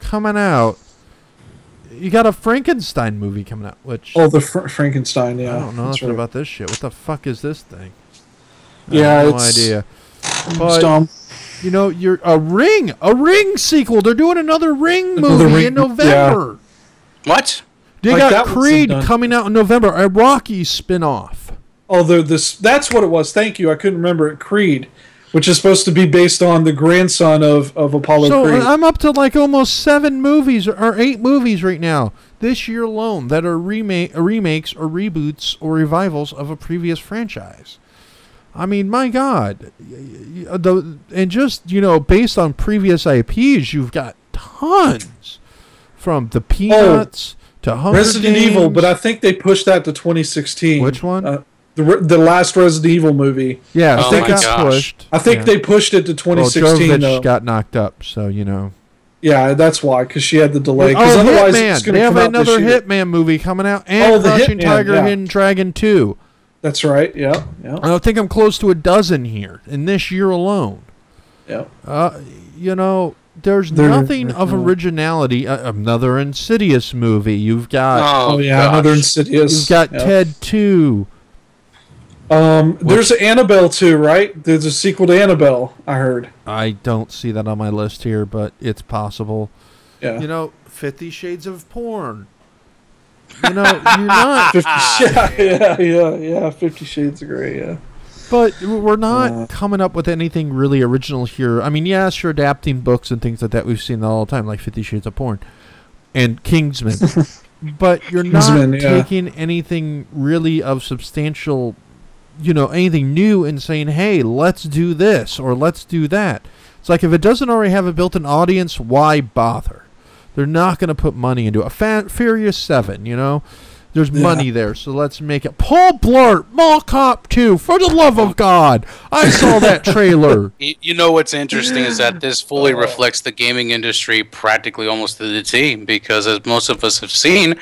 coming out. You got a Frankenstein movie coming out, which... Oh, the Frankenstein, yeah. I don't know nothing about this shit. What the fuck is this thing? I have no idea. But, dumb. You know, you're a Ring sequel. They're doing another Ring movie in November. Yeah. What? They Like, got that wasn't Creed done. coming out in November, a Rocky spin-off. Oh, that's what it was. Thank you. I couldn't remember it. Creed, which is supposed to be based on the grandson of Apollo So Creed. I'm up to like almost 7 movies or 8 movies right now this year alone that are remakes or reboots or revivals of a previous franchise. I mean, my God. And just, based on previous IPs, you've got tons. From the Peanuts to Hunger Resident Games. Evil, but I think they pushed that to 2016. Which one? The last Resident Evil movie. Yeah, Oh I think my it's gosh. pushed. I think Yeah. they pushed it to 2016, Jovovich though. got knocked up, so Yeah, that's why, because she had the delay. Because Oh, otherwise, Hitman! it's going They to have come out this another year. Hitman movie coming out, and the Crouching Hitman, Tiger, yeah. Hidden Dragon 2. That's right. Yeah, yeah, I think I'm close to a dozen here in this year alone. yeah. There's They're- nothing of originality. Another Insidious movie. You've got Oh, yeah, gosh. another Insidious. you've got yeah. Ted 2. There's an Annabelle too, right? There's a sequel to Annabelle. I heard. I don't see that on my list here, but it's possible. Yeah. 50 Shades of Porn. You're not. 50 yeah. 50 Shades of Grey. Yeah. But we're not coming up with anything really original here. I mean, yes, you're adapting books and things like that. We've seen that all the time, like 50 Shades of Porn and Kingsman. But you're Kingsman, not yeah. taking anything really of substantial, anything new and saying, hey, let's do this or let's do that. It's like if it doesn't already have a built-in audience, why bother? They're not going to put money into it. Furious 7, There's money there, so let's make it. Paul Blart, Mall Cop 2, for the love of God. I saw that trailer. You know what's interesting is that this fully reflects the gaming industry practically almost to the T, because as most of us have seen,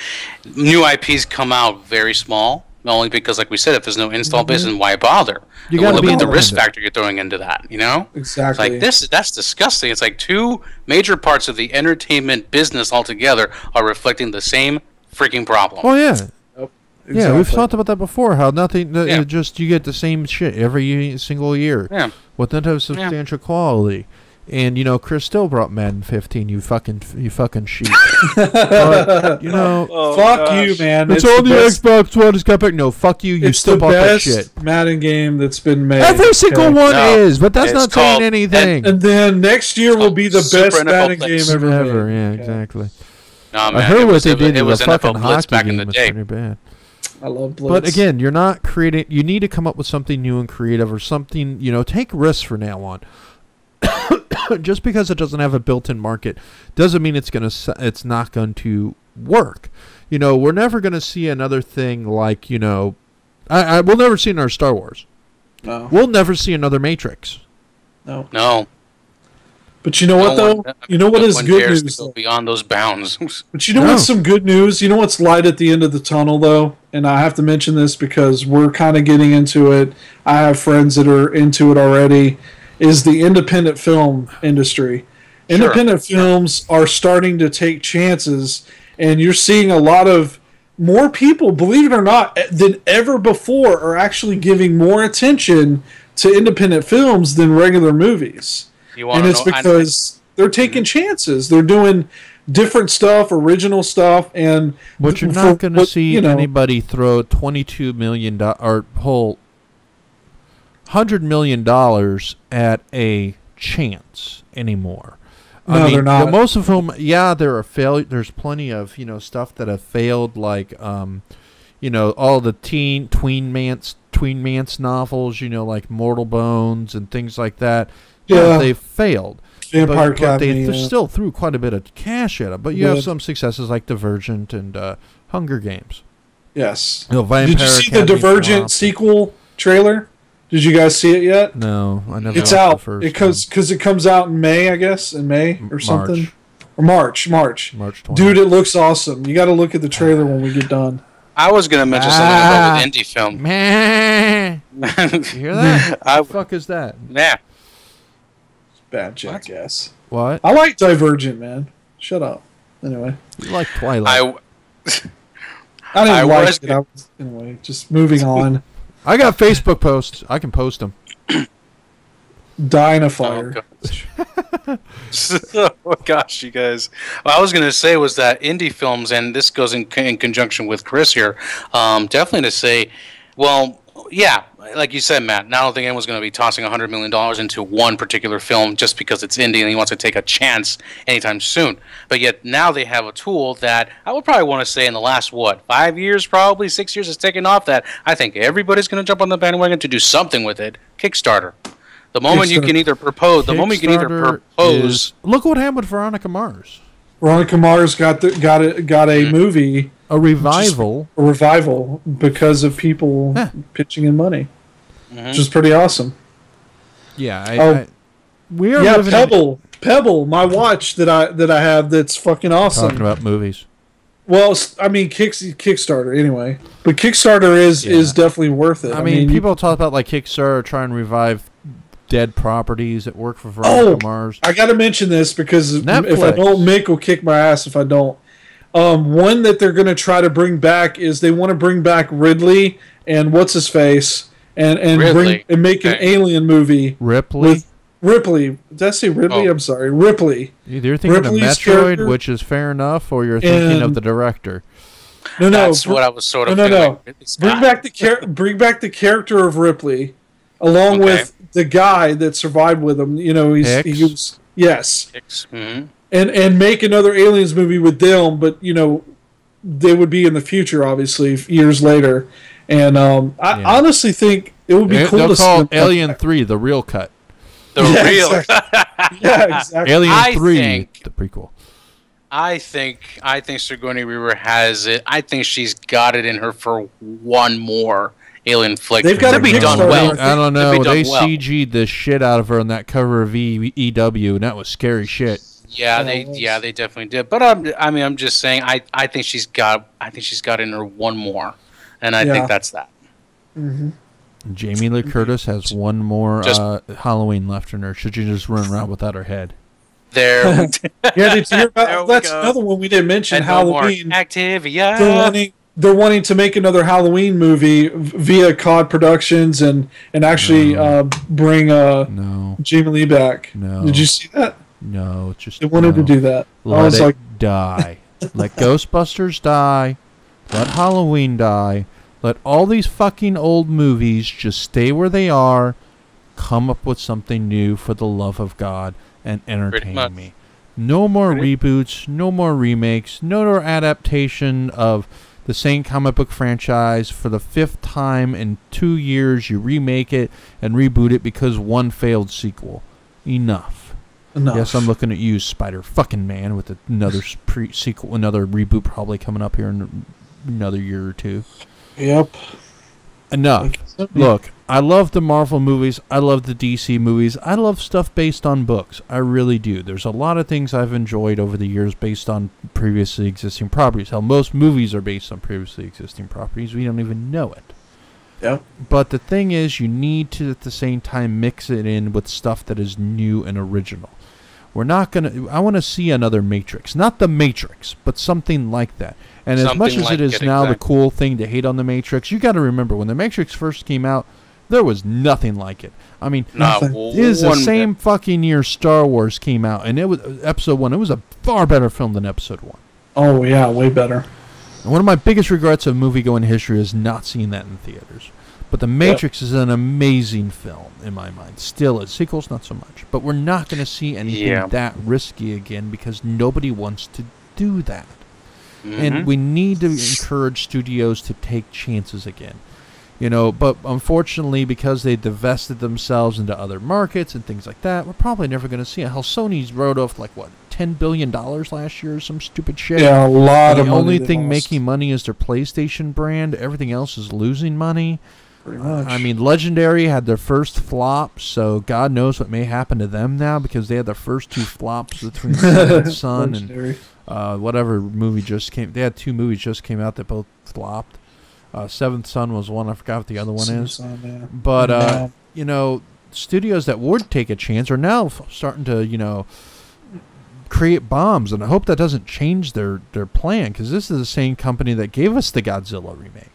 new IPs come out very small, not only because, like we said, if there's no install base, then why bother? You And gotta look be at the risk independent. factor you're throwing into that, Exactly. It's like that's disgusting. It's like two major parts of the entertainment business altogether are reflecting the same freaking problem. Oh, yeah. Exactly. Yeah, we've talked about that before, how nothing, Yeah. you get the same shit every single year. Yeah. With none of substantial quality. And, Chris still brought Madden 15, you fucking sheep. But, Fuck you, man. it's the on the best- Xbox One, it's got back. No, fuck you, you It's still the bought that best shit. Madden game that's been made. Every single okay? one No, is, but that's it's not saying called- anything. And then next year will be the Super best NFL Madden Blitz. game ever Ever, made. yeah, Okay. exactly. No, man, I heard what they did it to the was fucking NFL Blitz hockey back in game the was day. pretty bad. I love Blitz. But again, you're not creating. You need to come up with something new and creative, or something. Take risks from now on. Just because it doesn't have a built-in market doesn't mean it's not going to work. We're never going to see another thing like we'll never see another Star Wars. no, We'll never see another Matrix. No. But you know what No though? one- You know what no is one good dares news to go though? beyond those bounds. But you know No. what's some good news? You know what's light at the end of the tunnel, though? And I have to mention this because we're kind of getting into it. I have friends that are into it already. Is the independent film industry. Sure. Independent films are starting to take chances, and you're seeing a lot of more people, believe it or not, than ever before are actually giving more attention to independent films than regular movies. You want And to it's know? because they're taking chances. They're doing different stuff, original stuff, and But you're for not going to what- see anybody throw $22 million or whole $100 million at a chance anymore. No, they're not. Most of whom, there are there's plenty of stuff that have failed, like all the tween mance novels, like Mortal Bones and things like that. Yeah. They've failed. Vampire But Academy. they still threw quite a bit of cash at it. But you have some successes like Divergent and Hunger Games. Yes. Vampire Did you see the Academy Divergent flopped. sequel trailer? Did you guys see it yet? No, I never. It's watched out the first because it comes out in May, I guess, in May or something, or March. March 20. Dude, it looks awesome. You got to look at the trailer when we get done. I was going to mention something about with indie film. Man, you hear that? I- What the fuck is that? Yeah. Bad jackass. What? I like Divergent, man. Shut up. Anyway, You like Twilight? I, I didn't I like was it. Anyway, just moving on. I got Facebook posts. I can post them. Die in a fire. Oh gosh, you guys. What I was going to say was that indie films, and this goes in conjunction with Chris here, definitely to say, well, yeah, like you said, Matt, I don't think anyone's going to be tossing $100 million into one particular film just because it's indie and he wants to take a chance anytime soon. But yet now they have a tool that I would probably want to say in the last, 5 years, probably 6 years, has taken off, that I think everybody's going to jump on the bandwagon to do something with it. Kickstarter. The moment you can either propose, look what happened with Veronica Mars. Veronica Mars got a movie, a revival, because of people pitching in money, which is pretty awesome. Yeah, Pebble, my watch that I have that's fucking awesome. Talking about movies. Well, I mean Kickstarter anyway, but Kickstarter is definitely worth it. I mean people talk about like Kickstarter trying to revive dead properties that work for Veronica Mars. I got to mention this because Netflix. If I don't, Mick will kick my ass if I don't. One that they're going to try to bring back is they want to bring back Ridley and what's his face and make an alien movie. Ripley. Did I say Ridley? I'm sorry, Ripley. Either you're thinking Ripley's of Metroid, character, which is fair enough, or you're thinking of the director. No, that's what I was sort of. No. Bring back the character of Ripley, along with the guy that survived with him. You know, he was yes. Mm-hmm. And make another Aliens movie with them, but you know, they would be in the future, obviously, years later. And I honestly think it would be cool to see call Alien 3 the real cut. Exactly. Yeah, exactly. Alien 3, the prequel. I think Sigourney Weaver has it. I think she's got it in her for one more Alien flick. They've got to be done well. I don't know. They CG'd the shit out of her on that cover of EW, and that was scary shit. Yeah, they definitely did. But I'm just saying. I think she's got in her one more, and I think that's that. Mm-hmm. Jamie Lee Curtis has one more Halloween left in her. Should you just run around without her head? There. Did you hear about that's another one we didn't mention? And Halloween. Activia. They're wanting to make another Halloween movie via COD Productions and actually bring Jamie Lee back. No. Did you see that? No, just they wanted to do that. Let it die. Let Ghostbusters die. Let Halloween die. Let all these fucking old movies just stay where they are. Come up with something new for the love of God and entertain me. No more reboots. No more remakes. No more adaptation of the same comic book franchise for the 5th time in 2 years. You remake it and reboot it because one failed sequel. Enough. Yes, I'm looking at you, Spider-fucking-Man, with another sequel, another reboot probably coming up here in another year or two. Yep. Enough. Look, I love the Marvel movies. I love the DC movies. I love stuff based on books. I really do. There's a lot of things I've enjoyed over the years based on previously existing properties. Hell, most movies are based on previously existing properties. We don't even know it. Yeah. But the thing is, you need to, at the same time, mix it in with stuff that is new and original. We're not going to... I want to see another Matrix. Not the Matrix, but something like that. And as much as it is now the cool thing to hate on the Matrix, you got to remember, when the Matrix first came out, there was nothing like it. I mean, it is the same fucking year Star Wars came out, and it was Episode 1. It was a far better film than Episode 1. Oh, yeah, way better. And one of my biggest regrets of movie-going history is not seeing that in theaters. But The Matrix is an amazing film, in my mind. Still is. Sequels, not so much. But we're not going to see anything that risky again because nobody wants to do that. Mm-hmm. And we need to encourage studios to take chances again. You know, but unfortunately, because they divested themselves into other markets and things like that, we're probably never going to see it. Hell, Sony's wrote off, like, what, $10 billion last year or some stupid shit? Yeah, a lot of money. The only thing making money is their PlayStation brand. Everything else is losing money. Pretty much. I mean, Legendary had their first flop, so God knows what may happen to them now because they had their first 2 flops between Seventh Son and whatever movie just came. They had 2 movies just came out that both flopped. Seventh Son was one. I forgot what the other one is. But, you know, studios that would take a chance are now starting to, you know, create bombs. And I hope that doesn't change their plan because this is the same company that gave us the Godzilla remake.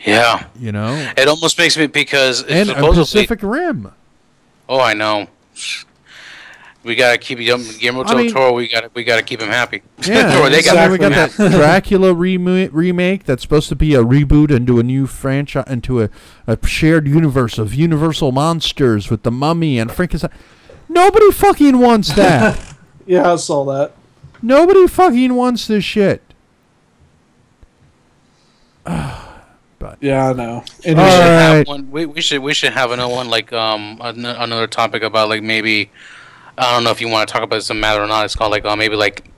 Yeah. You know? It almost makes me because... And Pacific Rim. Oh, I know. We gotta keep Guillermo del Toro. We gotta keep him happy. Yeah, Or they we got that Dracula remake that's supposed to be a reboot into a new franchise, into a shared universe of Universal monsters with the Mummy and Frankenstein. Nobody fucking wants that. Yeah, I saw that. Nobody fucking wants this shit. But yeah, I know. We should have another one, like another topic about, like, maybe, I don't know if you want to talk about this matter or not. It's called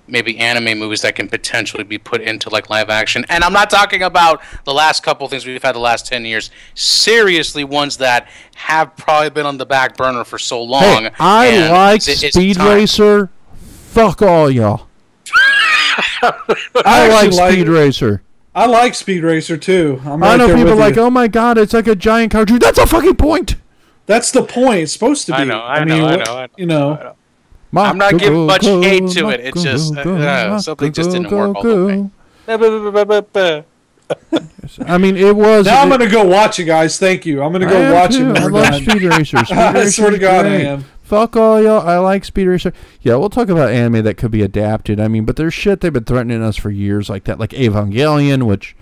maybe anime movies that can potentially be put into like live action. And I'm not talking about the last couple things we've had the last 10 years. Seriously, ones that have probably been on the back burner for so long. Hey, I like Speed Racer. Fuck all y'all. I like Speed Racer. I like Speed Racer too. I know people like, oh my god, it's like a giant cartoon. That's a fucking point. That's the point. It's supposed to be. I know. You know. I'm not giving much hate to it. It's just something just didn't work all the way. I mean, it was. Now I'm gonna go watch it, guys. Thank you. I'm gonna go watch it. I love Speed Racer. I swear to God, I am. Fuck all y'all. I like Speed Racer. Yeah, we'll talk about anime that could be adapted. I mean, but there's shit they've been threatening us for years, like that, like Evangelion, which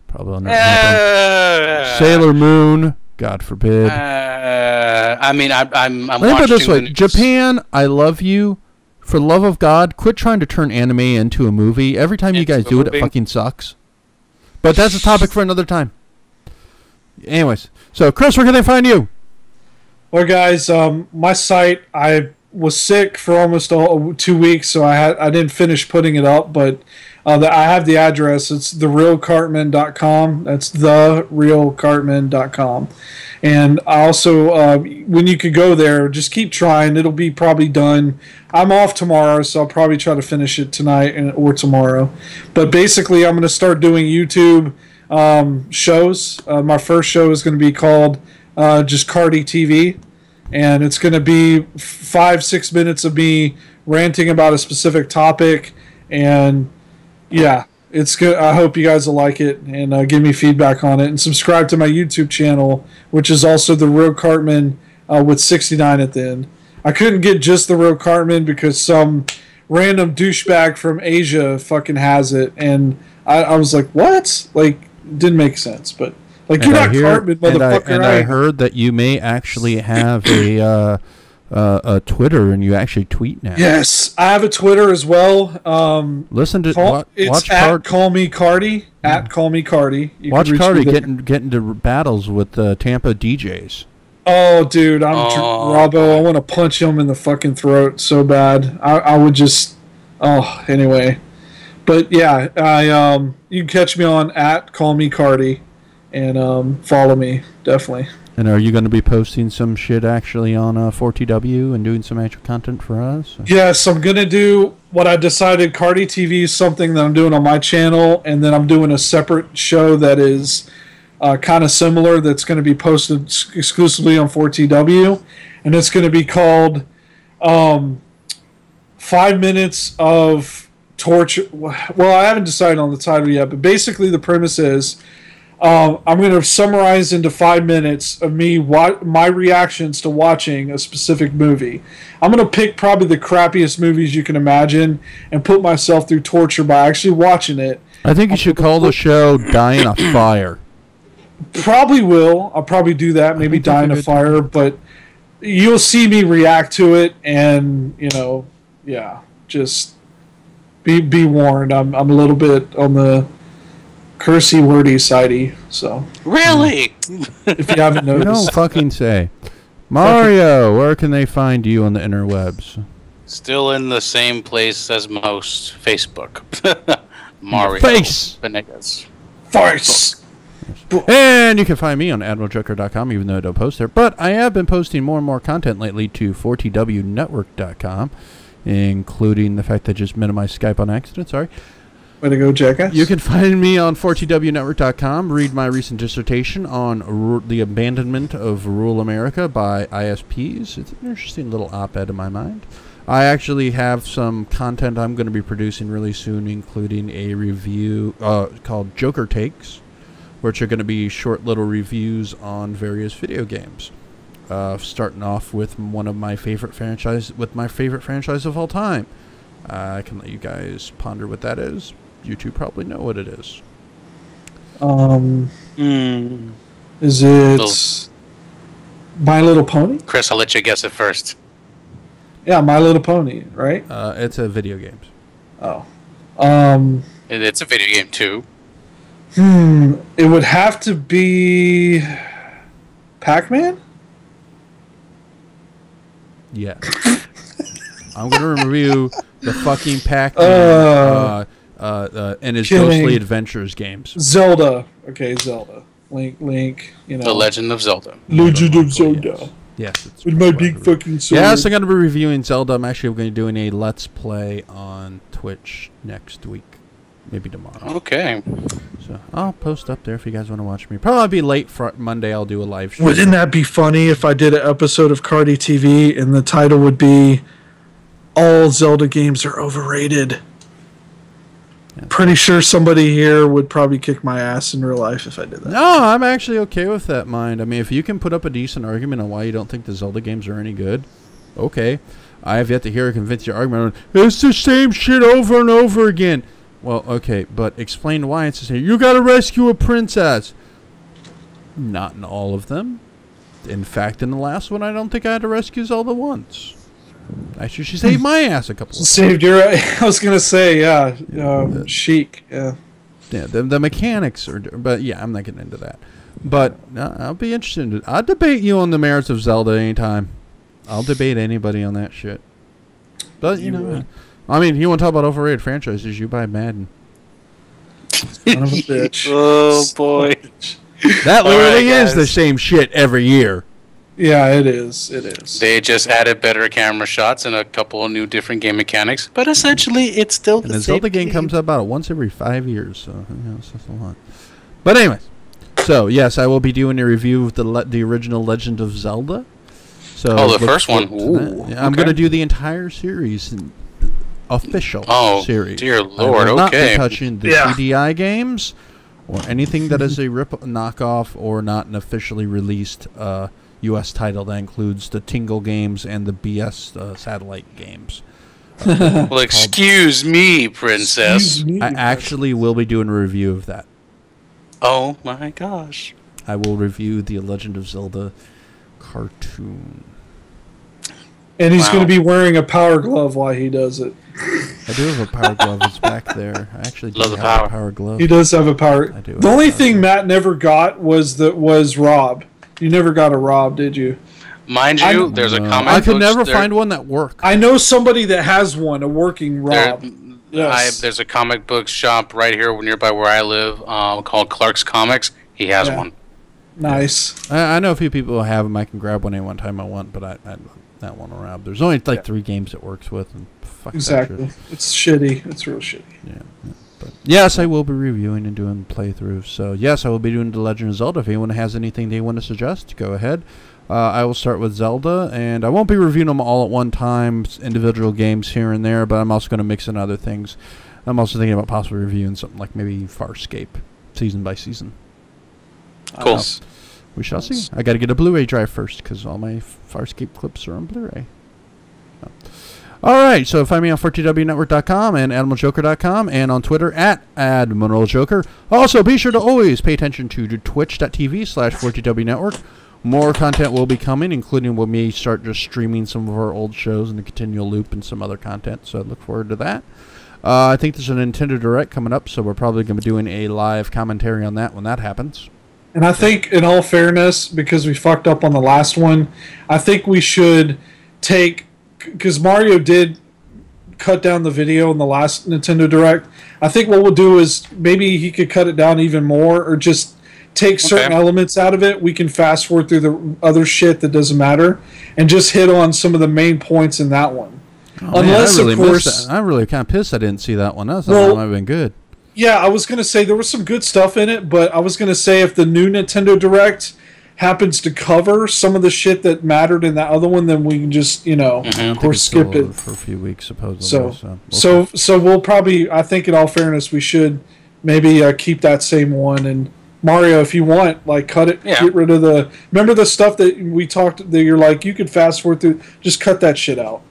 probably will never happen. Sailor Moon. God forbid. I mean, I'm Let me put it this way. Japan, I love you. For the love of God, quit trying to turn anime into a movie. Every time you guys do it, it fucking sucks. But that's a topic for another time. Anyways, so Chris, where can they find you? Well, guys, my site, I was sick for almost 2 weeks, so I didn't finish putting it up, but I have the address. It's therealcartman.com. That's therealcartman.com. And also, when you could go there, just keep trying. It'll be probably done. I'm off tomorrow, so I'll probably try to finish it tonight or tomorrow. But basically, I'm going to start doing YouTube shows. My first show is going to be called just Cardi TV. And it's going to be 5-6 minutes of me ranting about a specific topic. And yeah, it's good. I hope you guys will like it and give me feedback on it. And subscribe to my YouTube channel, which is also The Real Cartman with 69 at the end. I couldn't get just The Real Cartman because some random douchebag from Asia fucking has it. And I was like, what? Like, didn't make sense. But, like, you're not Cartman, motherfucker. And I heard that you may actually have a Twitter, and you actually tweet now. Yes, I have a Twitter as well. Listen to watch Call Me Cardi at Call Me Cardi. Watch Cardi get into battles with Tampa DJs. Oh, dude, Robbo. I want to punch him in the fucking throat so bad. I would just. Oh, anyway, but yeah, you can catch me on at Call Me Cardi, and follow me definitely. And are you going to be posting some shit actually on 4TW and doing some actual content for us? Yes, I'm going to do what I decided. Cardi TV is something that I'm doing on my channel, and then I'm doing a separate show that is kind of similar that's going to be posted exclusively on 4TW, and it's going to be called 5 Minutes of Torture. Well, I haven't decided on the title yet, but basically the premise is I'm going to summarize into 5 minutes of my reactions to watching a specific movie. I'm going to pick probably the crappiest movies you can imagine and put myself through torture by actually watching it. I think you should call the show Die in a Fire. Probably will. I'll probably do that. Maybe Die in a Fire. But you'll see me react to it and, yeah, just be warned. I'm a little bit on the cursey wordy sidey, so really if you haven't noticed. Don't fucking say. Mario, where can they find you on the interwebs? Still in the same place as most. Facebook. Mario Banegas. Face. And you can find me on AdmiralJoker.com, even though I don't post there. But I have been posting more and more content lately to 4TWNetwork.com, including the fact that I just minimized Skype on accident. Sorry. Way to go, jackass. You can find me on 4TWNetwork.com. Read my recent dissertation on the abandonment of rural America by ISPs. It's an interesting little op-ed in my mind. I actually have some content I'm going to be producing really soon, including a review called Joker Takes, which are going to be short little reviews on various video games. starting off with one of my favorite franchise, of all time. I can let you guys ponder what that is. You two probably know what it is. Is it My Little Pony? Chris, I'll let you guess it first. Yeah, My Little Pony, right? It's a video game. Oh. It's a video game too. It would have to be Pac-Man? Yeah. I'm going to review the fucking Pac-Man and his Ghostly Adventures games. Zelda. Okay, Zelda. Link, you know. The Legend of Zelda. Legend of Zelda. Yes. It's with my big fucking sword. Yes, I'm going to be reviewing Zelda. I'm actually going to be doing a Let's Play on Twitch next week. Maybe tomorrow. Okay. So I'll post up there if you guys want to watch me. Probably be late Monday. I'll do a live stream. Wouldn't that be funny if I did an episode of Cardi TV and the title would be All Zelda Games Are Overrated? Yeah. Pretty sure somebody here would probably kick my ass in real life if I did that. No, I'm actually okay with that mind. I mean, if you can put up a decent argument on why you don't think the Zelda games are any good, okay. I have yet to hear a convincing argument on, it's the same shit over and over again. Well, okay, but explain why it's the same. You gotta rescue a princess. Not in all of them. In fact, in the last one, I don't think I had to rescue Zelda once. Actually, she saved my ass a couple of times. Saved your ass. I was gonna say, yeah. Chic, yeah. Yeah, the mechanics are... But, yeah, I'm not getting into that. But I'll be interested. I'll debate you on the merits of Zelda anytime. I'll debate anybody on that shit. But, you know... I mean, you want to talk about overrated franchises, you buy Madden. Son of a bitch. Oh, boy. That literally is the same shit every year. Yeah, it is. It is. They just added better camera shots and a couple of new different game mechanics, but essentially it's still the same. And the Zelda game comes out about once every 5 years, so you know, it's just a lot. But anyways, so yes, I will be doing a review of the original Legend of Zelda. So the first one. Ooh, yeah, I'm going to do the entire series. Official series. Dear Lord, I will not be okay. touching the CDI games or anything that is a knockoff or not an officially released U.S. title that includes the Tingle games and the BS satellite games. Well, excuse me, princess. Excuse me, I actually will be doing a review of that. Oh my gosh. I will review the Legend of Zelda cartoon. And he's going to be wearing a power glove while he does it. I do have a power glove. It's back there. I actually do have a power glove. He does have a power. I do. The only thing Matt never got was Rob. You never got a Rob, did you? Mind you, there's a comic. I could never find one that worked. I know somebody that has one, a working Rob. Yes. There's a comic book shop right here nearby where I live called Clark's Comics. He has one. Nice. I know a few people who have them. I can grab one any one time I want, but I that one around. There's only like 3 games it works with. And fuck exactly. It's shitty. It's real shitty. Yeah. But yes, I will be reviewing and doing playthroughs. So yes, I will be doing The Legend of Zelda. If anyone has anything they want to suggest, go ahead. I will start with Zelda, and I won't be reviewing them all at one time, individual games here and there, but I'm also going to mix in other things. I'm also thinking about possibly reviewing something like maybe Farscape, season by season. Cool. We shall see. I got to get a Blu-ray drive first because all my Farscape clips are on Blu-ray. So. All right, so find me on 4TWnetwork.com and AdmiralJoker.com and on Twitter at AdmiralJoker. Also, be sure to always pay attention to twitch.tv/4TWnetwork. More content will be coming, including when we start just streaming some of our old shows in the continual loop and some other content, so I look forward to that. I think there's a Nintendo Direct coming up, so we're probably going to be doing a live commentary on that when that happens. And I think, in all fairness, because we fucked up on the last one, I think we should take... Because Mario did cut down the video in the last Nintendo Direct. I think what we'll do is maybe he could cut it down even more or just take certain elements out of it. We can fast forward through the other shit that doesn't matter and just hit on some of the main points in that one. Oh, Unless, man, of course... I'm really kind of pissed I didn't see that one. That might have been good. Yeah, I was going to say there was some good stuff in it, but I was going to say if the new Nintendo Direct happens to cover some of the shit that mattered in that other one, then we can just, of course, skip it for a few weeks, supposedly. So we'll probably, I think in all fairness, we should maybe keep that same one and Mario, if you want, like, cut it, get rid of the... Remember the stuff that we talked, that you're like, you could fast forward through, just cut that shit out.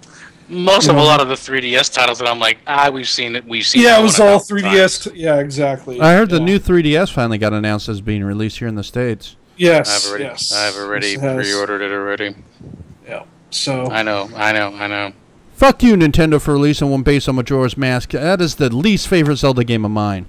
Most of a lot of the 3DS titles that I'm like, we've seen it, Yeah, it was all 3DS, yeah, exactly. I heard the new 3DS finally got announced as being released here in the States. Yes, I've already pre-ordered it already. Yeah, so... I know. Fuck you, Nintendo, for releasing one based on Majora's Mask. That is the least favorite Zelda game of mine.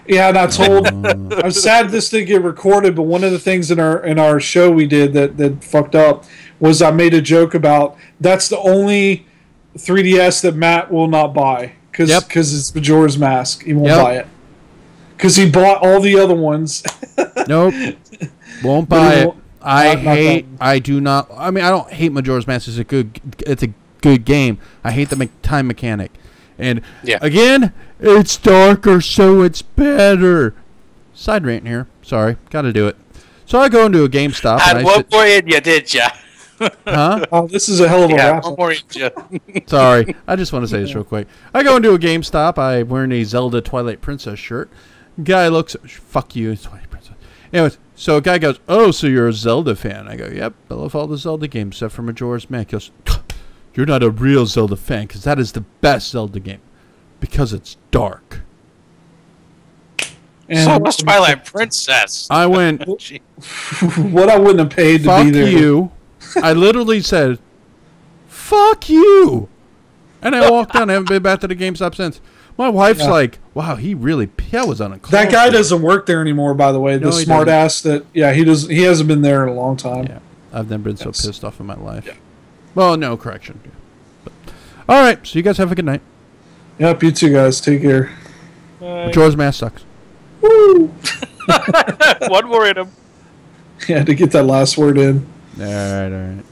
Yeah, and I told... I'm sad this didn't get recorded, but one of the things in our show we did that fucked up was I made a joke about that's the only 3DS that Matt will not buy because it's Majora's Mask. He won't buy it because he bought all the other ones. Nope, won't buy it. I do not. I mean, I don't hate Majora's Mask. It's a good game. I hate the time mechanic, and again, it's darker, so it's better. Side rant here. Sorry, got to do it. So I go into a GameStop. At what point you did ya? Huh? Oh, this is a hell of a wrap. Sorry, I just want to say this real quick. I go into a GameStop. I'm wearing a Zelda Twilight Princess shirt. Guy looks, fuck you, Twilight Princess. Anyways, so a guy goes, "Oh, so you're a Zelda fan?" I go, "Yep, I love all the Zelda games except for Majora's Mask." He goes, "You're not a real Zelda fan because that is the best Zelda game because it's dark." And so was Twilight Princess. I went, what I wouldn't have paid to be there. Fuck you. I literally said, "Fuck you," and I walked out. I haven't been back to the GameStop since. My wife's like, "Wow, he was on a call." That guy doesn't work there anymore, by the way. The smart ass that he hasn't been there in a long time. Yeah, I've never been so pissed off in my life. Yeah. Well, no correction. But, all right, so you guys have a good night. Yep, you too, guys. Take care. Majora's Mask sucks. Woo! One more in him. Yeah, to get that last word in. All right.